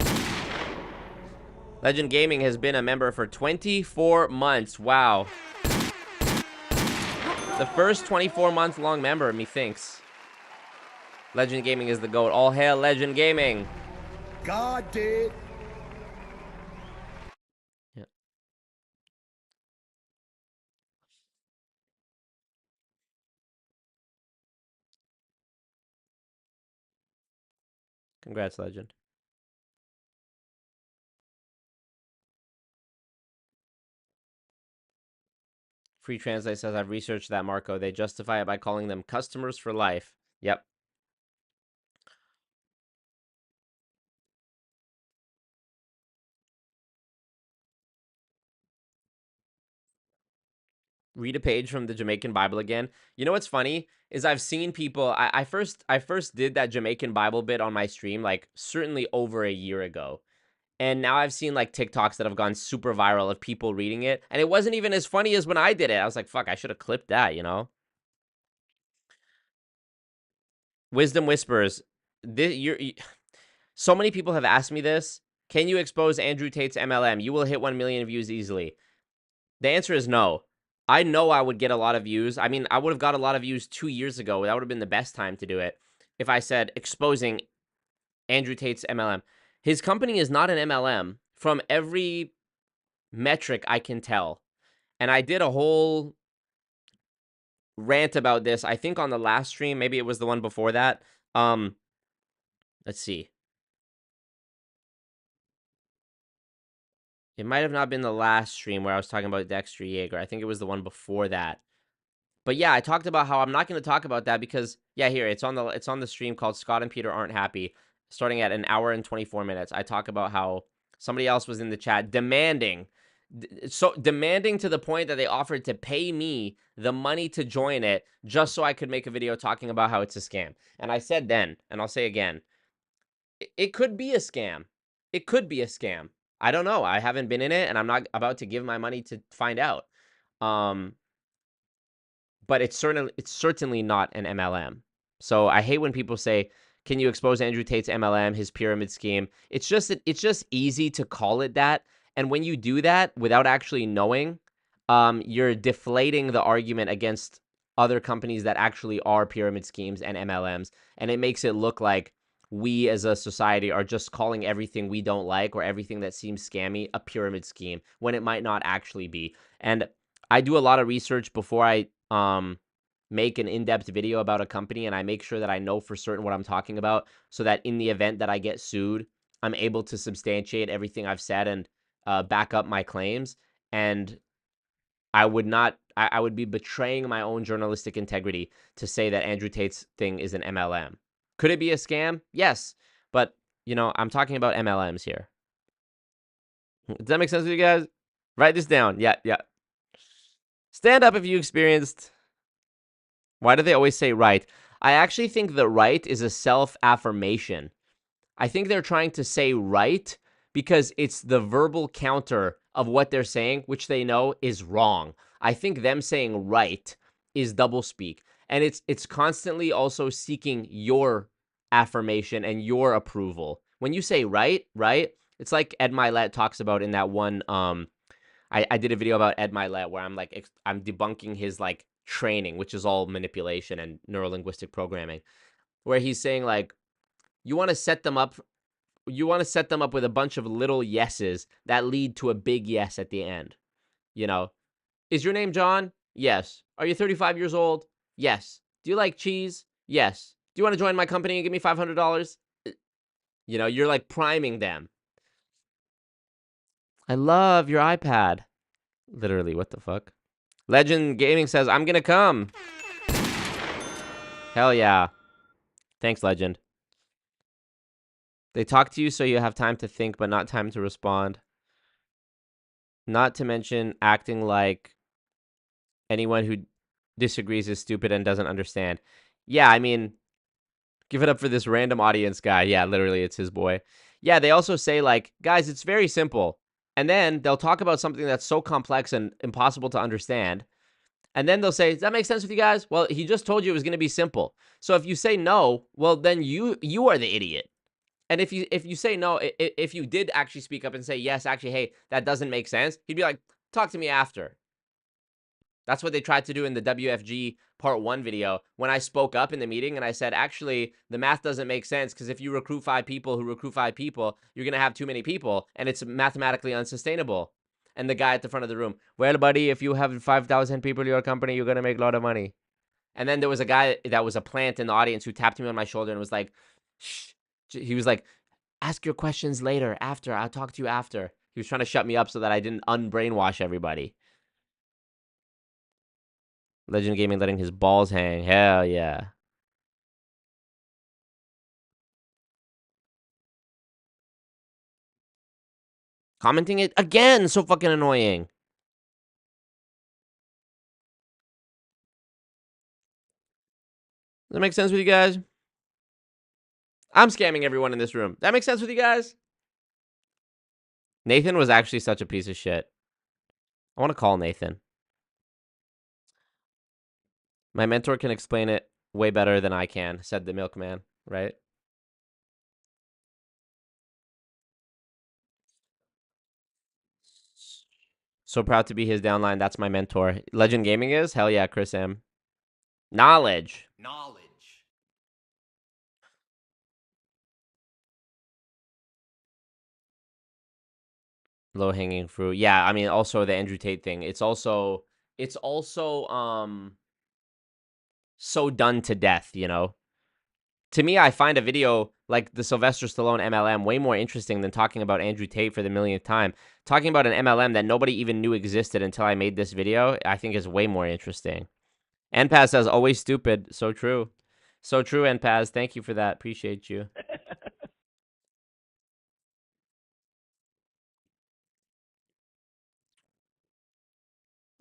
Speaker 2: Legend Gaming has been a member for 24 months. Wow. The first 24-month-long member, methinks. Legend Gaming is the GOAT. All hail Legend Gaming.
Speaker 1: God did.
Speaker 2: Yeah. Congrats, Legend. Free Translate says, I've researched that, Marco. They justify it by calling them customers for life. Yep. Read a page from the Jamaican Bible again. You know what's funny is I've seen people. I first did that Jamaican Bible bit on my stream like certainly over a year ago. And now I've seen like TikToks that have gone super viral of people reading it. And it wasn't even as funny as when I did it. I was like, fuck, I should have clipped that, you know? Wisdom Whispers. So many people have asked me this. Can you expose Andrew Tate's MLM? You will hit 1 million views easily. The answer is no. I know I would get a lot of views. I mean, I would have got a lot of views 2 years ago. That would have been the best time to do it. If I said exposing Andrew Tate's MLM. His company is not an MLM from every metric I can tell. And I did a whole rant about this, I think on the last stream. Maybe it was the one before that. Let's see. It might have not been the last stream where I was talking about Dexter Yeager. I think it was the one before that. But yeah, I talked about how I'm not going to talk about that because, yeah, here, it's on the stream called Scott and Peter Aren't Happy, starting at 1 hour and 24 minutes. I talk about how somebody else was in the chat demanding to the point that they offered to pay me the money to join it just so I could make a video talking about how it's a scam. And I said then, and I'll say again, it could be a scam. It could be a scam. I don't know. I haven't been in it, and I'm not about to give my money to find out. But it's certainly not an MLM. So I hate when people say, "Can you expose Andrew Tate's MLM, his pyramid scheme?" It's just easy to call it that, and when you do that without actually knowing, you're deflating the argument against other companies that actually are pyramid schemes and MLMs, and it makes it look like we as a society are just calling everything we don't like or everything that seems scammy a pyramid scheme when it might not actually be. And I do a lot of research before I make an in-depth video about a company, and I make sure that I know for certain what I'm talking about so that in the event that I get sued, I'm able to substantiate everything I've said and back up my claims. And I would be betraying my own journalistic integrity to say that Andrew Tate's thing is an MLM. Could it be a scam? Yes. But, you know, I'm talking about MLMs here. Does that make sense to you guys? Write this down. Yeah. Stand up if you experienced. Why do they always say right? I actually think that right is a self-affirmation. I think they're trying to say right because it's the verbal counter of what they're saying, which they know is wrong. I think them saying right is doublespeak. And it's constantly also seeking your affirmation and your approval. When you say right, it's like Ed Milet talks about in that one, I did a video about Ed Milet where I'm debunking his like training, which is all manipulation and neurolinguistic programming, where he's saying like, you want to set them up with a bunch of little yeses that lead to a big yes at the end. You know, is your name John? Yes. Are you 35 years old? Yes. Do you like cheese? Yes. Do you want to join my company and give me $500? You know, you're like priming them. I love your iPad. Literally, what the fuck? Legend Gaming says, I'm gonna come. Hell yeah. Thanks, Legend. They talk to you so you have time to think, but not time to respond. Not to mention acting like anyone who disagrees is stupid and doesn't understand. Yeah, I mean, give it up for this random audience guy. Yeah, literally, it's his boy. Yeah, they also say, like, guys, it's very simple. And then they'll talk about something that's so complex and impossible to understand. And then they'll say, does that make sense with you guys? Well, he just told you it was going to be simple. So if you say no, well, then you are the idiot. And if you say no, if you did actually speak up and say, yes, actually, hey, that doesn't make sense, he'd be like, talk to me after. That's what they tried to do in the WFG part 1 video when I spoke up in the meeting and I said, actually, the math doesn't make sense because if you recruit 5 people who recruit 5 people, you're going to have too many people and it's mathematically unsustainable. And the guy at the front of the room, well, buddy, if you have 5,000 people in your company, you're going to make a lot of money. And then there was a guy that was a plant in the audience who tapped me on my shoulder and was like, shh. He was like, ask your questions later, after. I'll talk to you after. He was trying to shut me up so that I didn't unbrainwash everybody. Legend Gaming letting his balls hang. Hell yeah. Commenting it again. So fucking annoying. Does that make sense with you guys? I'm scamming everyone in this room. That makes sense with you guys? Nathan was actually such a piece of shit. I want to call Nathan. My mentor can explain it way better than I can, said the milkman, right? So proud to be his downline. That's my mentor. Legend Gaming is? Hell yeah, Chris M. Knowledge. Low-hanging fruit. Yeah, I mean, also the Andrew Tate thing. It's also so done to death, you know? To me, I find a video like the Sylvester Stallone MLM way more interesting than talking about Andrew Tate for the millionth time. Talking about an MLM that nobody even knew existed until I made this video, I think is way more interesting. NPaz says, always stupid. So true. So true, NPaz. Thank you for that. Appreciate you.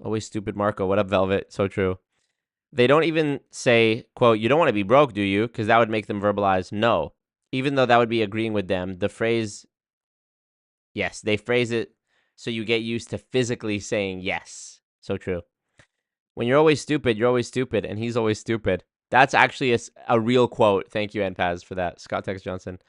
Speaker 2: Always stupid, Marco. What up, Velvet? So true. They don't even say, quote, you don't want to be broke, do you? Because that would make them verbalize no. Even though that would be agreeing with them, the phrase, yes, they phrase it so you get used to physically saying yes. So true. When you're always stupid, and he's always stupid. That's actually a real quote. Thank you, NPaz, for that. Scott Tex Johnson.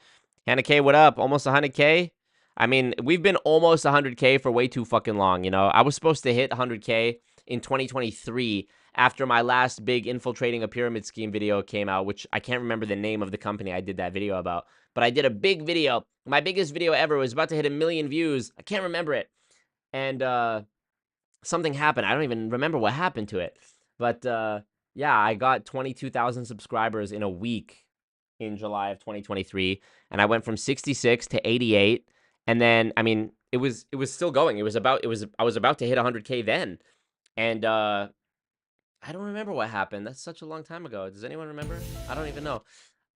Speaker 2: Hannah K, what up? Almost 100K? I mean, we've been almost 100K for way too fucking long, you know? I was supposed to hit 100K in 2023 after my last big infiltrating a pyramid scheme video came out, which I can't remember the name of the company I did that video about. But I did a big video. My biggest video ever. It was about to hit 1 million views. I can't remember it. And something happened. I don't even remember what happened to it. But yeah, I got 22,000 subscribers in a week in July of 2023. And I went from 66 to 88. And then, I mean, it was still going. I was about to hit 100K then. And I don't remember what happened. That's such a long time ago. Does anyone remember? I don't even know.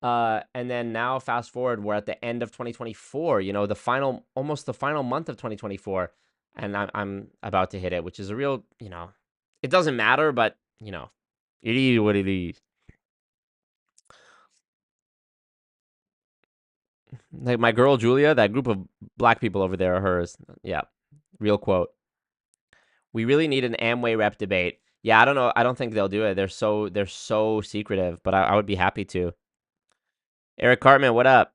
Speaker 2: And then now, fast forward, we're at the end of 2024. You know, almost the final month of 2024, and I'm about to hit it, which is a real, you know, it doesn't matter, but you know, it is what it is. Like my girl Julia, that group of black people over there are hers. Yeah, real quote. We really need an Amway rep debate. Yeah, I don't know. I don't think they'll do it. They're so secretive, but I would be happy to. Eric Cartman, what up?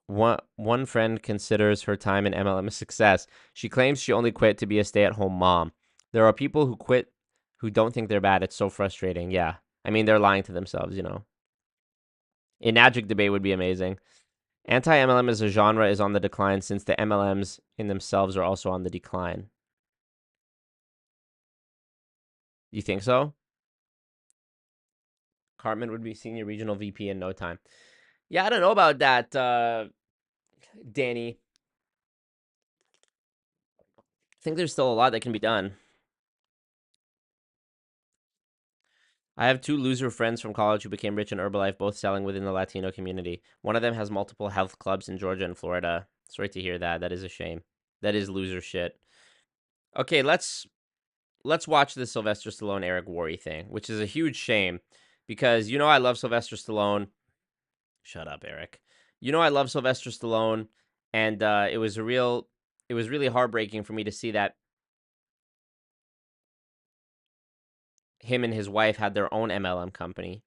Speaker 2: One friend considers her time in MLM a success. She claims she only quit to be a stay-at-home mom. There are people who quit who don't think they're bad. It's so frustrating. Yeah. I mean, they're lying to themselves, you know. A Magic debate would be amazing. Anti-MLM as a genre is on the decline since the MLMs in themselves are also on the decline. You think so? Cartman would be senior regional VP in no time. Yeah, I don't know about that, Danny. I think there's still a lot that can be done. I have 2 loser friends from college who became rich in Herbalife, both selling within the Latino community. One of them has multiple health clubs in Georgia and Florida. Sorry to hear that. That is a shame. That is loser shit. Okay, let's watch the Sylvester Stallone Eric Worre thing, which is a huge shame because you know I love Sylvester Stallone. Shut up, Eric. You know I love Sylvester Stallone, and it was really heartbreaking for me to see that him and his wife had their own MLM company.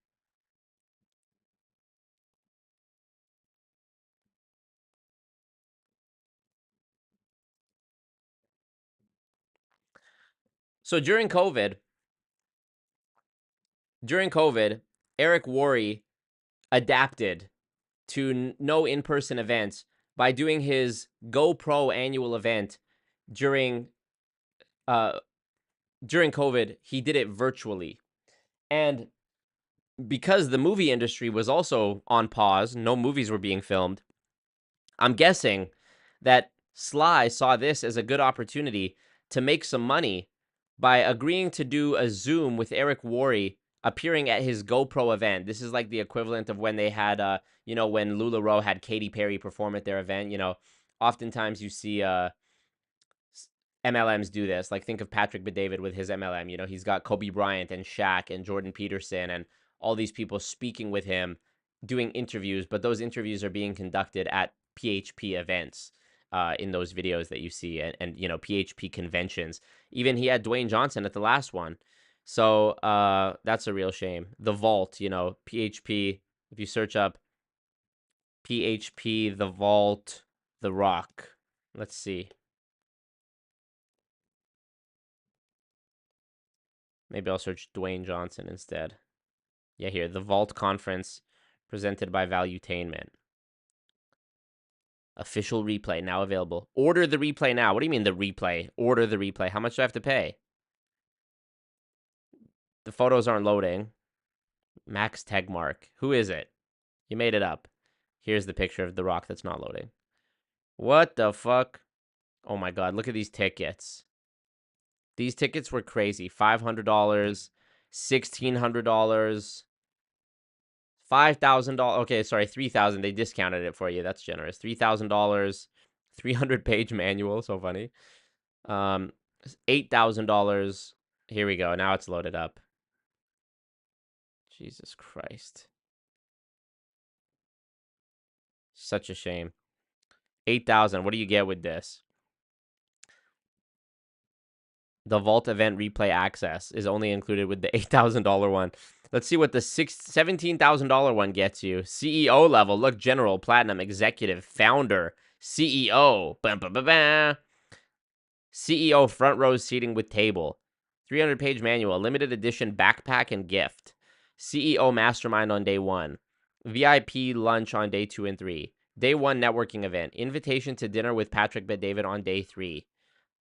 Speaker 2: So during COVID, Eric Worre adapted to no in-person events by doing his GoPro annual event during COVID. He did it virtually. And because the movie industry was also on pause, no movies were being filmed, I'm guessing that Sly saw this as a good opportunity to make some money by agreeing to do a Zoom with Eric Worre appearing at his GoPro event. This is like the equivalent of when they had, when LuLaRoe had Katy Perry perform at their event. You know, oftentimes you see MLMs do this. Like think of Patrick Bet-David with his MLM. You know, he's got Kobe Bryant and Shaq and Jordan Peterson and all these people speaking with him, doing interviews, but those interviews are being conducted at PHP events in those videos that you see and PHP conventions. Even he had Dwayne Johnson at the last one. So that's a real shame. The Vault, PHP, if you search up PHP, The Vault, The Rock. Let's see. Maybe I'll search Dwayne Johnson instead. Yeah, here, the Vault Conference presented by Valuetainment. Official replay now available. Order the replay now. What do you mean the replay? Order the replay. How much do I have to pay? The photos aren't loading. Max Tegmark. Who is it? You made it up. Here's the picture of The Rock that's not loading. What the fuck? Oh my god, look at these tickets. These tickets were crazy. $500, $1,600, $5,000. Okay, sorry, $3,000. They discounted it for you. That's generous. $3,000, 300-page manual. So funny. $8,000. Here we go. Now it's loaded up. Jesus Christ. Such a shame. 8,000. What do you get with this? The Vault event replay access is only included with the $8,000 one. Let's see what the $17,000 one gets you. CEO level. Look, general, platinum, executive, founder, CEO. Bam, bam, bam, bam. CEO front row seating with table. 300-page manual. Limited edition backpack and gift. CEO mastermind on day 1. VIP lunch on day 2 and 3. Day 1 networking event. Invitation to dinner with Patrick Bet-David on day 3.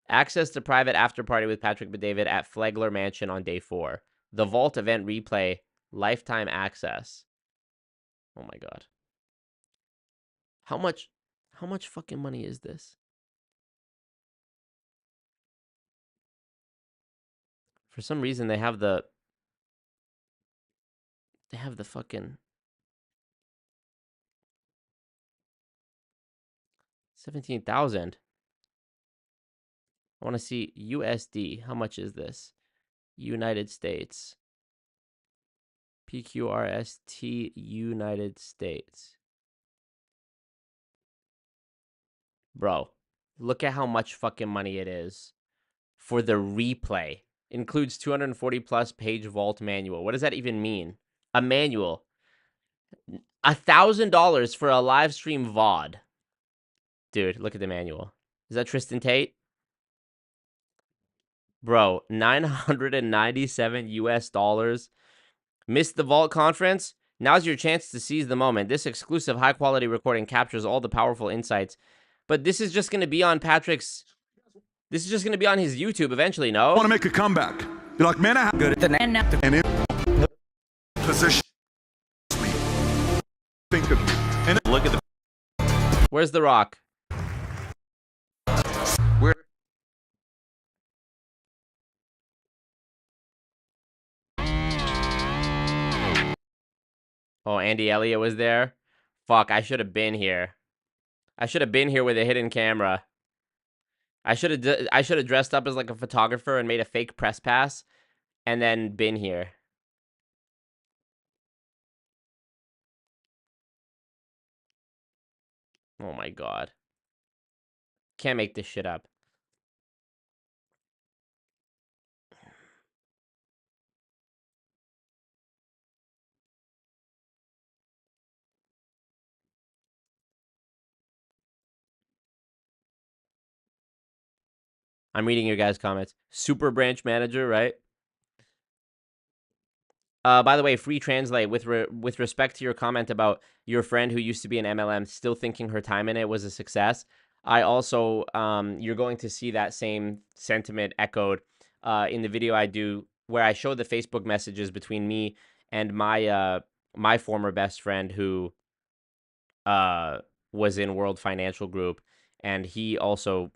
Speaker 2: Access to private after party with Patrick Bet-David at Flegler Mansion on day 4. The Vault event replay, lifetime access. Oh my god. How much fucking money is this? For some reason they have the fucking 17,000. I want to see USD. How much is this? United States. PQRST United States. Bro, look at how much fucking money it is for the replay. Includes 240 plus page vault manual. What does that even mean? A manual. $1,000 for a live stream VOD. Dude, look at the manual. Is that Tristan Tate? Bro, 997 US dollars. Missed the Vault conference? Now's your chance to seize the moment. This exclusive high-quality recording captures all the powerful insights. But this is just going to be on Patrick's... This is just going to be on his YouTube eventually, no?
Speaker 7: Want to make a comeback. You're like, man, I have good at the and in position me. Think of me. And look at the
Speaker 2: Where's The Rock?
Speaker 7: where
Speaker 2: Oh, Andy Elliott was there? Fuck, I should have been here. I should have been here with a hidden camera. I should have dressed up as like a photographer and made a fake press pass and then been here. Oh my god. Can't make this shit up. I'm reading your guys' comments. Super branch manager, right? By the way, free translate with respect to your comment about your friend who used to be an MLM still thinking her time in it was a success. I also, you're going to see that same sentiment echoed in the video I do where I show the Facebook messages between me and my my former best friend who was in World Financial Group, and he also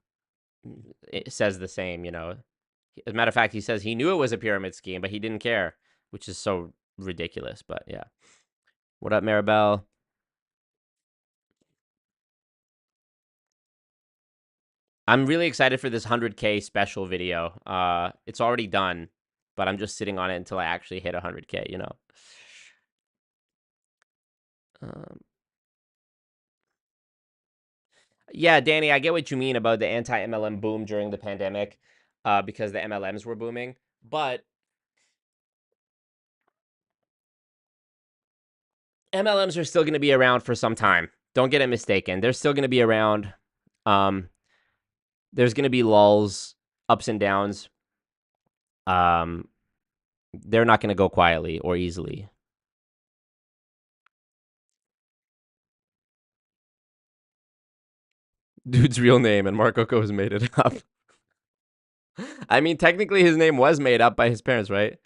Speaker 2: says the same, you know. As a matter of fact, he says he knew it was a pyramid scheme, but he didn't care, which is so ridiculous. But yeah. What up, Maribel? I'm really excited for this 100K special video. It's already done, but I'm just sitting on it until I actually hit 100K, you know. Yeah, Danny, I get what you mean about the anti-MLM boom during the pandemic, because the MLMs were booming, but MLMs are still going to be around for some time. Don't get it mistaken. They're still going to be around. There's going to be lulls, ups and downs. They're not going to go quietly or easily. Dude's real name, and Marco has made it up. I mean, technically his name was made up by his parents, right?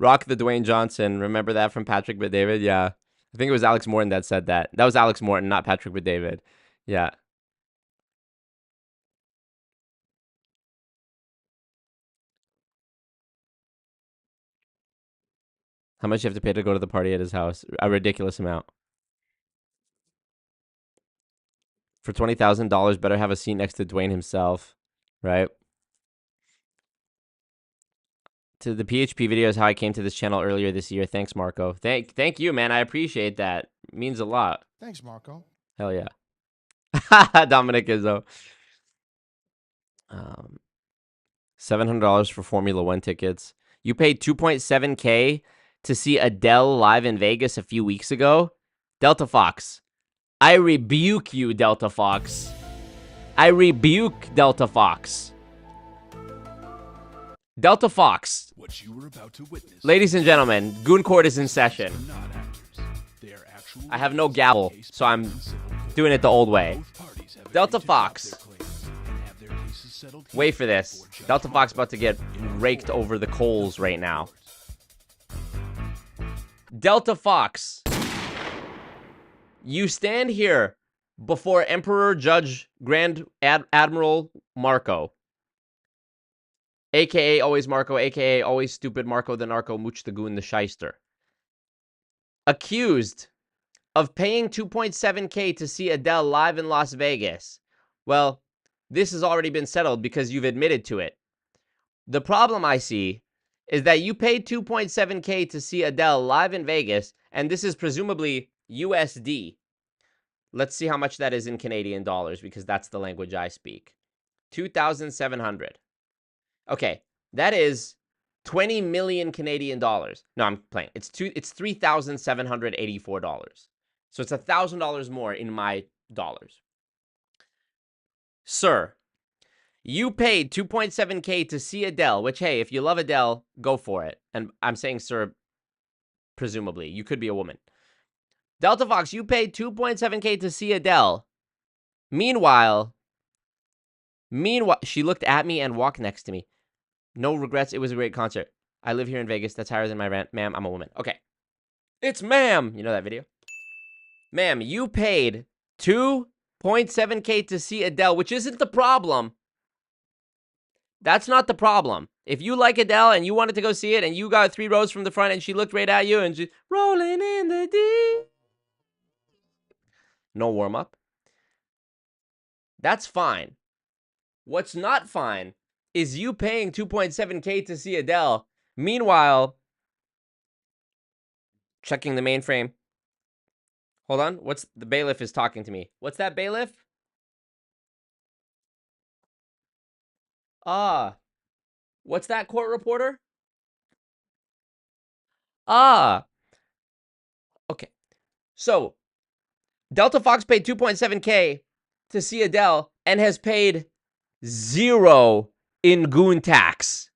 Speaker 2: Rock the Dwayne Johnson. Remember that from Patrick but David? Yeah. I think it was Alex Morton that said that. That was Alex Morton, not Patrick but David. Yeah. How much you have to pay to go to the party at his house? A ridiculous amount. For $20,000, better have a seat next to Dwayne himself, right? To the PHP videos, how I came to this channel earlier this year. Thanks, Marco. Thank you, man. I appreciate that. It means a lot.
Speaker 8: Thanks, Marco.
Speaker 2: Hell yeah. Dominick Izzo. $700 for Formula One tickets. You paid $2.7K to see Adele live in Vegas a few weeks ago? Delta Fox. I rebuke you, Delta Fox. I rebuke Delta Fox. Delta Fox.
Speaker 9: What you were about to witness.
Speaker 2: Ladies and gentlemen, Goon Court is in session. I have no gavel, so I'm doing it the old way. Delta Fox. Wait for this. Delta Fox about to get raked over the coals right now. Delta Fox. You stand here before Emperor Judge Grand Admiral Marco. AKA always Marco, AKA always stupid Marco the Narco, Mooch the Goon the Shyster. Accused of paying $2.7K to see Adele live in Las Vegas. Well, this has already been settled because you've admitted to it. The problem I see is that you paid $2.7K to see Adele live in Vegas, and this is presumably USD. Let's see how much that is in Canadian dollars, because that's the language I speak. 2,700. Okay, that is 20 million Canadian dollars. No, I'm playing. It's $3,784. So it's $1,000 more in my dollars. Sir, You paid 2.7K to see Adele, which, hey, if you love Adele, go for it. And I'm saying, sir, presumably. You could be a woman. Delta Fox, you paid 2.7K to see Adele. Meanwhile, she looked at me and walked next to me. No regrets. It was a great concert. I live here in Vegas. That's higher than my rent. Ma'am, I'm a woman. Okay. It's ma'am. You know that video? Ma'am, you paid 2.7K to see Adele, which isn't the problem. That's not the problem. If you like Adele and you wanted to go see it and you got 3 rows from the front and she looked right at you and she's rolling in the deep. No warm-up. That's fine. What's not fine is you paying 2.7K to see Adele. Meanwhile, checking the mainframe. Hold on. What's the bailiff is talking to me? What's that, bailiff? What's that, court reporter? Okay. So, Delta Fox paid 2.7K to see Adele and has paid 0 in goon tax.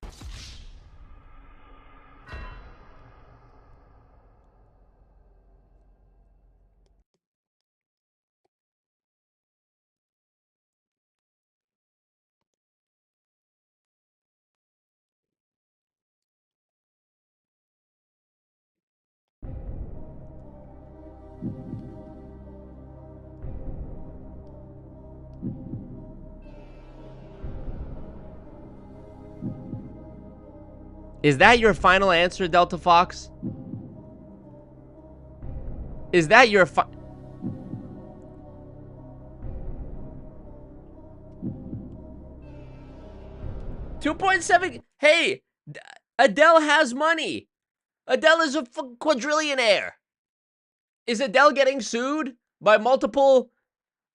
Speaker 2: Is that your final answer, Delta Fox? Is that your 2.7? Hey, Adele has money. Adele is a quadrillionaire. Is Adele getting sued by multiple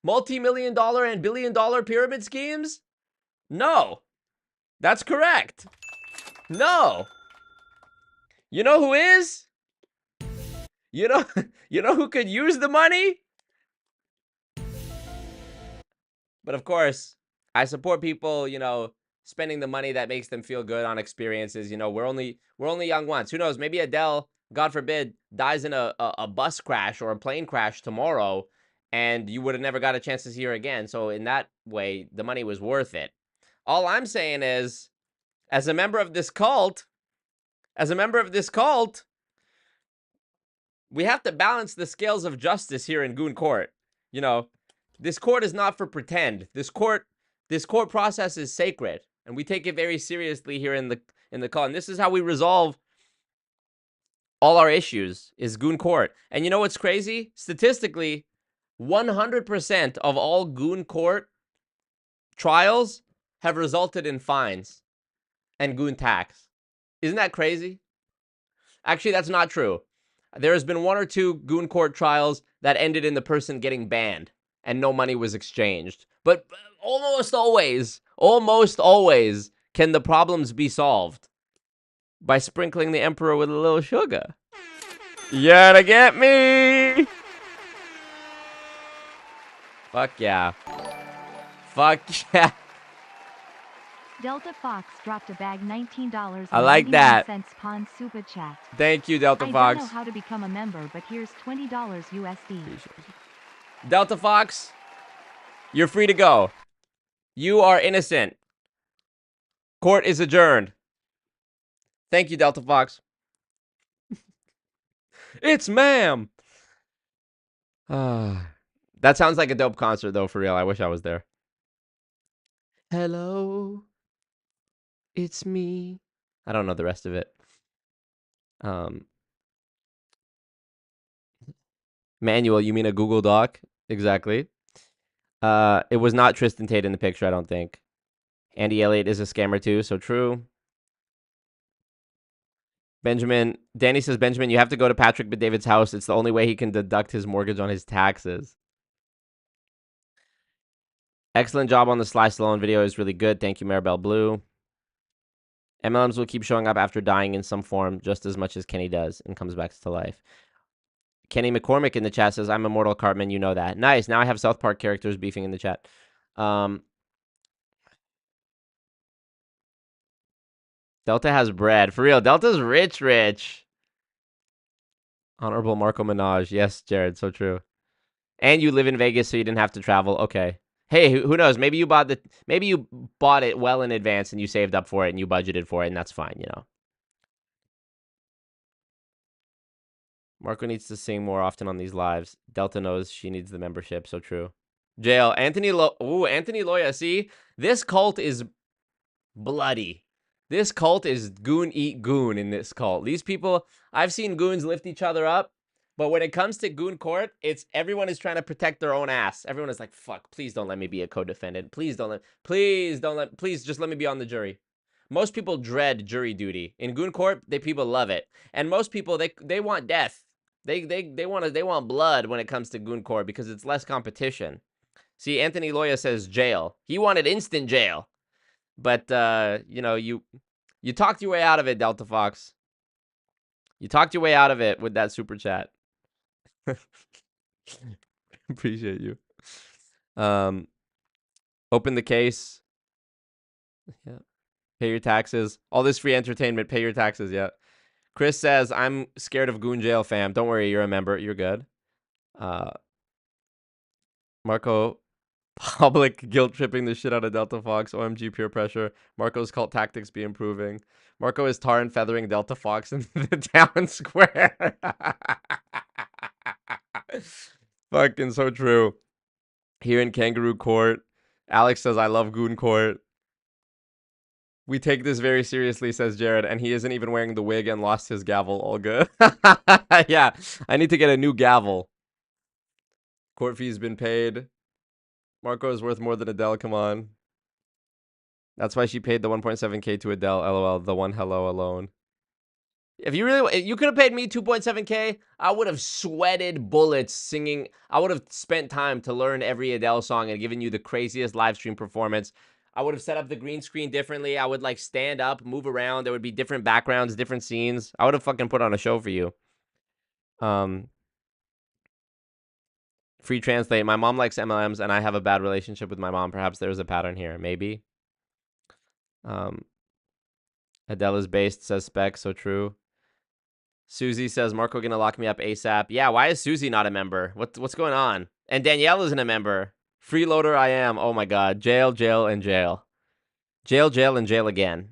Speaker 2: multi-million-dollar and billion-dollar pyramid schemes? No. That's correct. No. You know who is? You know who could use the money? But of course, I support people, spending the money that makes them feel good on experiences. We're only young once. Who knows? Maybe Adele, God forbid, dies in a bus crash or a plane crash tomorrow, and you would have never got a chance to see her again. So in that way, the money was worth it. All I'm saying is, as a member of this cult, we have to balance the scales of justice here in Goon Court. This court is not for pretend. This court process is sacred, and we take it very seriously here in the cult. And this is how we resolve all our issues, is Goon Court. And you know what's crazy? Statistically, 100% of all Goon Court trials have resulted in fines and goon tax. Isn't that crazy? Actually, that's not true. There has been 1 or 2 Goon Court trials that ended in the person getting banned and no money was exchanged. But almost always can the problems be solved by sprinkling the emperor with a little sugar. You gotta get me! Fuck yeah. Fuck yeah.
Speaker 3: Delta Fox dropped a bag $19.
Speaker 2: I like that.
Speaker 3: Pawn super chat.
Speaker 2: Thank you, Delta Fox.
Speaker 3: I don't know how to become a member, but here's $20 USD.
Speaker 2: Delta Fox, you're free to go. You are innocent. Court is adjourned. Thank you, Delta Fox. It's ma'am. That sounds like a dope concert, though, for real. I wish I was there. Hello. It's me. I don't know the rest of it. Manual, you mean a Google Doc? Exactly. It was not Tristan Tate in the picture, I don't think. Andy Elliott is a scammer too, so true. Danny says, Benjamin, you have to go to Patrick Bet-David's house. It's the only way he can deduct his mortgage on his taxes. Excellent job on the Sly Stallone video. Is really good. Thank you, Maribel Blue. MLMs will keep showing up after dying in some form just as much as Kenny does and comes back to life. Kenny McCormick in the chat says, I'm Immortal Cartman. You know that. Nice. Now I have South Park characters beefing in the chat. Delta has bread. For real, Delta's rich, rich. Honorable Marco Minaj. Yes, Jared, so true. And you live in Vegas, so you didn't have to travel. Okay. Hey, who knows? Maybe you bought it well in advance and you saved up for it and you budgeted for it, and that's fine, you know. Marco needs to sing more often on these lives. Delta knows she needs the membership, so true. Jail. Anthony Loya. See, this cult is bloody. This cult is goon eat goon in this cult. These people, I've seen goons lift each other up, but when it comes to Goon Court, it's everyone is trying to protect their own ass. Everyone is like, fuck, please don't let me be a co-defendant. Please just let me be on the jury. Most people dread jury duty. In Goon Court, people love it. And most people, they want death. They want blood when it comes to Goon Court because it's less competition. See, Anthony Loya says jail. He wanted instant jail. But, you know, you talked your way out of it, Delta Fox. You talked your way out of it with that super chat. Appreciate you. Open the case. Yeah. Pay your taxes. All this free entertainment. Pay your taxes. Yeah. Chris says, I'm scared of Goon Jail, fam. Don't worry. You're a member. You're good. Marco, public guilt tripping the shit out of Delta Fox. OMG, peer pressure. Marco's cult tactics be improving. Marco is tar and feathering Delta Fox in the town square. Fucking so true. Here in Kangaroo Court, Alex says, I love Goon Court. We take this very seriously, says Jared, and he isn't even wearing the wig and lost his gavel. All good. Yeah, I need to get a new gavel. Court fee's been paid. Marco is worth more than Adele, come on. That's why she paid the 1.7K to Adele, lol, the one hello alone. If you could have paid me 2.7K, I would have sweated bullets singing. I would have spent time to learn every Adele song and given you the craziest live stream performance. I would have set up the green screen differently. I would like stand up, move around. There would be different backgrounds, different scenes. I would have fucking put on a show for you. Free translate. My mom likes MLMs and I have a bad relationship with my mom. Perhaps there's a pattern here. Maybe. Adele is based, says Spec. So true. Susie says, Marco gonna lock me up ASAP. Yeah, why is Susie not a member? What's going on? And Danielle isn't a member. Freeloader I am. Oh my god. Jail, jail, and jail. Jail, jail, and jail again.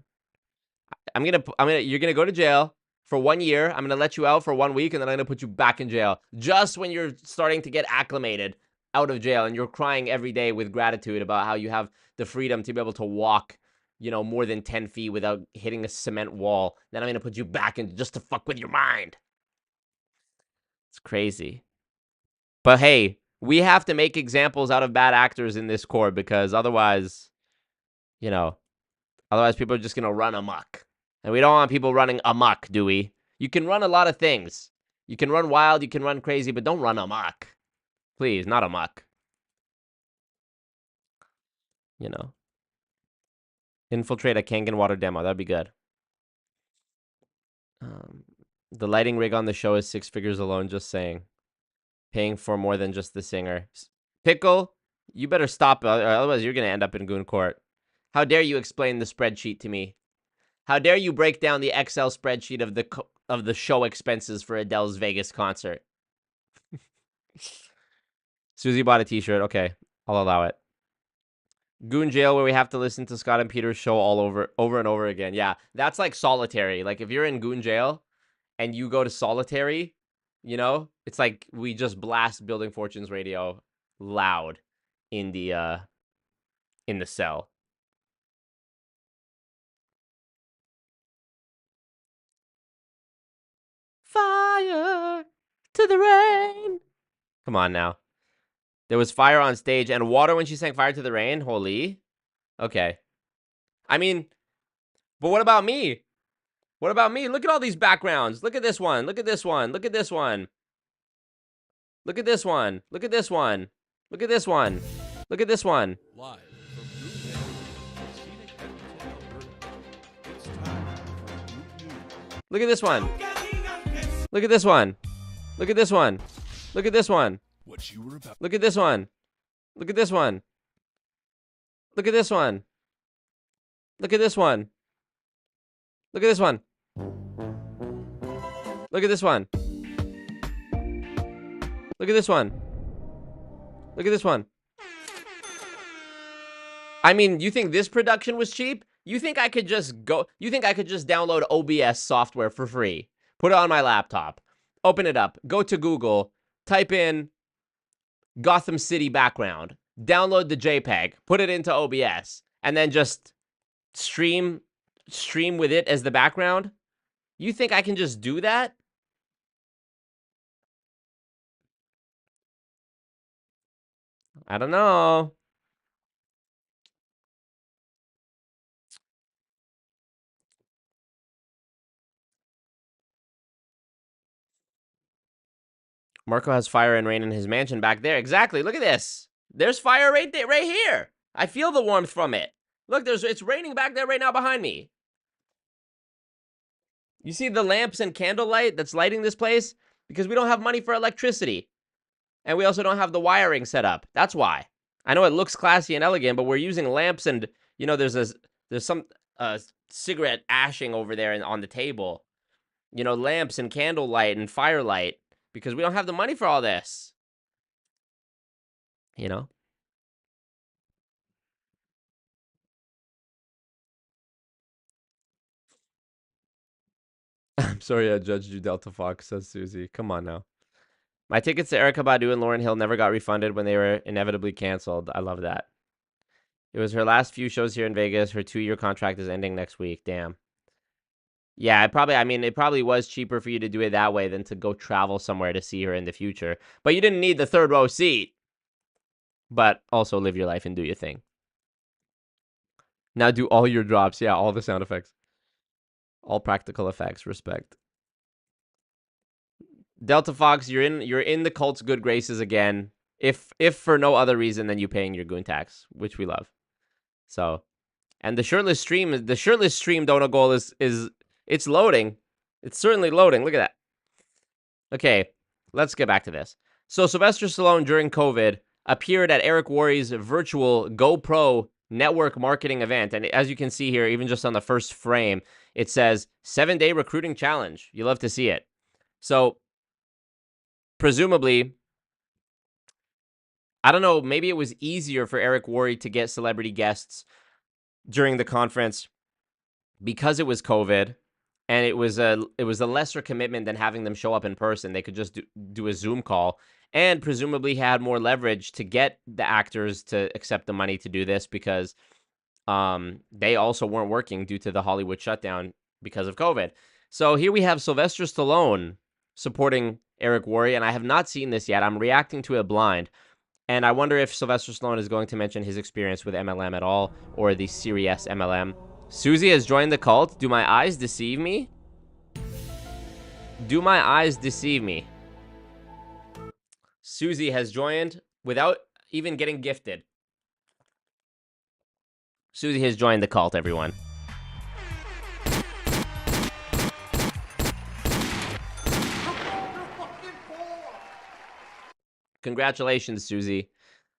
Speaker 2: You're gonna go to jail for 1 year. I'm gonna let you out for 1 week, and then I'm gonna put you back in jail. Just when you're starting to get acclimated out of jail, and you're crying every day with gratitude about how you have the freedom to be able to walk, you know, more than 10 feet without hitting a cement wall. Then I'm going to put you back in just to fuck with your mind. It's crazy. But hey, we have to make examples out of bad actors in this court because otherwise, you know, people are just going to run amok. And we don't want people running amok, do we? You can run a lot of things. You can run wild, you can run crazy, but don't run amok. Please, not amok. You know. Infiltrate a Kangen water demo. That'd be good. The lighting rig on the show is 6 figures alone, just saying. Paying for more than just the singer. Pickle, you better stop, otherwise you're going to end up in Goon Court. How dare you explain the spreadsheet to me? How dare you break down the Excel spreadsheet of the show expenses for Adele's Vegas concert? Susie bought a t-shirt. Okay, I'll allow it. Goon Jail, where we have to listen to Scott and Peter's show all over and over again. Yeah, that's like solitary. Like if you're in Goon Jail and you go to solitary, you know, it's like we just blast Building Fortunes radio loud in the cell. Fire to the rain. Come on now. There was fire on stage and water when she sang Fire to the Rain. Holy. Okay. I mean, but what about me? What about me? Look at all these backgrounds. Look at this one. Look at this one. Look at this one. Look at this one. Look at this one. Look at this one. Look at this one.
Speaker 8: Live from scenic it's time for
Speaker 2: Look at this one. Look at this one. Look at this one. Look at this one.
Speaker 8: what you were about.
Speaker 2: Look at this one. Look at this one. Look at this one. Look at this one. Look at this one. Look at this one. Look at this one. Look at this one. I mean, you think this production was cheap? You think I could just download OBS software for free, put it on my laptop, open it up, go to Google, type in Gotham City background, download the JPEG, put it into OBS, and then just stream with it as the background? You think I can just do that? I don't know. Marco has fire and rain in his mansion back there. Exactly. Look at this. There's fire right there, right here. I feel the warmth from it. Look, it's raining back there right now behind me. You see the lamps and candlelight that's lighting this place? Because we don't have money for electricity. And we also don't have the wiring set up. That's why. I know it looks classy and elegant, but we're using lamps and, you know, there's some cigarette ashing over there on the table. You know, lamps and candlelight and firelight. Because we don't have the money for all this. You know? I'm sorry I judged you, Delta Fox, says Susie. Come on now. My tickets to Erykah Badu and Lauryn Hill never got refunded when they were inevitably canceled. I love that. It was her last few shows here in Vegas. Her 2-year contract is ending next week. Damn. Yeah, it probably was cheaper for you to do it that way than to go travel somewhere to see her in the future. But you didn't need the 3rd row seat. But also live your life and do your thing. Now do all your drops. Yeah, all the sound effects. All practical effects. Respect. Delta Fox, you're in the cult's good graces again. If for no other reason than you paying your goon tax, which we love. So, and the shirtless stream donut goal is it's loading. It's certainly loading. Look at that. Okay, let's get back to this. So Sylvester Stallone during COVID appeared at Eric Worre's virtual GoPro network marketing event. And as you can see here, even just on the first frame, it says 7-day recruiting challenge. You love to see it. So presumably, I don't know, maybe it was easier for Eric Worre to get celebrity guests during the conference because it was COVID. And it was a lesser commitment than having them show up in person. They could just do a Zoom call, and presumably had more leverage to get the actors to accept the money to do this because they also weren't working due to the Hollywood shutdown because of COVID. So here we have Sylvester Stallone supporting Eric Worre, and I have not seen this yet. I'm reacting to it blind, and I wonder if Sylvester Stallone is going to mention his experience with MLM at all, or the Serious MLM. Susie has joined the cult. Do my eyes deceive me? Do my eyes deceive me? Susie has joined without even getting gifted. Susie has joined the cult, everyone. Congratulations, Susie.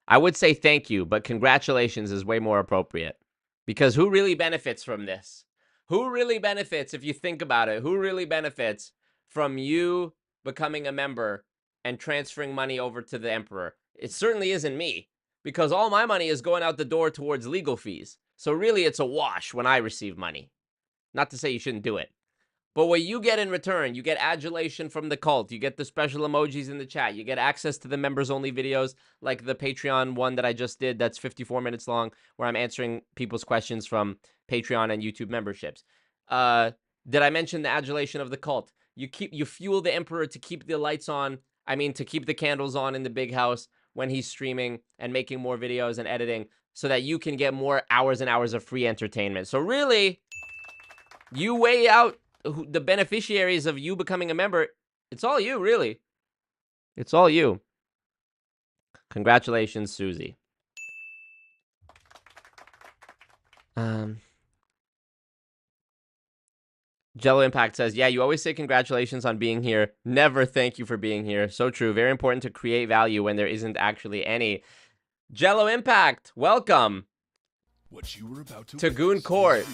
Speaker 2: I would say thank you, but congratulations is way more appropriate. Because who really benefits from this? Who really benefits, if you think about it? Who really benefits from you becoming a member and transferring money over to the emperor? It certainly isn't me, because all my money is going out the door towards legal fees. So really, it's a wash when I receive money. Not to say you shouldn't do it. But what you get in return, you get adulation from the cult. You get the special emojis in the chat. You get access to the members-only videos, like the Patreon one that I just did that's 54 minutes long, where I'm answering people's questions from Patreon and YouTube memberships. Did I mention the adulation of the cult? You fuel the emperor to keep the lights on, to keep the candles on in the big house when he's streaming and making more videos and editing so that you can get more hours and hours of free entertainment. So really, you weigh out the beneficiaries of you becoming a member. It's all you, really. It's all you. Congratulations, Susie. Jello Impact says, yeah, you always say congratulations on being here. Never thank you for being here. So true. Very important to create value when there isn't actually any. Jello Impact, welcome
Speaker 8: What you were about
Speaker 2: to Goon Court.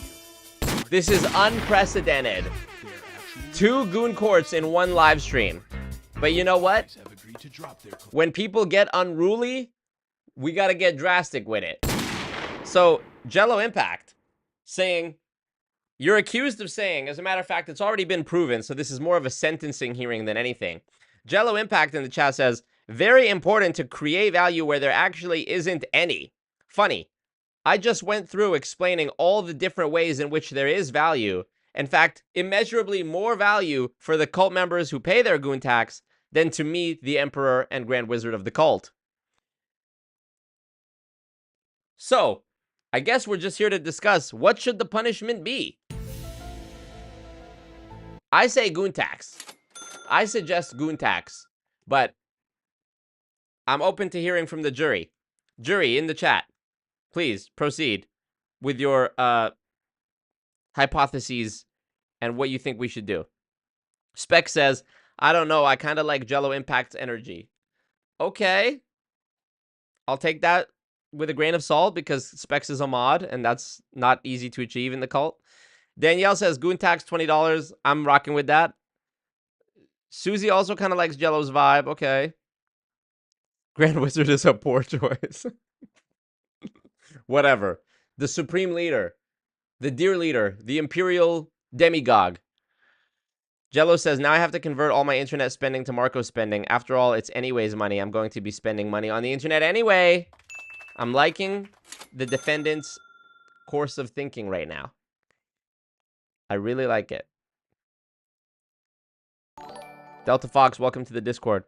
Speaker 2: This is unprecedented. 2 Goon Courts in one live stream. But you know what? When people get unruly, we got to get drastic with it. So, Jello Impact saying, you're accused of saying, as a matter of fact, it's already been proven, so this is more of a sentencing hearing than anything. Jello Impact in the chat says, very important to create value where there actually isn't any. Funny. I just went through explaining all the different ways in which there is value. In fact, immeasurably more value for the cult members who pay their goon tax than to me, the emperor and grand wizard of the cult. So, I guess we're just here to discuss what should the punishment be. I say goon tax. I suggest goon tax, but I'm open to hearing from the jury. Jury in the chat, please proceed with your hypotheses and what you think we should do. Spec says, I don't know, I kind of like Jello Impact's energy. Okay. I'll take that with a grain of salt because Specs is a mod and that's not easy to achieve in the cult. Danielle says, goon tax $20. I'm rocking with that. Susie also kind of likes Jello's vibe. Okay. Grand Wizard is a poor choice. Whatever. The supreme leader. The dear leader. The imperial demagogue. Jello says, now I have to convert all my internet spending to Marco spending. After all, it's anyways money. I'm going to be spending money on the internet anyway. I'm liking the defendant's course of thinking right now. I really like it. Delta Fox, welcome to the Discord.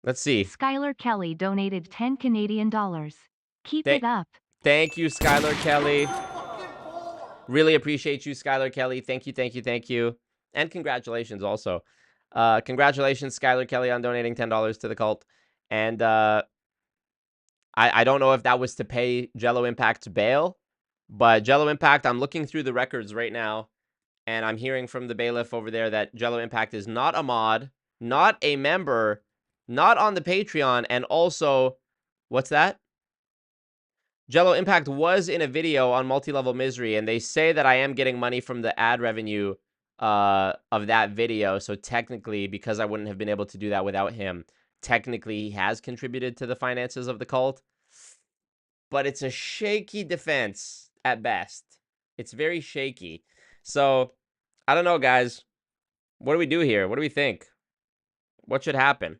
Speaker 2: Let's see.
Speaker 3: Skylar Kelly donated 10 Canadian dollars. Keep it up.
Speaker 2: Thank you, Skylar Kelly. Really appreciate you, Skylar Kelly. Thank you, thank you, thank you. And congratulations also. Congratulations, Skylar Kelly, on donating $10 to the cult. And I don't know if that was to pay Jello Impact's bail, but Jello Impact, I'm looking through the records right now, and I'm hearing from the bailiff over there that Jello Impact is not a mod, not a member, not on the Patreon, and also, what's that? Jello Impact was in a video on multilevelmisery, and they say that I am getting money from the ad revenue of that video. So technically, because I wouldn't have been able to do that without him, technically he has contributed to the finances of the cult. But it's a shaky defense at best. It's very shaky. So, I don't know, guys. What do we do here? What do we think? What should happen?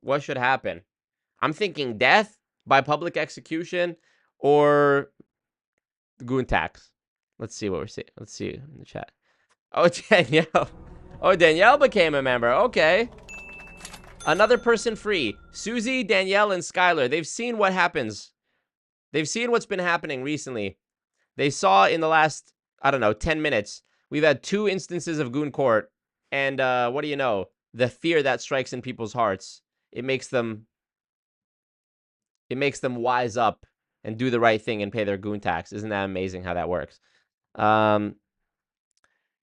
Speaker 2: What should happen? I'm thinking death by public execution or goon tax. Let's see what we're seeing. Let's see in the chat. Oh, Danielle. Oh, Danielle became a member. Okay. Another person free. Susie, Danielle, and Skylar. They've seen what happens. They've seen what's been happening recently. They saw in the last, I don't know, 10 minutes, we've had 2 instances of Goon Court. And what do you know? The fear that strikes in people's hearts. It makes them wise up and do the right thing and pay their goon tax. Isn't that amazing how that works?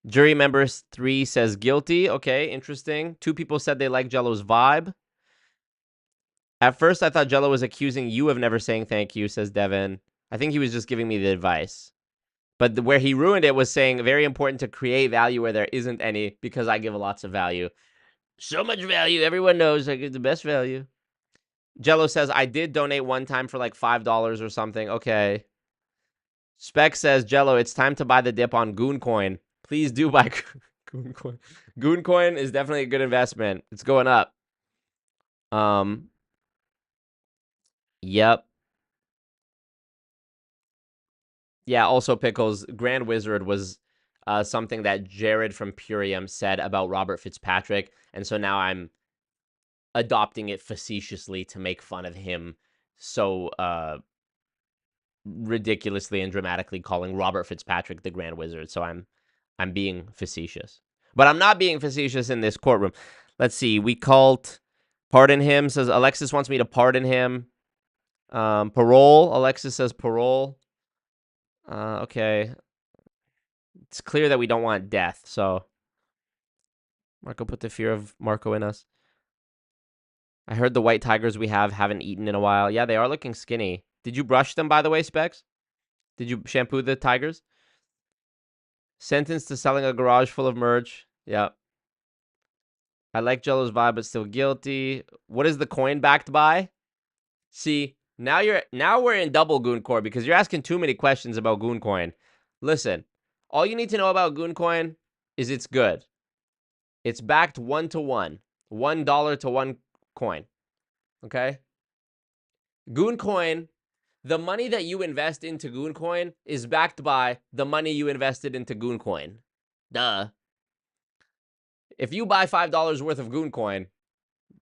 Speaker 2: Jury members 3 says guilty. Okay, interesting. 2 people said they like Jello's vibe. At first, I thought Jello was accusing you of never saying thank you, says Devin. I think he was just giving me the advice. But where he ruined it was saying very important to create value where there isn't any, because I give lots of value. So much value. Everyone knows I give the best value. Jello says, I did donate one time for like $5 or something. Okay. Spec says, Jello, it's time to buy the dip on Goon Coin. Please do buy Goon Coin. Goon Coin is definitely a good investment. It's going up. Yep. Yeah, also Pickles, Grand Wizard was something that Jared from Purium said about Robert Fitzpatrick. And so now I'm adopting it facetiously to make fun of him so ridiculously and dramatically calling Robert Fitzpatrick the Grand Wizard. So I'm being facetious. But I'm not being facetious in this courtroom. Let's see. We called pardon him. Says Alexis wants me to pardon him. Parole. Alexis says parole. Okay. It's clear that we don't want death. So Marco put the fear of Marco in us. I heard the white tigers we haven't eaten in a while. Yeah, they are looking skinny. Did you brush them, by the way, Specs? Did you shampoo the tigers? Sentenced to selling a garage full of merch. Yep. I like Jello's vibe, but still guilty. What is the coin backed by? See, now we're in double Goon Court because you're asking too many questions about Goon Coin. Listen, all you need to know about Goon Coin is it's good. It's backed 1-to-1. $1 to 1 coin. Okay? Goon Coin, the money that you invest into Goon Coin is backed by the money you invested into Goon Coin. Duh. If you buy $5 worth of Goon Coin,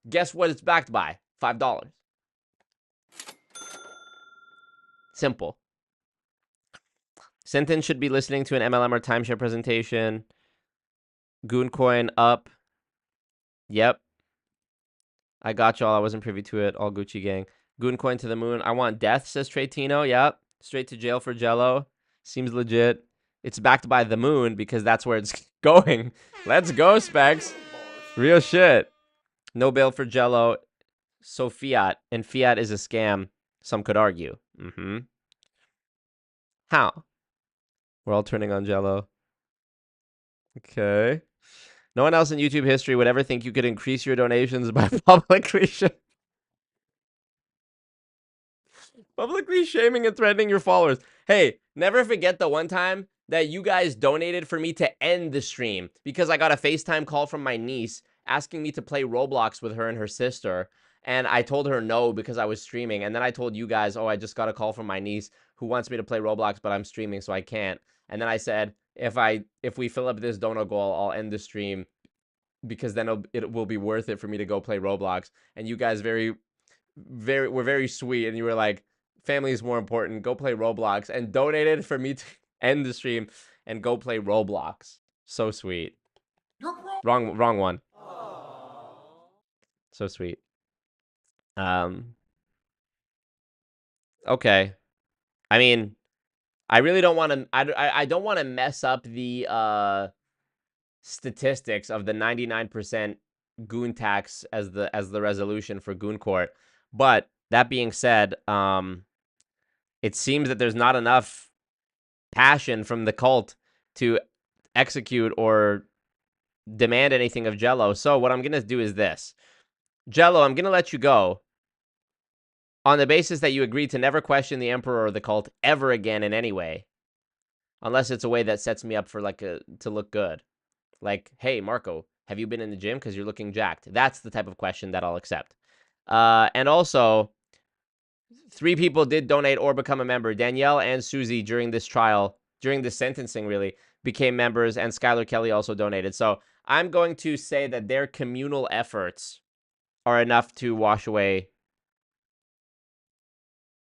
Speaker 2: guess what it's backed by? $5. Simple. Sentence should be listening to an MLM or timeshare presentation. Goon Coin up. Yep. I got y'all. I wasn't privy to it. All Gucci gang. Goon Coin to the moon. I want death, says Trey Tino. Yep. Straight to jail for Jello. Seems legit. It's backed by the moon because that's where it's going. Let's go, Specs. Real shit. No bail for Jello. So fiat. And fiat is a scam. Some could argue. How? We're all turning on Jello. Okay. No one else in YouTube history would ever think you could increase your donations by publicly shaming and threatening your followers. Hey, never forget the one time that you guys donated for me to end the stream because I got a FaceTime call from my niece asking me to play Roblox with her and her sister. And I told her no because I was streaming. And then I told you guys, oh, I just got a call from my niece who wants me to play Roblox, but I'm streaming, so I can't. And then I said, if we fill up this donut goal, I'll end the stream because then it will be worth it for me to go play Roblox. And you guys were very sweet. And you were like, family is more important. Go play Roblox, and donated for me to end the stream and go play Roblox. So sweet. Wrong one. So sweet. Okay. I mean, I really don't want to. I don't want to mess up the statistics of the 99% goon tax as the resolution for Goon Court. But that being said, it seems that there's not enough passion from the cult to execute or demand anything of Jello. So what I'm gonna do is this. Jello, I'm gonna let you go on the basis that you agree to never question the Emperor or the cult ever again in any way. Unless it's a way that sets me up for to look good. Like, hey, Marco, have you been in the gym? Because you're looking jacked. That's the type of question that I'll accept. And also, 3 people did donate or become a member. Danielle and Susie during this trial, during this sentencing really, became members, and Skylar Kelly also donated. So I'm going to say that their communal efforts are enough to wash away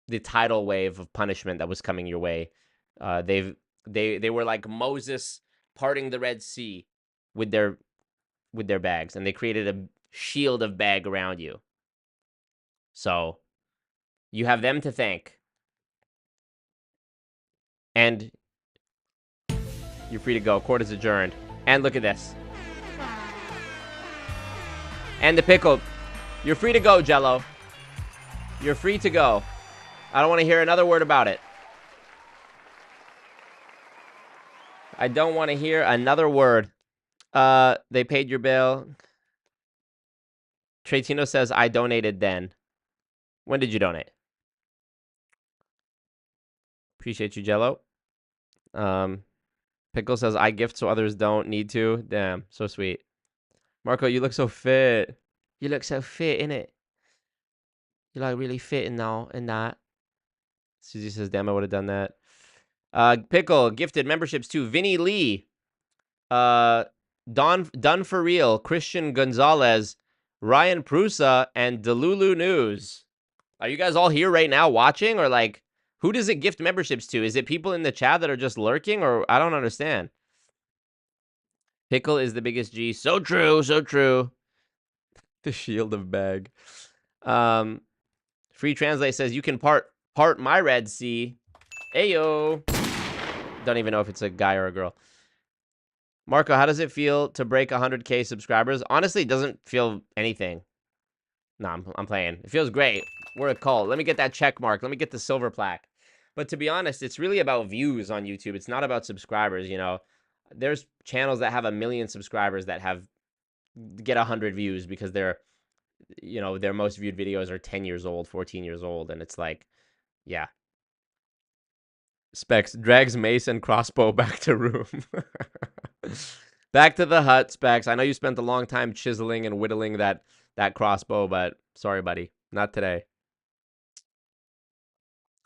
Speaker 2: the tidal wave of punishment that was coming your way. They were like Moses parting the Red Sea with their bags, and they created a shield of bag around you. So you have them to thank, and you're free to go. Court is adjourned. And look at this. And the pickle. You're free to go, Jello. You're free to go. I don't want to hear another word about it. I don't want to hear another word. They paid your bill. Tretino says, I donated then. When did you donate? Appreciate you, Jello. Pickle says, I gift so others don't need to. Damn, so sweet. Marco, you look so fit. You look so fit, innit? You're like really fit in that. Susie says, damn, I would have done that. Pickle gifted memberships to Vinny Lee, Done for Real, Christian Gonzalez, Ryan Prusa, and Delulu News. Are you guys all here right now watching, or like, who does it gift memberships to? Is it people in the chat that are just lurking, or I don't understand? Pickle is the biggest G. So true, so true. The shield of bag. Free Translate says you can part my Red Sea. Ayo. Don't even know if it's a guy or a girl. Marco, how does it feel to break 100K subscribers? Honestly, it doesn't feel anything. No, I'm playing. It feels great. We're a cult. Let me get that check mark. Let me get the silver plaque. But to be honest, it's really about views on YouTube. It's not about subscribers, you know. there's channels that have 1 million subscribers that get 100 views because their most viewed videos are 10 years old, 14 years old, and it's like, yeah. Specs drags mace and crossbow back to room. Back to the hut, Specs. I know you spent a long time chiseling and whittling that crossbow, but sorry, buddy, not today.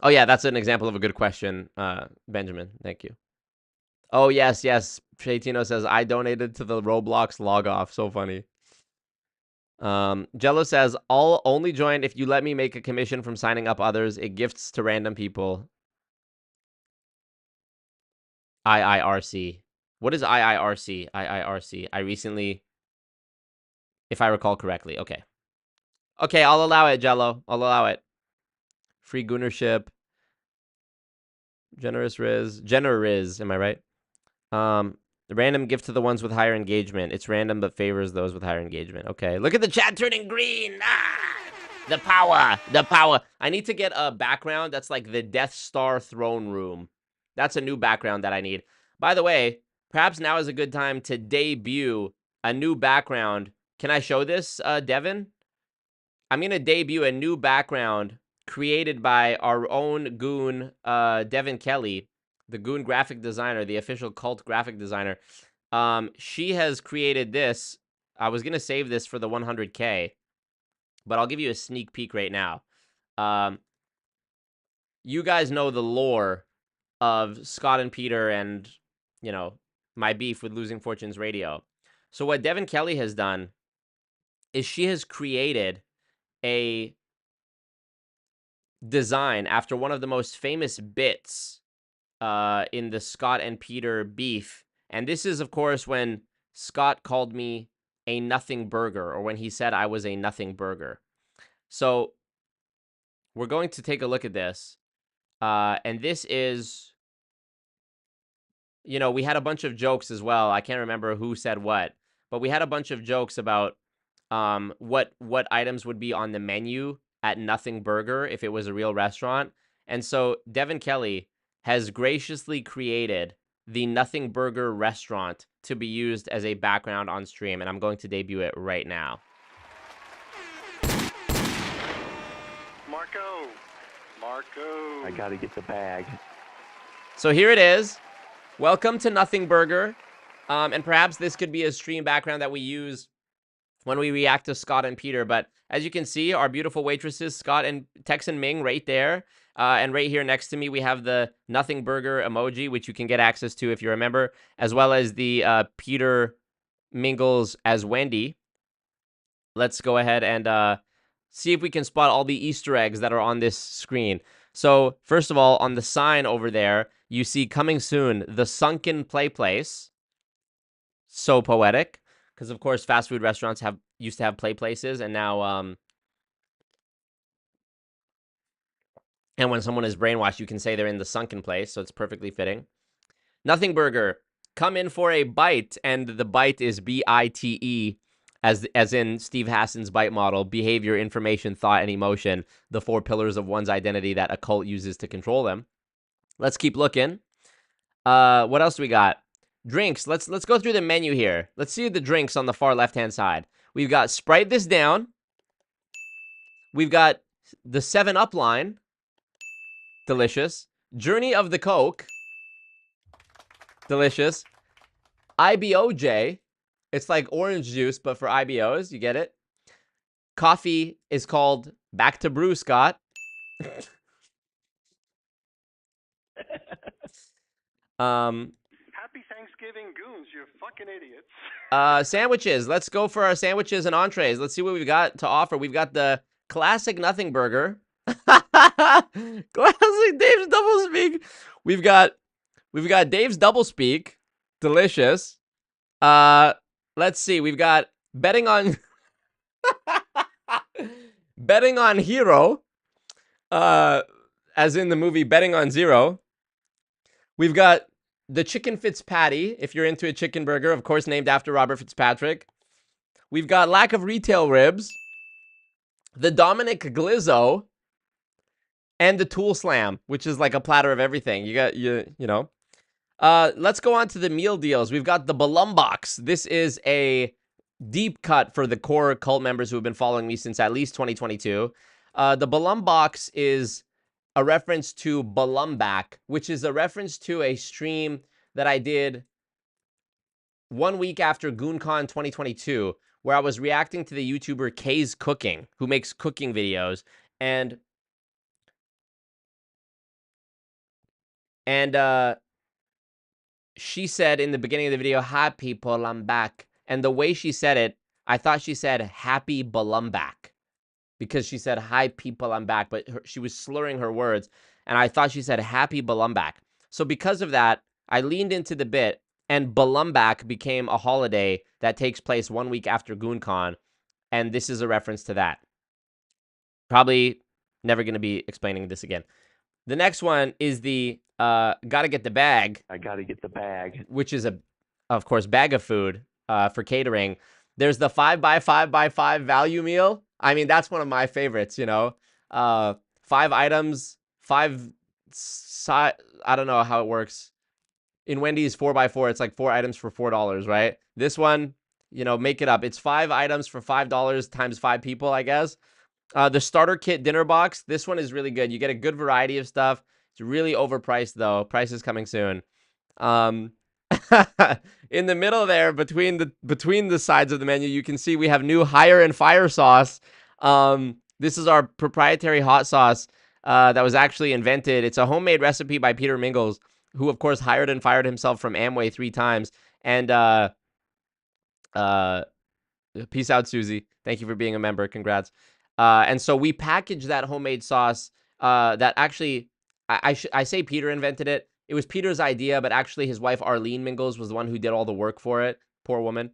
Speaker 2: Oh yeah, that's an example of a good question, Benjamin. Thank you. Oh yes, yes. Shaytino says I donated to the Roblox log off. So funny. Jello says I'll only join if you let me make a commission from signing up others. It gifts to random people. IIRC. What is IIRC? IIRC. I recently, if I recall correctly. Okay. Okay, I'll allow it, Jello. I'll allow it. Free goonership. Generous Riz. Riz, am I right? Random gift to the ones with higher engagement. It's random but favors those with higher engagement. Okay. Look at the chat turning green. Ah! The power. The power. I need to get a background that's like the Death Star throne room. That's a new background that I need. By the way, perhaps now is a good time to debut a new background. Can I show this, Devin? I'm going to debut a new background created by our own Goon, Devin Kelly, the Goon graphic designer, the official cult graphic designer. She has created this. I was going to save this for the 100K, but I'll give you a sneak peek right now. You guys know the lore of Scott and Peter and, you know, my beef with Losing Fortunes Radio. So what Devin Kelly has done is she has created a design after one of the most famous bits in the Scott and Peter beef. And this is, of course, when Scott called me a nothing burger, or when he said I was a nothing burger. So we're going to take a look at this. And this is, you know, we had a bunch of jokes as well. I can't remember who said what, but we had a bunch of jokes about what items would be on the menu at Nothing Burger if it was a real restaurant. And so Devin Kelly has graciously created the Nothing Burger restaurant to be used as a background on stream, and I'm going to debut it right now.
Speaker 5: Marco, I gotta get the bag.
Speaker 2: So here it is. Welcome to Nothing Burger. And perhaps this could be a stream background that we use when we react to Scott and Peter. But as you can see, our beautiful waitresses, Scott and Tex and Ming, right there. And right here next to me, we have the Nothing Burger emoji, which you can get access to if you're a member, as well as the Peter mingles as Wendy. Let's go ahead and see if we can spot all the Easter eggs that are on this screen. So first of all, on the sign over there, you see coming soon, the Sunken Play Place. So poetic, because of course fast food restaurants used to have play places, and now and when someone is brainwashed, you can say they're in the sunken place, so it's perfectly fitting. Nothing Burger, come in for a bite, and the bite is BITE, as in Steve Hassan's bite model: behavior, information, thought, and emotion, the 4 pillars of one's identity that a cult uses to control them. Let's keep looking. What else do we got? Drinks. Let's go through the menu here. Let's see the drinks on the far left-hand side. We've got Sprite This Down. We've got the 7-Up line. Delicious. Journey of the Coke. Delicious. IBOJ. It's like orange juice, but for IBOs. You get it? Coffee is called Back to Brew, Scott.
Speaker 5: Happy Thanksgiving, goons, you fucking idiots.
Speaker 2: Sandwiches. Let's go for our sandwiches and entrees. Let's see what we've got to offer. We've got the classic Nothing Burger. Classic Dave's Doublespeak. We've got Dave's Doublespeak. Delicious. Let's see. We've got betting on betting on Hero. As in the movie Betting on Zero. We've got the Chicken Fitzpatty, if you're into a chicken burger, of course, named after Robert Fitzpatrick. We've got Lack of Retail Ribs, the Dominick Glizzo, and the Tool Slam, which is like a platter of everything. You got, you know. Let's go on to the meal deals. We've got the Balum box. This is a deep cut for the core cult members who have been following me since at least 2022. The Balum box is a reference to Balumbak, which is a reference to a stream that I did 1 week after Goon Con 2022, where I was reacting to the YouTuber Kay's Cooking, who makes cooking videos, and she said in the beginning of the video, "Hi people, I'm back." And the way she said it, I thought she said "Happy Balumbak," because she said, "Hi people, I'm back," but she was slurring her words, and I thought she said "Happy Balumbak." So because of that, I leaned into the bit, and Balumbak became a holiday that takes place 1 week after GoonCon, and this is a reference to that. Probably never going to be explaining this again. The next one is the gotta get the bag.
Speaker 5: I gotta get the bag.
Speaker 2: Which is of course, bag of food for catering. There's the 5x5x5 value meal. I mean, that's one of my favorites, you know. 5 items, 5 I don't know how it works. In Wendy's 4x4, it's like 4 items for $4, right? This one, you know, make it up. It's 5 items for $5 times 5 people, I guess. The starter kit dinner box. This one is really good. You get a good variety of stuff. It's really overpriced though. Price is coming soon. In the middle there, between the sides of the menu, you can see we have new Hire and Fire sauce. This is our proprietary hot sauce that was actually invented. It's a homemade recipe by Peter Mingles, who of course hired and fired himself from Amway 3 times. And peace out, Susie. Thank you for being a member. Congrats. And so we packaged that homemade sauce that actually, I say Peter invented it. It was Peter's idea, but actually his wife, Arlene Mingles, was the one who did all the work for it. Poor woman.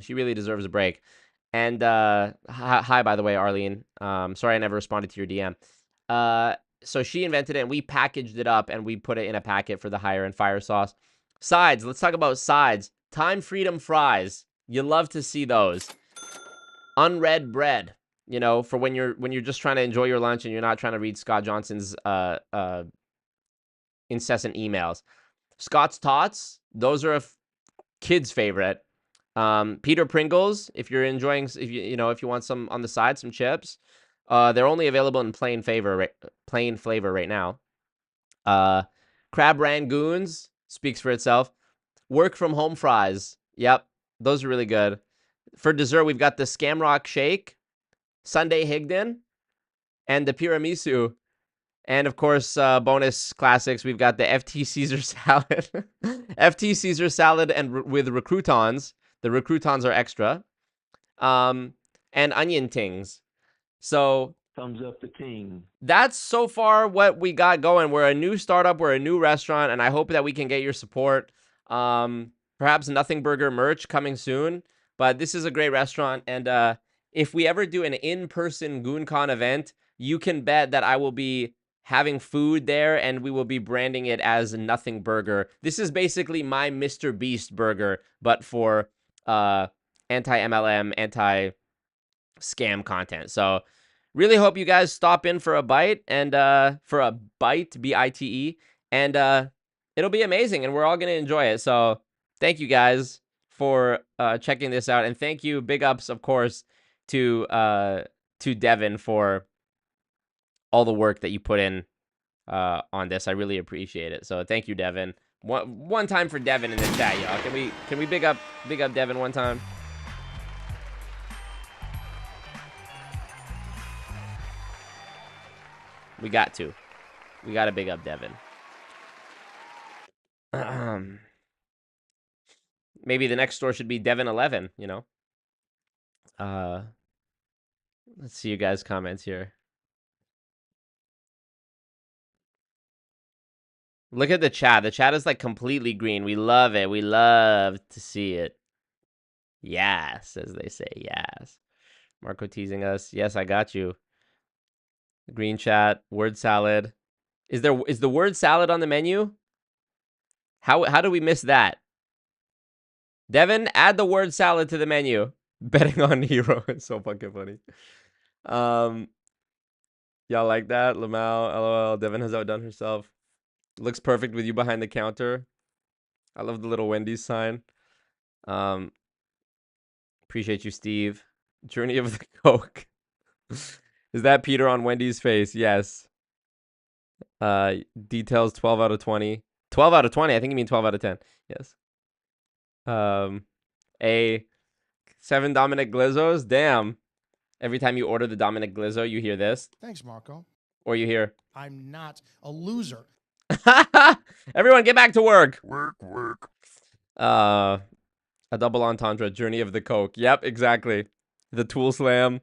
Speaker 2: She really deserves a break. And hi, by the way, Arlene. Sorry I never responded to your DM. So she invented it, and we packaged it up, and we put it in a packet for the Hire and Fire sauce. Sides. Let's talk about sides. Time Freedom fries. You love to see those. Unread bread. You know, for when you're just trying to enjoy your lunch and you're not trying to read Scott Johnson's incessant emails. Scott's Tots, those are a kid's favorite. Peter Pringles, if you're enjoying, if you want some on the side, some chips. They're only available in plain flavor right now. Crab Rangoons speaks for itself. Work from home fries. Yep, those are really good. For dessert, we've got the Scamrock Shake, Sunday Higdon, and the tiramisu. And of course, bonus classics, we've got the FT Caesar salad. FT Caesar salad and with recroutons. The recroutons are extra. And onion tings. So
Speaker 5: Thumbs up the team.
Speaker 2: that's so far what we got going. We're a new startup. We're a new restaurant. And I hope that we can get your support. Perhaps Nothing Burger merch coming soon. But this is a great restaurant. And if we ever do an in-person GoonCon event, you can bet that I will be having food there, and we will be branding it as Nothing Burger. This is basically my Mr. Beast burger, but for anti-MLM, anti-scam content. So really hope you guys stop in for a bite, and for a bite, B-I-T-E, and it'll be amazing, and we're all going to enjoy it. So thank you guys for checking this out, and thank you, big ups, of course, to Devin for all the work that you put in on this. I really appreciate it. So thank you, Devin. One time for Devin in the chat, y'all. Can we big up Devin one time? We got to big up Devin. Maybe the next store should be Devin 11, you know. Let's see you guys' comments here. Look at the chat. The chat is like completely green. We love it. We love to see it. Yes, as they say. Yes. Marco teasing us. Yes, I got you. Green chat. Word salad. Is the word salad on the menu? How do we miss that? Devin, add the word salad to the menu. Betting on Hero. It's so fucking funny. Y'all like that? Lamau, LOL. Devin has outdone herself. Looks perfect with you behind the counter. I love the little Wendy's sign. Appreciate you, Steve. Journey of the Coke. Is that Peter on Wendy's face? Yes. Details 12 out of 20. 12 out of 20. I think you mean 12 out of 10. Yes. A 7 Dominick Glizzos. Damn. Every time you order the Dominick Glizzo, you hear this.
Speaker 9: Thanks, Marco.
Speaker 2: Or you hear,
Speaker 9: I'm not a loser.
Speaker 2: everyone get back to work.
Speaker 8: Work.
Speaker 2: A double entendre. Journey of the Coke. Yep, exactly. The Tool Slam.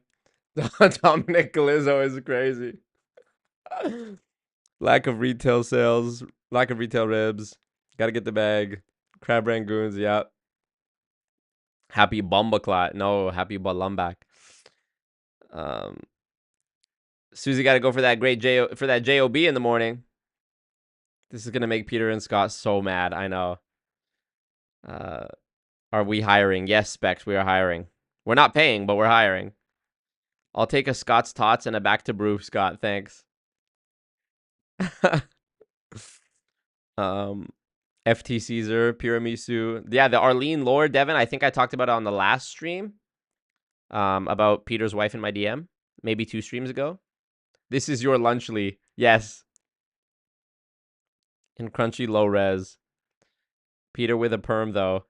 Speaker 2: Dominick Glizzo is crazy. Lack of retail sales. Lack of retail ribs. Gotta get the bag. Crab Rangoons. Yep. Happy Bumbaclot. No, happy Balumbak. Susie got to go for that for that JOB in the morning. This is gonna make Peter and Scott so mad. I know. Are we hiring? Yes, Specs, we are hiring. We're not paying, but we're hiring. I'll take a Scott's Tots and a back to brew, Scott. Thanks. FT Caesar, Pyramisu. Yeah, the Arlene lore, Devin. I think I talked about it on the last stream. About Peter's wife in my DM. Maybe 2 streams ago. This is your lunchly. Yes. In crunchy low res. Peter with a perm, though.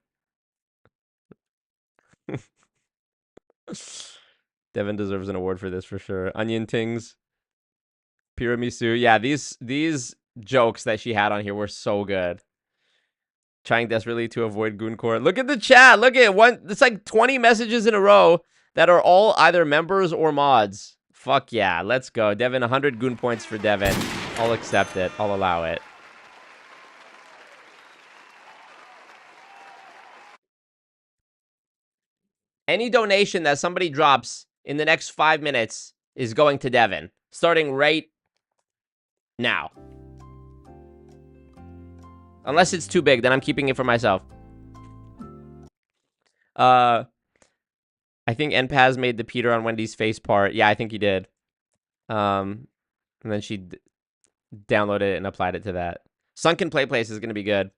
Speaker 2: Devin deserves an award for this for sure. Onion Tings. Pyramisu. Yeah, these jokes that she had on here were so good. Trying desperately to avoid Goon Court. Look at the chat. Look at one. It's like 20 messages in a row that are all either members or mods. Fuck yeah. Let's go. Devin, 100 Goon points for Devin. I'll accept it. I'll allow it. Any donation that somebody drops in the next 5 minutes is going to Devin. Starting right now. Unless it's too big, then I'm keeping it for myself. I think NPaz made the Peter on Wendy's face part. Yeah, I think he did. And then she downloaded it and applied it to that. Sunken Play Place is going to be good.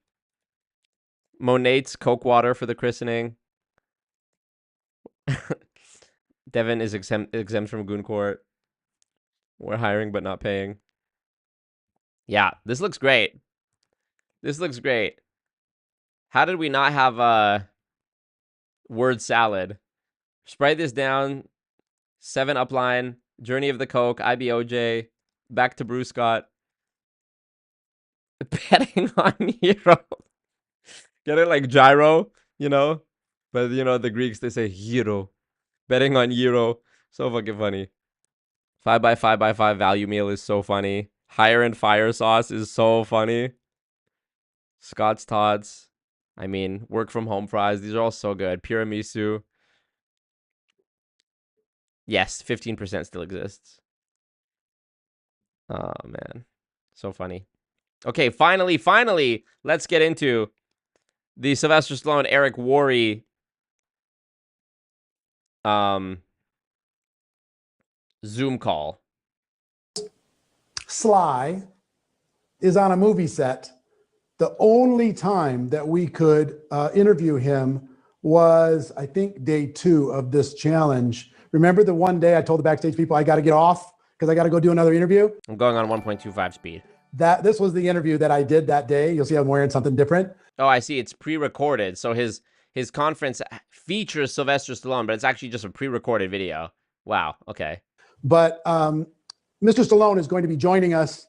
Speaker 2: Monat's Coke water for the christening. Devin is exempt from Goon Court. We're hiring but not paying. Yeah, this looks great. This looks great. How did we not have word salad? Sprite this down. 7 upline. Journey of the Coke. IBOJ. Back to Bruce Scott. Betting on Hero. Get it like gyro, you know? But, you know, the Greeks, they say hero. Betting on Euro. So fucking funny. 5x5x5 value meal is so funny. Higher and fire sauce is so funny. Scott's Tots. I mean, work from home fries. These are all so good. Pyramisu. Yes, 15% still exists. Oh, man. So funny. Okay, finally, let's get into the Sylvester Stallone, Eric Worre Zoom call.
Speaker 10: Sly is on a movie set. The only time that we could interview him was, I think, day 2 of this challenge. Remember the one day I told the backstage people I got to get off because I got to go do another interview?
Speaker 2: I'm going on 1.25 speed.
Speaker 10: This was the interview that I did that day. You'll see I'm wearing something different.
Speaker 2: Oh, I see. It's pre-recorded. So his conference features Sylvester Stallone, but it's actually just a pre-recorded video. Wow. Okay.
Speaker 10: But Mr. Stallone is going to be joining us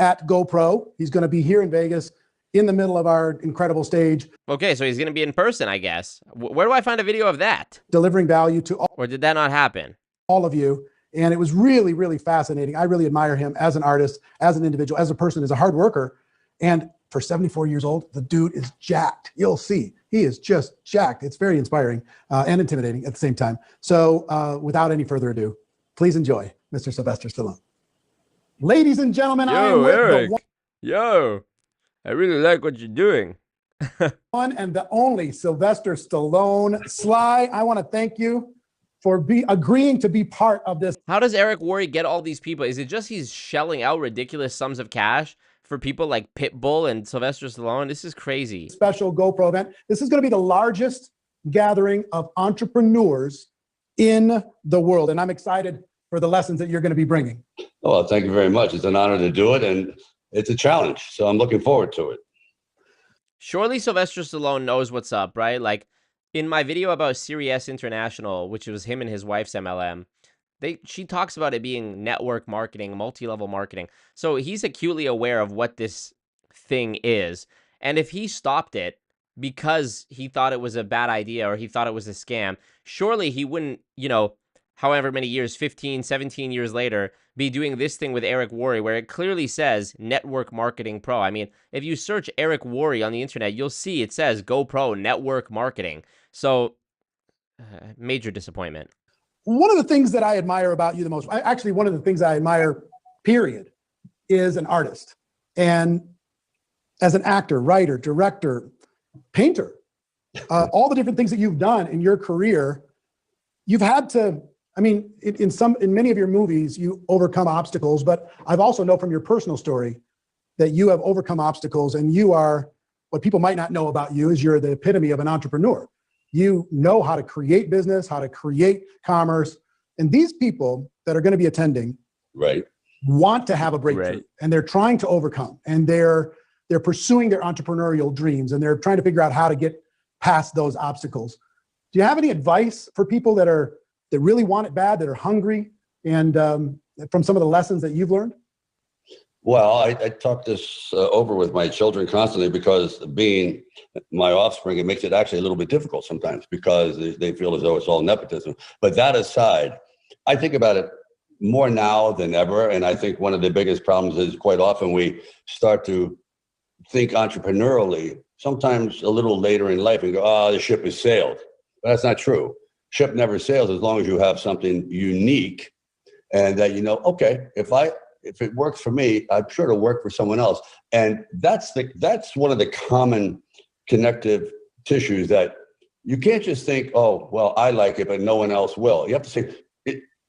Speaker 10: at GoPro. He's going to be here in Vegas in the middle of our incredible stage.
Speaker 2: Okay, so he's going to be in person, I guess. Where do I find a video of that?
Speaker 10: Delivering value to all.
Speaker 2: Or did that not happen?
Speaker 10: All of you. And it was really, really fascinating. I really admire him as an artist, as an individual, as a person, as a hard worker. And for 74 years old, the dude is jacked. You'll see. He is just jacked. It's very inspiring and intimidating at the same time. So without any further ado, please enjoy Mr. Sylvester Stallone. Ladies and gentlemen, I am with
Speaker 2: Eric.
Speaker 10: the
Speaker 2: Yo, I really like what you're doing.
Speaker 10: one and the only Sylvester Stallone. Sly, I want to thank you for agreeing to be part of this.
Speaker 2: How does Eric Worre get all these people? Is it just he's shelling out ridiculous sums of cash for people like Pitbull and Sylvester Stallone. This is crazy.
Speaker 10: Special GoPro event. This is going to be the largest gathering of entrepreneurs in the world. And I'm excited for the lessons that you're going to be bringing.
Speaker 11: Well, thank you very much. It's an honor to do it, and it's a challenge. So I'm looking forward to it.
Speaker 2: Surely Sylvester Stallone knows what's up, right? Like in my video about Series International, which was him and his wife's MLM, she talks about it being network marketing, multi-level marketing. So he's acutely aware of what this thing is. And if he stopped it because he thought it was a bad idea or he thought it was a scam, surely he wouldn't, you know, however many years, 15, 17 years later, be doing this thing with Eric Worre, where it clearly says Network Marketing Pro. I mean, if you search Eric Worre on the internet, you'll see it says Go Pro Network Marketing. So, major disappointment.
Speaker 10: One of the things that I admire about you the most, actually one of the things I admire, period, is an artist. And as an actor, writer, director, painter, all the different things that you've done in your career, you've had to, I mean, in many of your movies, you overcome obstacles, but I've also know from your personal story that you have overcome obstacles, and you are, what people might not know about you is you're the epitome of an entrepreneur. You know how to create business, how to create commerce. And these people that are going to be attending want to have a breakthrough, and they're trying to overcome, and they're pursuing their entrepreneurial dreams, and they're trying to figure out how to get past those obstacles. Do you have any advice for people that really want it bad, that are hungry, and from some of the lessons that you've learned?
Speaker 11: Well, I talk this over with my children constantly, because being my offspring, it makes it actually a little bit difficult sometimes, because they feel as though it's all nepotism. But that aside, I think about it more now than ever. And I think one of the biggest problems is quite often we start to think entrepreneurially, sometimes a little later in life, and go, oh, the ship has sailed. But that's not true. Ship never sails as long as you have something unique, and that, you know, okay, if it works for me, I'm sure it'll work for someone else. And that's one of the common connective tissues, that you can't just think, oh, well, I like it, but no one else will. You have to say,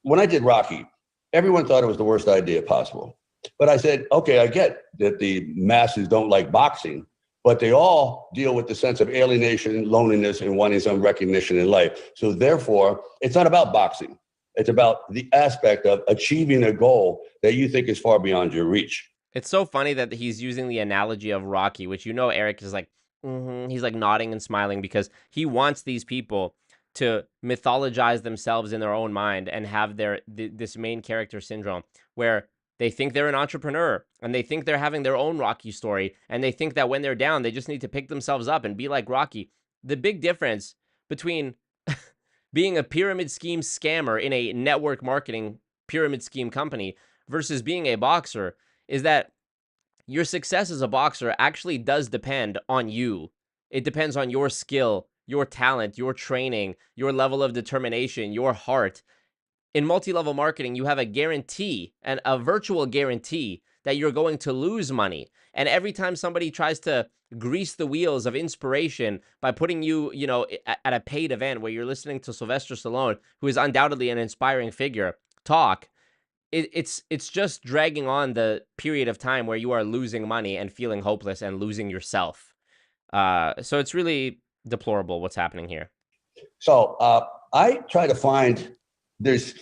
Speaker 11: when I did Rocky, everyone thought it was the worst idea possible. But I said, okay, I get that the masses don't like boxing, but they all deal with the sense of alienation, loneliness, and wanting some recognition in life. So therefore, it's not about boxing. It's about the aspect of achieving a goal that you think is far beyond your reach.
Speaker 2: It's so funny that he's using the analogy of Rocky, which, you know, Eric is like, he's like nodding and smiling, because he wants these people to mythologize themselves in their own mind and have this main character syndrome, where they think they're an entrepreneur, and they think they're having their own Rocky story, and they think that when they're down, they just need to pick themselves up and be like Rocky. The big difference between being a pyramid scheme scammer in a network marketing pyramid scheme company versus being a boxer is that your success as a boxer actually does depend on you. It depends on your skill, your talent, your training, your level of determination, your heart. In multi-level marketing, you have a guarantee, and a virtual guarantee, that you're going to lose money. And every time somebody tries to grease the wheels of inspiration by putting you, you know, at a paid event where you're listening to Sylvester Stallone, who is undoubtedly an inspiring figure, talk, it's just dragging on the period of time where you are losing money and feeling hopeless and losing yourself. So it's really deplorable what's happening here.
Speaker 11: So I try to find, there's,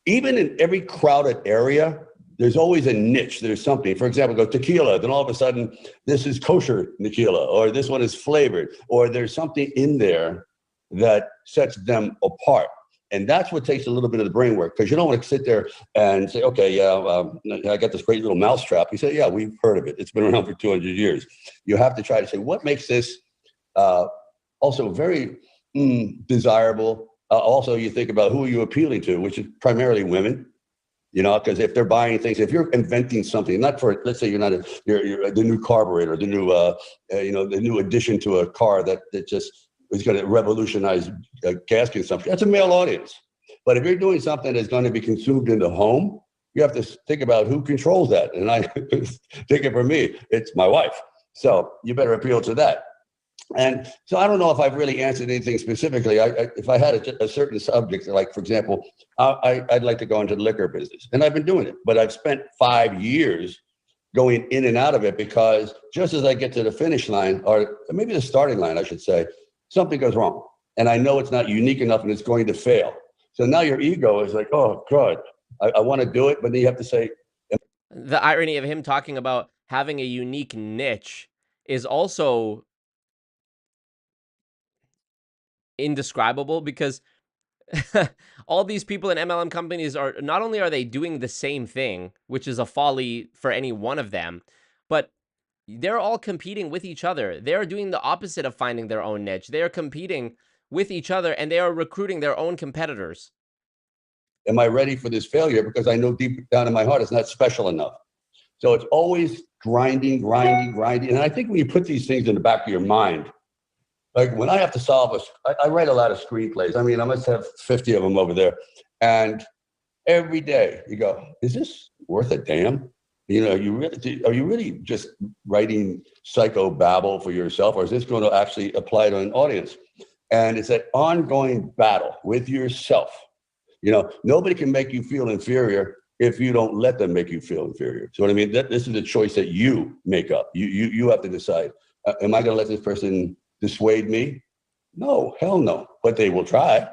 Speaker 11: even in every crowded area, there's always a niche. There's something. For example, go tequila, then all of a sudden, this is kosher tequila, or this one is flavored, or there's something in there that sets them apart. And that's what takes a little bit of the brain work, because you don't want to sit there and say, okay, yeah, I got this great little mousetrap. You say, yeah, we've heard of it. It's been around for 200 years. You have to try to say, what makes this also very desirable? Also, you think about who are you appealing to, which is primarily women. You know, because if they're buying things, if you're inventing something, not for, let's say you're not you're the new carburetor, the new, the new addition to a car that just is going to revolutionize gas consumption. That's a male audience. But if you're doing something that's going to be consumed in the home, you have to think about who controls that. And I think it for me, it's my wife. So you better appeal to that. And so I don't know if I've really answered anything specifically. If I had a certain subject, like, for example, I'd like to go into the liquor business, and I've been doing it, but I've spent 5 years going in and out of it, because just as I get to the finish line, or maybe the starting line, I should say, something goes wrong. And I know it's not unique enough and it's going to fail. So now your ego is like, oh, God, I want to do it. But then you have to say,
Speaker 2: the irony of him talking about having a unique niche is also indescribable, because all these people in MLM companies are, not only are they doing the same thing, which is a folly for any one of them, but they're all competing with each other. They're doing the opposite of finding their own niche. They are competing with each other, and they are recruiting their own competitors.
Speaker 11: am I ready for this failure? Because I know deep down in my heart it's not special enough. So it's always grinding. And I think when you put these things in the back of your mind, like when I have to solve I write a lot of screenplays. I mean, I must have 50 of them over there. And every day you go, is this worth a damn? You know, are you really just writing psycho babble for yourself, or is this going to actually apply to an audience? And it's an ongoing battle with yourself. You know, nobody can make you feel inferior if you don't let them make you feel inferior. So what I mean, this is a choice that you make up. You have to decide, am I going to let this person dissuade me? No, hell no. But they will try,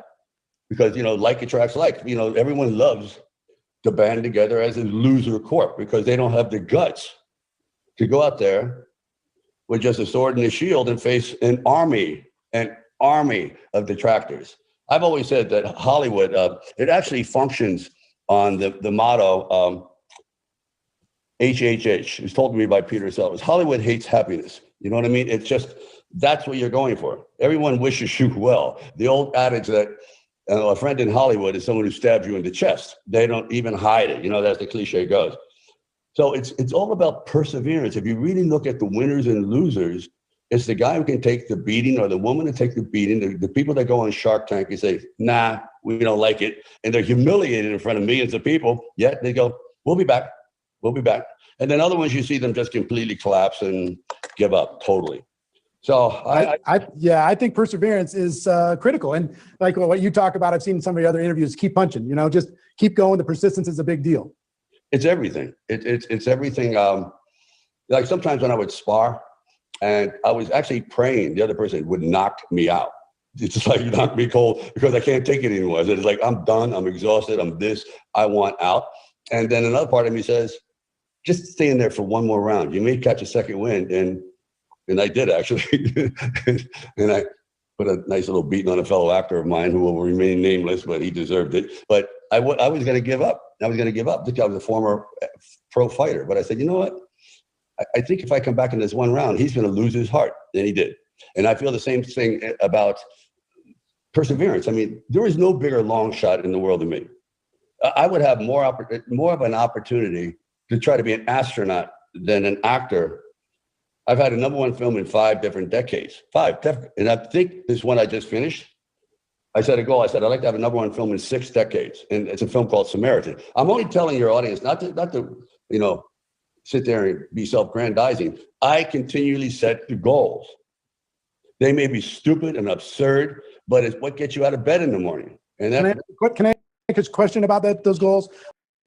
Speaker 11: because, you know, like attracts like. You know, everyone loves to band together as a loser corp, because they don't have the guts to go out there with just a sword and a shield and face an army of detractors. I've always said that Hollywood, it actually functions on the motto, HHH. It's told to me by Peter Sellers. Hollywood hates happiness. You know what I mean? It's just, that's what you're going for. Everyone wishes you well. The old adage that a friend in Hollywood is someone who stabs you in the chest. They don't even hide it. You know, that's the cliche goes. So it's all about perseverance. If you really look at the winners and losers, it's the guy who can take the beating, or the woman to take the beating. The people that go on Shark Tank and say, nah, we don't like it. And they're humiliated in front of millions of people. Yet they go, we'll be back. We'll be back. And then other ones, you see them just completely collapse and give up totally. So
Speaker 10: I think perseverance is critical. And like what you talk about, I've seen in some of the other interviews, keep punching, you know, just keep going. The persistence is a big deal.
Speaker 11: It's everything. It's everything. Like sometimes when I would spar, and I was actually praying the other person would knock me out. It's just like, knock me cold, because I can't take it anymore. It's like, I'm done. I'm exhausted. I'm this. I want out. And then another part of me says, just stay in there for one more round. You may catch a second wind. And I did, actually. And I put a nice little beating on a fellow actor of mine who will remain nameless, but he deserved it. But I was going to give up. I was going to give up. I was a former pro fighter. But I said, you know what? I think if I come back in this one round, he's going to lose his heart. And he did. And I feel the same thing about perseverance. I mean, there is no bigger long shot in the world than me. I would have more of an opportunity to try to be an astronaut than an actor. I've had a #1 film in 5 different decades. 5. And I think this one I just finished, I set a goal. I said, I'd like to have a #1 film in 6 decades. And it's a film called Samaritan. I'm only telling your audience not to, you know, sit there and be self-grandizing. I continually set the goals. They may be stupid and absurd, but it's what gets you out of bed in the morning. And that,
Speaker 10: can I make a question about those goals?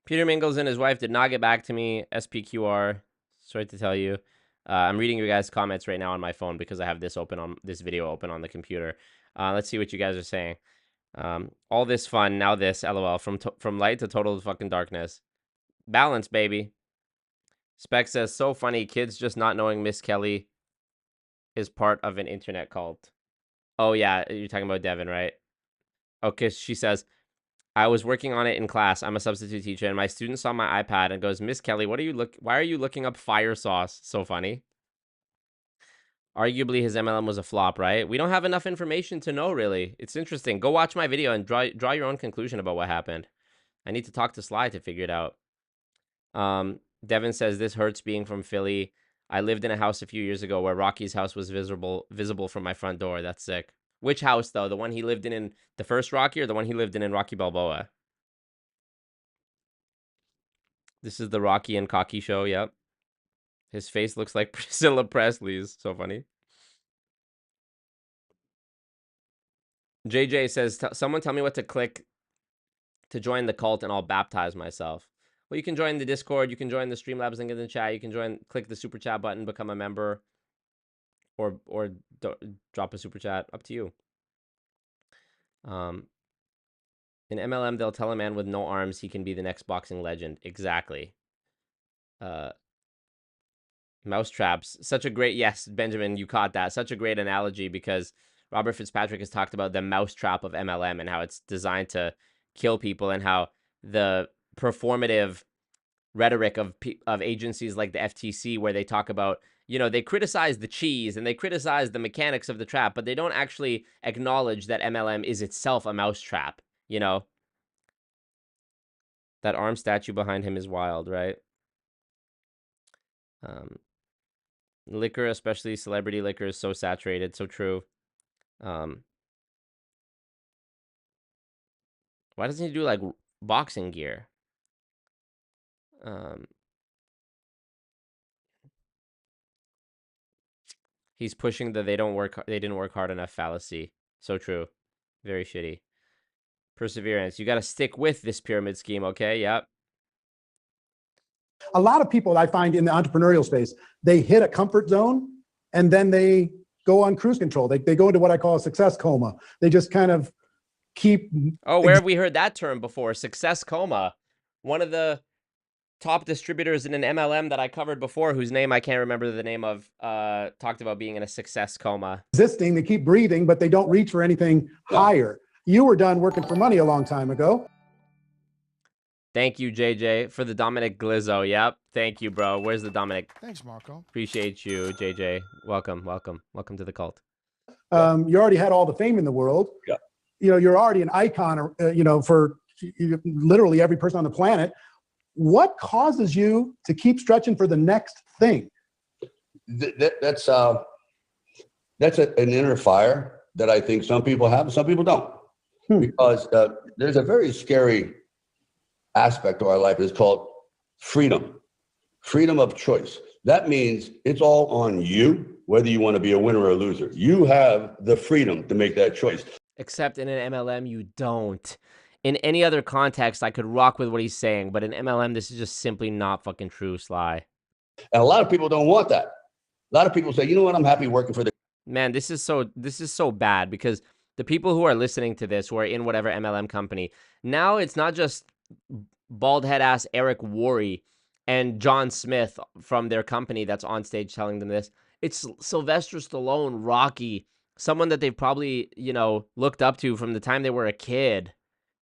Speaker 2: Peter Mingles and his wife did not get back to me. SPQR, sorry to tell you. I'm reading your guys' comments right now on my phone because I have this video open on the computer. Let's see what you guys are saying. All this fun, now this, LOL. From light to total fucking darkness. Balance, baby. Spec says, so funny, kids just not knowing Miss Kelly is part of an internet cult. Oh yeah, you're talking about Devin, right? Okay, she says, I was working on it in class. I'm a substitute teacher, and my student saw my iPad and goes, Miss Kelly, why are you looking up fire sauce? So funny. Arguably, his MLM was a flop, right? We don't have enough information to know, really. It's interesting. Go watch my video and draw your own conclusion about what happened. I need to talk to Sly to figure it out. Devin says, this hurts being from Philly. I lived in a house a few years ago where Rocky's house was visible from my front door. That's sick. Which house, though? The one he lived in the first Rocky, or the one he lived in Rocky Balboa? This is the Rocky and Cocky show, yep. His face looks like Priscilla Presley's. So funny. JJ says, someone tell me what to click to join the cult and I'll baptize myself. Well, you can join the Discord. You can join the Streamlabs link in the chat. You can click the super chat button, become a member, or drop a super chat. Up to you. In MLM, they'll tell a man with no arms he can be the next boxing legend. Exactly. Mousetraps. Such a great, yes, Benjamin, you caught that. Such a great analogy because Robert Fitzpatrick has talked about the mousetrap of MLM and how it's designed to kill people, and how the performative rhetoric of agencies like the FTC, where they talk about, you know, they criticize the cheese and they criticize the mechanics of the trap, but they don't actually acknowledge that MLM is itself a mousetrap, you know? That arm statue behind him is wild, right? Liquor, especially celebrity liquor, is so saturated. So true. Why doesn't he do like boxing gear? He's pushing the they didn't work hard enough fallacy. So true. Very shitty. Perseverance. You got to stick with this pyramid scheme, okay? Yep.
Speaker 10: A lot of people I find in the entrepreneurial space, they hit a comfort zone and then they go on cruise control. They go into what I call a success coma. They just kind of keep.
Speaker 2: Oh, where have we heard that term before? Success coma. One of the top distributors in an MLM that I covered before, whose name I can't remember the name of, talked about being in a success coma.
Speaker 10: Existing, they keep breathing, but they don't reach for anything higher. You were done working for money a long time ago.
Speaker 2: Thank you, JJ, for the Dominick Glizzo. Yep. Thank you, bro. Where's the Dominick?
Speaker 9: Thanks, Marco.
Speaker 2: Appreciate you, JJ. Welcome, welcome. Welcome to the cult.
Speaker 10: You already had all the fame in the world.
Speaker 11: Yeah.
Speaker 10: You know, you're already an icon, you know, for literally every person on the planet. What causes you to keep stretching for the next thing?
Speaker 11: That's an inner fire that I think some people have and some people don't. Because there's a very scary aspect of our life. It's called freedom of choice. That means it's all on you, whether you want to be a winner or a loser. You have the freedom to make that choice.
Speaker 2: Except in an MLM, you don't. In any other context, I could rock with what he's saying, but in MLM, this is just simply not fucking true, Sly.
Speaker 11: And a lot of people don't want that. A lot of people say, you know what, I'm happy working for the...
Speaker 2: Man, this is so bad, because the people who are listening to this, who are in whatever MLM company, now it's not just bald head ass Eric Worre and John Smith from their company that's on stage telling them this. It's Sylvester Stallone, Rocky, someone that they've probably, you know, looked up to from the time they were a kid.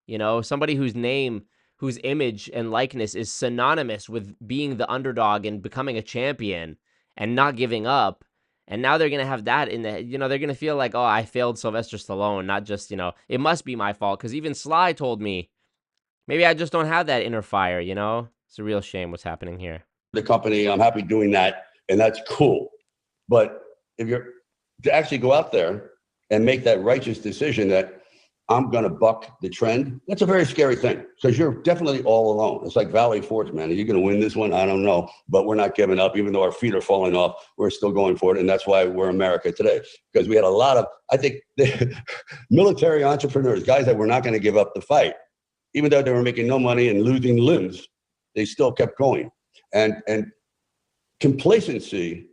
Speaker 2: You know, somebody whose name, whose image and likeness is synonymous with being the underdog and becoming a champion and not giving up. And now they're going to have that in the, you know, they're going to feel like, oh, I failed Sylvester Stallone, not just, you know, it must be my fault. Because even Sly told me, maybe I just don't have that inner fire, you know? It's a real shame what's happening here.
Speaker 11: The company, I'm happy doing that, and that's cool. But if you're to actually go out there and make that righteous decision that I'm going to buck the trend, that's a very scary thing, because you're definitely all alone. It's like Valley Forge, man. Are you going to win this one? I don't know. But we're not giving up. Even though our feet are falling off, we're still going for it. And that's why we're America today, because we had a lot of, I think, military entrepreneurs, guys that were not going to give up the fight. Even though they were making no money and losing limbs, they still kept going. And complacency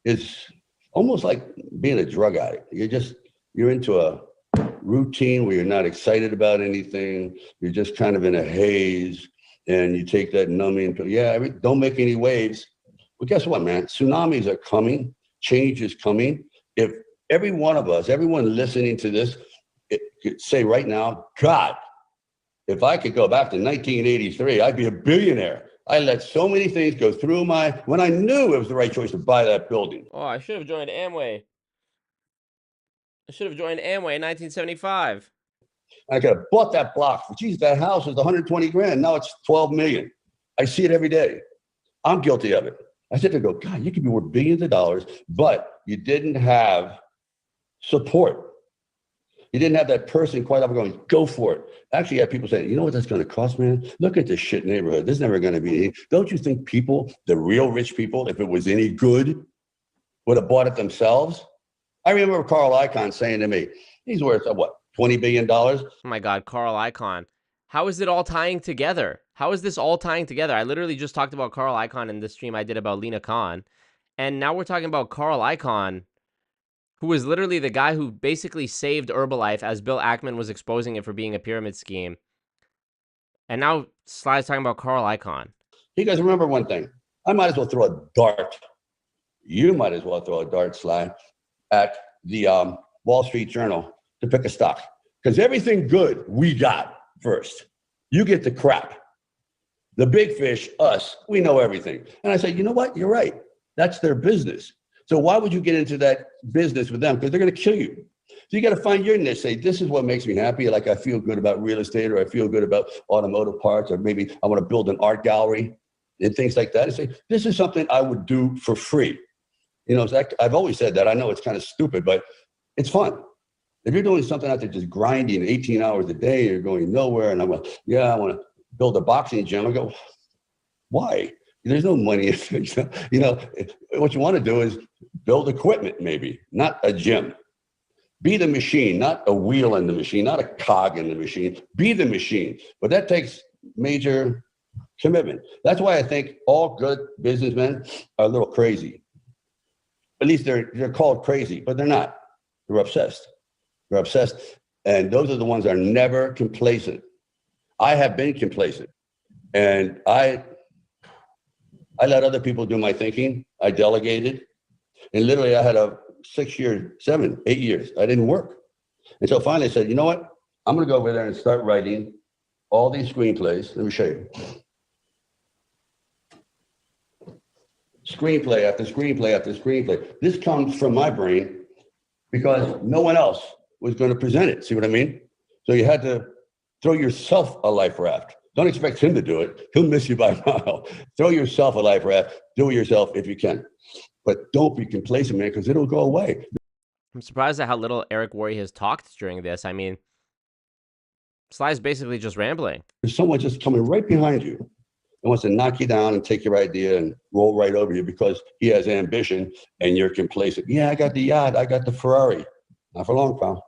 Speaker 11: is almost like being a drug addict. You're into a routine where you're not excited about anything. You're just kind of in a haze, and you take that numbing pill. Yeah, don't make any waves. But guess what, man? Tsunamis are coming. Change is coming. If every one of us, everyone listening to this, could say right now, God, if I could go back to 1983, I'd be a billionaire. I let so many things go through when I knew it was the right choice to buy that building.
Speaker 2: Oh, I should have joined Amway. I should have joined Amway in 1975.
Speaker 11: I could have bought that block. Geez, that house was 120 grand. Now it's 12 million. I see it every day. I'm guilty of it. I sit there and go, God, you could be worth billions of dollars, but you didn't have support. You didn't have that person quite up going, go for it. Actually, you had people saying, you know what that's going to cost, man? Look at this shit neighborhood. This is never going to be. Don't you think people, the real rich people, if it was any good, would have bought it themselves? I remember Carl Icahn saying to me, he's worth, what, $20 billion?
Speaker 2: Oh my God, Carl Icahn. How is it all tying together? How is this all tying together? I literally just talked about Carl Icahn in the stream I did about Lena Khan. And now we're talking about Carl Icahn, who was literally the guy who basically saved Herbalife as Bill Ackman was exposing it for being a pyramid scheme. And now Sly's talking about Carl Icahn.
Speaker 11: You guys remember one thing. I might as well throw a dart. You might as well throw a dart, Sly, at the Wall Street Journal to pick a stock. Because everything good we got first. You get the crap. The big fish, us, we know everything. And I say, you know what? You're right. That's their business. So why would you get into that business with them? Because they're going to kill you. So you got to find your niche. Say, this is what makes me happy. Like I feel good about real estate, or I feel good about automotive parts, or maybe I want to build an art gallery and things like that. And say, this is something I would do for free. You know, I've always said that. I know it's kind of stupid, but it's fun. If you're doing something out there just grinding 18 hours a day, you're going nowhere. And I'm like, yeah, I want to build a boxing gym. I go, why? There's no money. You know, what you want to do is build equipment, maybe, not a gym. Be the machine, not a wheel in the machine, not a cog in the machine. Be the machine. But that takes major commitment. That's why I think all good businessmen are a little crazy. At least they're called crazy, but they're not. They're obsessed. They're obsessed. And those are the ones that are never complacent. I have been complacent. And I let other people do my thinking. I delegated. And literally I had a 6 years, 7, 8 years. I didn't work. And so finally I said, you know what? I'm going to go over there and start writing all these screenplays. Let me show you. Screenplay after screenplay after screenplay. This comes from my brain because no one else was going to present it. See what I mean? So you had to throw yourself a life raft. Don't expect him to do it. He'll miss you by a mile. Throw yourself a life raft. Do it yourself if you can. But don't be complacent, man, because it'll go away.
Speaker 2: I'm surprised at how little Eric Worre has talked during this. I mean, Sly's basically just rambling.
Speaker 11: There's someone just coming right behind you and wants to knock you down and take your idea and roll right over you because he has ambition and you're complacent. Yeah, I got the yacht. I got the Ferrari. Not for long, pal.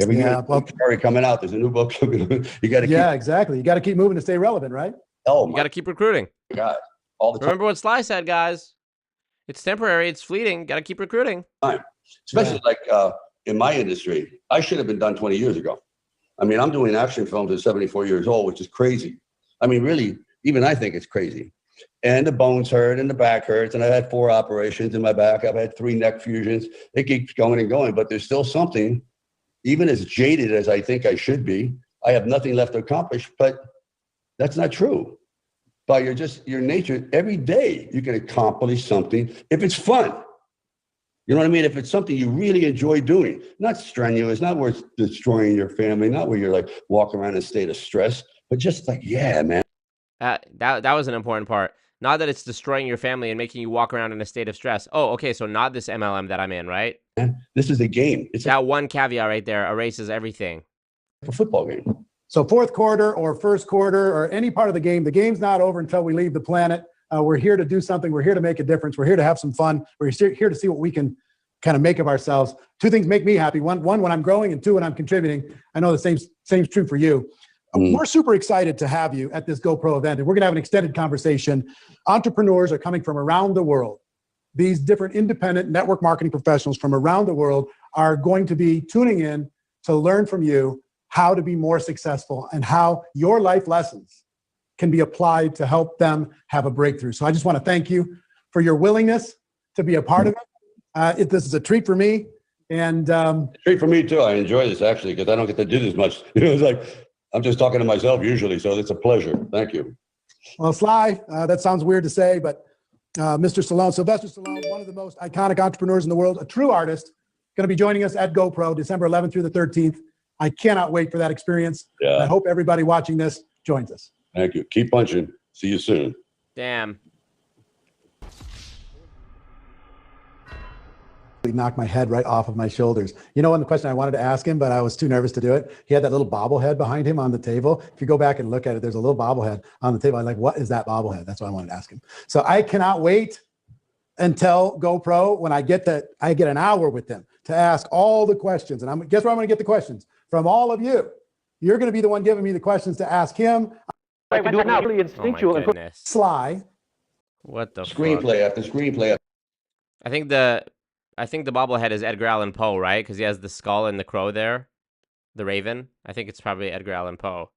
Speaker 11: Every year, Ferrari coming out. There's a new book. You got to
Speaker 10: keep, exactly. You got to keep moving to stay relevant, right?
Speaker 11: Oh,
Speaker 2: you got to keep recruiting.
Speaker 11: God, all the time.
Speaker 2: Remember what Sly said, guys. It's temporary. It's fleeting. Got to keep recruiting.
Speaker 11: Especially like in my industry, I should have been done 20 years ago. I mean, I'm doing action films at 74 years old, which is crazy. I mean, really, even I think it's crazy. And the bones hurt and the back hurts. And I had 4 operations in my back. I've had 3 neck fusions. It keeps going and going, but there's still something, even as jaded as I think I should be, I have nothing left to accomplish, but that's not true. By your nature, every day you can accomplish something if it's fun. You know what I mean? If it's something you really enjoy doing, not strenuous, not where it's destroying your family, not where you're like walking around in a state of stress, but just like, yeah, man.
Speaker 2: That was an important part. Not that it's destroying your family and making you walk around in a state of stress. Oh, okay, so not this MLM that I'm in, right?
Speaker 11: This is a game. It's
Speaker 2: that one caveat right there erases everything.
Speaker 11: A football game.
Speaker 10: So fourth quarter or first quarter or any part of the game's not over until we leave the planet. We're here to do something. We're here to make a difference. We're here to have some fun. We're here to see what we can kind of make of ourselves. 2 things make me happy. One, when I'm growing, and 2, when I'm contributing. I know the same's true for you. We're super excited to have you at this GoPro event, and we're going to have an extended conversation. Entrepreneurs are coming from around the world. These different independent network marketing professionals from around the world are going to be tuning in to learn from you how to be more successful and how your life lessons can be applied to help them have a breakthrough. So I just want to thank you for your willingness to be a part of it. This is a treat for me. And
Speaker 11: treat for me too. I enjoy this actually because I don't get to do this much. You know, it's like I'm just talking to myself usually, so it's a pleasure. Thank you.
Speaker 10: Well, Sly, that sounds weird to say, but Mr. Stallone, Sylvester Stallone, one of the most iconic entrepreneurs in the world, a true artist, going to be joining us at GoPro December 11th through the 13th. I cannot wait for that experience.
Speaker 11: Yeah.
Speaker 10: I hope everybody watching this joins us.
Speaker 11: Thank you. Keep punching. See you soon.
Speaker 2: Damn.
Speaker 10: He knocked my head right off of my shoulders. You know, one question I wanted to ask him, but I was too nervous to do it. He had that little bobblehead behind him on the table. If you go back and look at it, there's a little bobblehead on the table. I'm like, what is that bobblehead? That's what I wanted to ask him. So I cannot wait until GoPro when I get an hour with them to ask all the questions. And guess where I'm going to get the questions? From all of you. You're going to be the one giving me the questions to ask him.
Speaker 5: I can do it now. Really
Speaker 2: Oh my
Speaker 5: instinctual. And
Speaker 2: goodness.
Speaker 10: Sly.
Speaker 2: What the fuck?
Speaker 11: Screenplay after screenplay.
Speaker 2: I think the bobblehead is Edgar Allan Poe, right? Because he has the skull and the crow there, the raven. I think it's probably Edgar Allan Poe.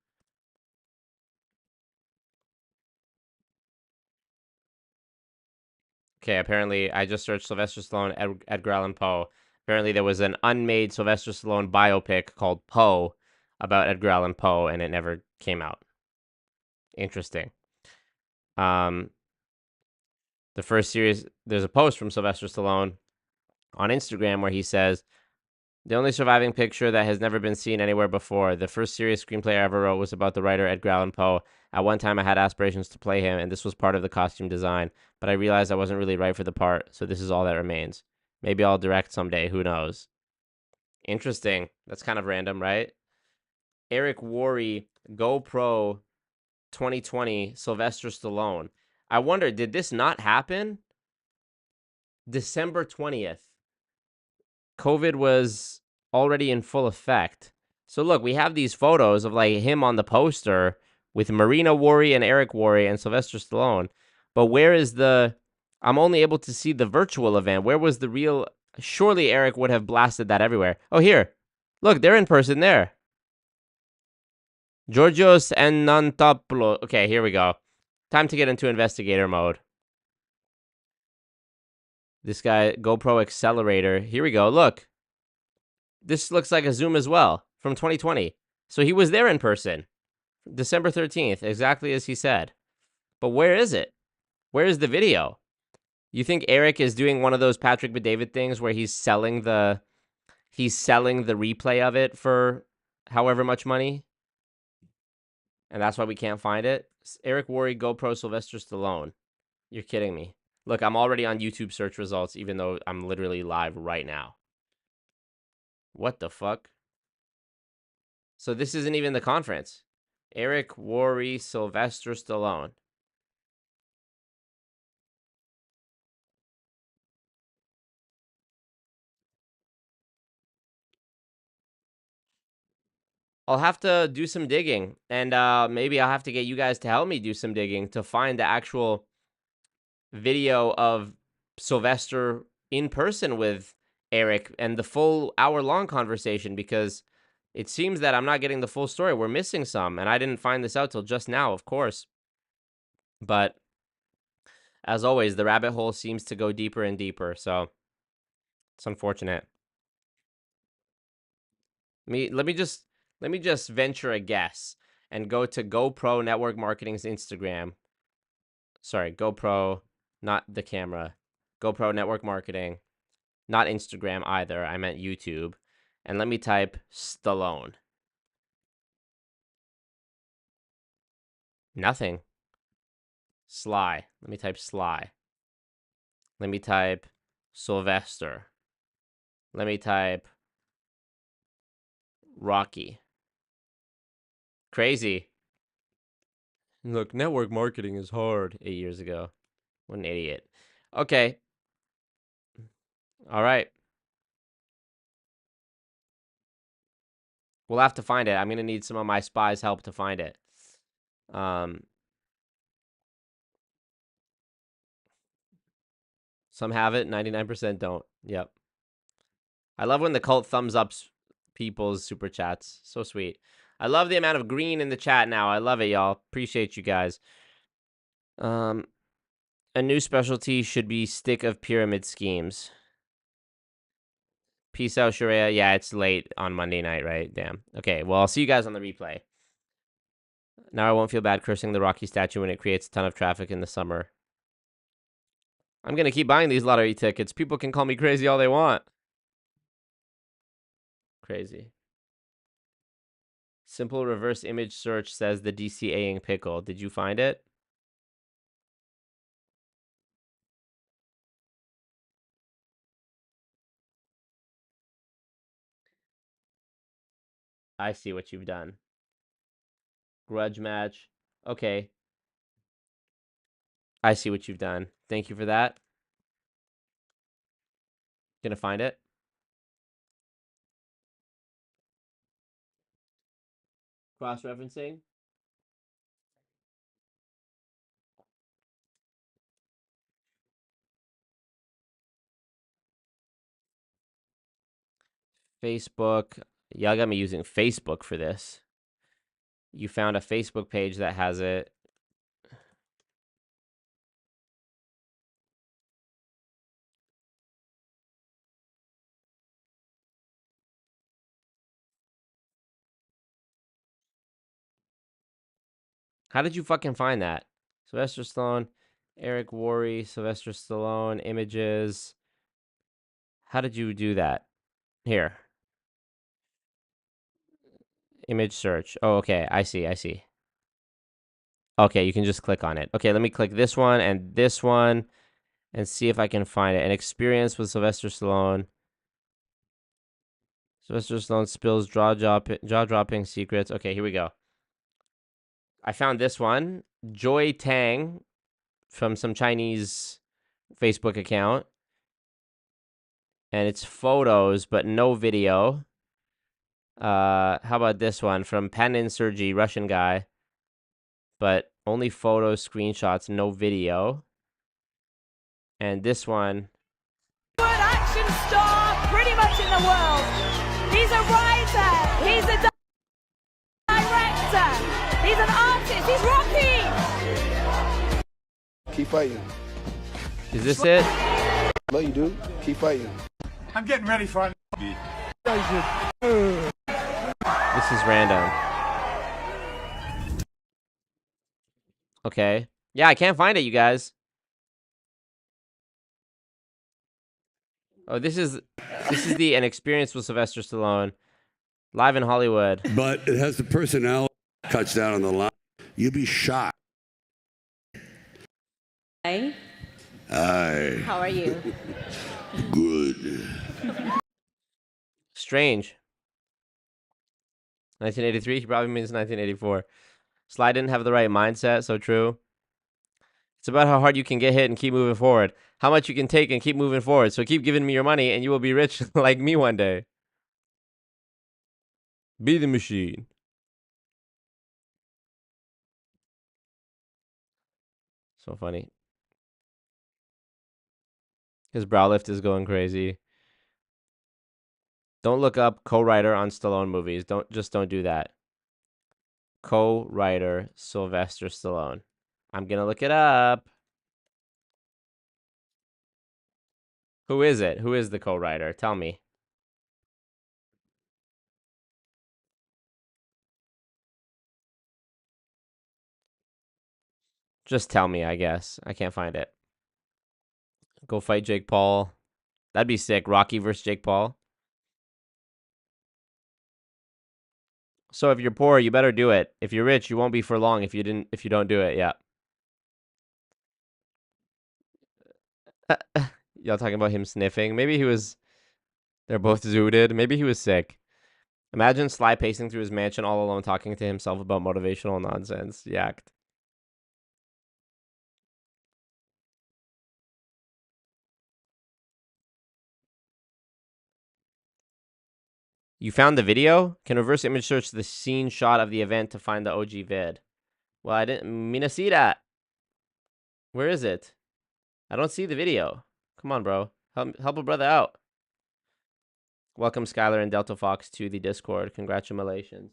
Speaker 2: Okay, apparently I just searched Sylvester Stallone, Edgar Allan Poe. Apparently there was an unmade Sylvester Stallone biopic called Poe about Edgar Allan Poe, and it never came out. Interesting. The first series, there's a post from Sylvester Stallone on Instagram where he says, "The only surviving picture that has never been seen anywhere before. The first serious screenplay I ever wrote was about the writer Edgar Allan Poe. At one time I had aspirations to play him, and this was part of the costume design, but I realized I wasn't really right for the part, so this is all that remains. Maybe I'll direct someday, who knows?" Interesting. That's kind of random, right? Eric Worre, GoPro 2020, Sylvester Stallone. I wonder, did this not happen? December 20th. COVID was already in full effect. So look, we have these photos of like him on the poster with Marina Worre and Eric Worre and Sylvester Stallone. But where is the... I'm only able to see the virtual event. Where was the real... Surely Eric would have blasted that everywhere. Oh, here. Look, they're in person there. Georgios and Nantopoulos. Okay, here we go. Time to get into investigator mode. This guy, GoPro Accelerator. Here we go. Look. This looks like a Zoom as well from 2020. So he was there in person. December 13th, exactly as he said. But where is it? Where is the video? You think Eric is doing one of those Patrick Bet-David things where he's selling the replay of it for however much money? And that's why we can't find it? Eric Worre, GoPro, Sylvester Stallone. You're kidding me. Look, I'm already on YouTube search results, even though I'm literally live right now. What the fuck? So this isn't even the conference. Eric Worre, Sylvester Stallone. I'll have to do some digging, and maybe I'll have to get you guys to help me do some digging to find the actual video of Sylvester in person with Eric and the full hour-long conversation, because it seems that I'm not getting the full story. We're missing some, and I didn't find this out till just now, of course. But as always, the rabbit hole seems to go deeper and deeper, so it's unfortunate. Let me just venture a guess and go to GoPro Network Marketing's Instagram. Sorry, GoPro, not the camera. GoPro Network Marketing, not Instagram either. I meant YouTube. And let me type Stallone. Nothing. Sly. Let me type Sly. Let me type Sylvester. Let me type Rocky. Crazy. Look, network marketing is hard 8 years ago. What an idiot. Okay. All right. We'll have to find it. I'm going to need some of my spies' help to find it. Some have it, 99% don't. Yep. I love when the cult thumbs up people's super chats. So sweet. I love the amount of green in the chat now. I love it, y'all. Appreciate you guys. A new specialty should be stick of pyramid schemes. Peace out, Sharia. Yeah, it's late on Monday night, right? Damn. Okay, well, I'll see you guys on the replay. Now I won't feel bad cursing the Rocky statue when it creates a ton of traffic in the summer. I'm going to keep buying these lottery tickets. People can call me crazy all they want. Crazy. Simple reverse image search says the DCA-ing pickle. Did you find it? I see what you've done. Grudge match. Okay. I see what you've done. Thank you for that. Gonna find it. Cross-referencing. Facebook. Y'all got me using Facebook for this. You found a Facebook page that has it. How did you fucking find that? Sylvester Stallone, Eric Worre, Sylvester Stallone, images. How did you do that? Here. Image search. Oh, okay. I see. I see. Okay, you can just click on it. Okay, let me click this one and see if I can find it. An experience with Sylvester Stallone. Sylvester Stallone spills jaw-dropping secrets. Okay, here we go. I found this one. Joy Tang from some Chinese Facebook account. And it's photos, but no video. How about this one from Panin Sergey, Russian guy. But only photos, screenshots, no video. And this one.
Speaker 12: Action star pretty much in the world. He's a writer. He's a director. He's an artist. He's Rocky.
Speaker 13: Keep fighting.
Speaker 2: Is this it?
Speaker 13: No, you do. Keep fighting.
Speaker 7: I'm getting ready for a
Speaker 2: This is random. Okay. Yeah, I can't find it, you guys. Oh, this is the An Experience with Sylvester Stallone, live in Hollywood.
Speaker 11: But it has the personality cuts down on the line. You'd be shocked.
Speaker 12: Hey.
Speaker 11: Hi.
Speaker 12: How are you?
Speaker 11: Good.
Speaker 2: Strange. 1983, he probably means 1984. Sly didn't have the right mindset, so true. It's about how hard you can get hit and keep moving forward. How much you can take and keep moving forward. So keep giving me your money and you will be rich like me one day. Be the machine. So funny. His brow lift is going crazy. Don't look up co-writer on Stallone movies. Don't do that. Co-writer Sylvester Stallone. I'm gonna look it up. Who is it? Who is the co-writer? Tell me. Just tell me, I guess. I can't find it. Go fight Jake Paul. That'd be sick. Rocky versus Jake Paul. So if you're poor, you better do it. If you're rich, you won't be for long if you don't do it. Yeah. Y'all talking about him sniffing? Maybe he was. They're both zooted. Maybe he was sick. Imagine Sly pacing through his mansion all alone, talking to himself about motivational nonsense. Yacked. You found the video? Can reverse image search the scene shot of the event to find the OG vid. Well, I didn't mean to see that. Where is it? I don't see the video. Come on, bro. Help a brother out. Welcome, Skylar and Delta Fox, to the Discord. Congratulations.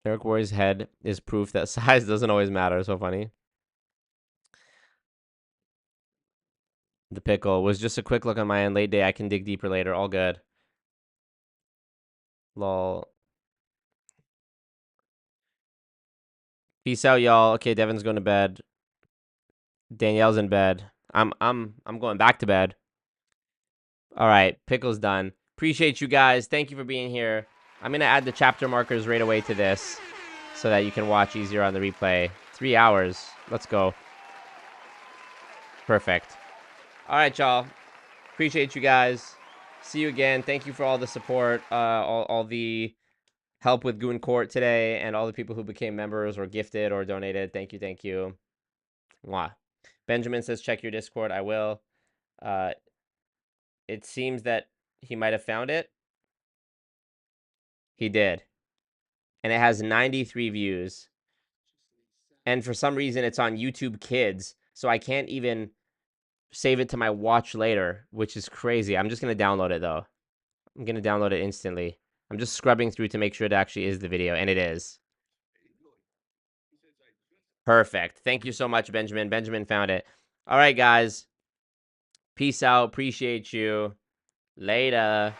Speaker 2: Eric Worre's head is proof that size doesn't always matter. So funny. The pickle was just a quick look on my end. Late day. I can dig deeper later. All good. Lol. Peace out, y'all. Okay, Devin's going to bed. Danielle's in bed. I'm going back to bed. All right, pickle's done. Appreciate you guys. Thank you for being here. I'm gonna add the chapter markers right away to this, so that you can watch easier on the replay. 3 hours. Let's go. Perfect. All right, y'all. Appreciate you guys. See you again. Thank you for all the support. All the help with Goon Court today, and all the people who became members or gifted or donated. Thank you, thank you. Mwah. Benjamin says, check your Discord. I will. It seems that he might have found it. He did. And it has 93 views. And for some reason, it's on YouTube Kids, so I can't even save it to my watch later, which is crazy. I'm just going to download it, though. I'm going to download it instantly. I'm just scrubbing through to make sure it actually is the video, and it is. Perfect. Thank you so much, Benjamin. Benjamin found it. All right, guys. Peace out. Appreciate you. Later.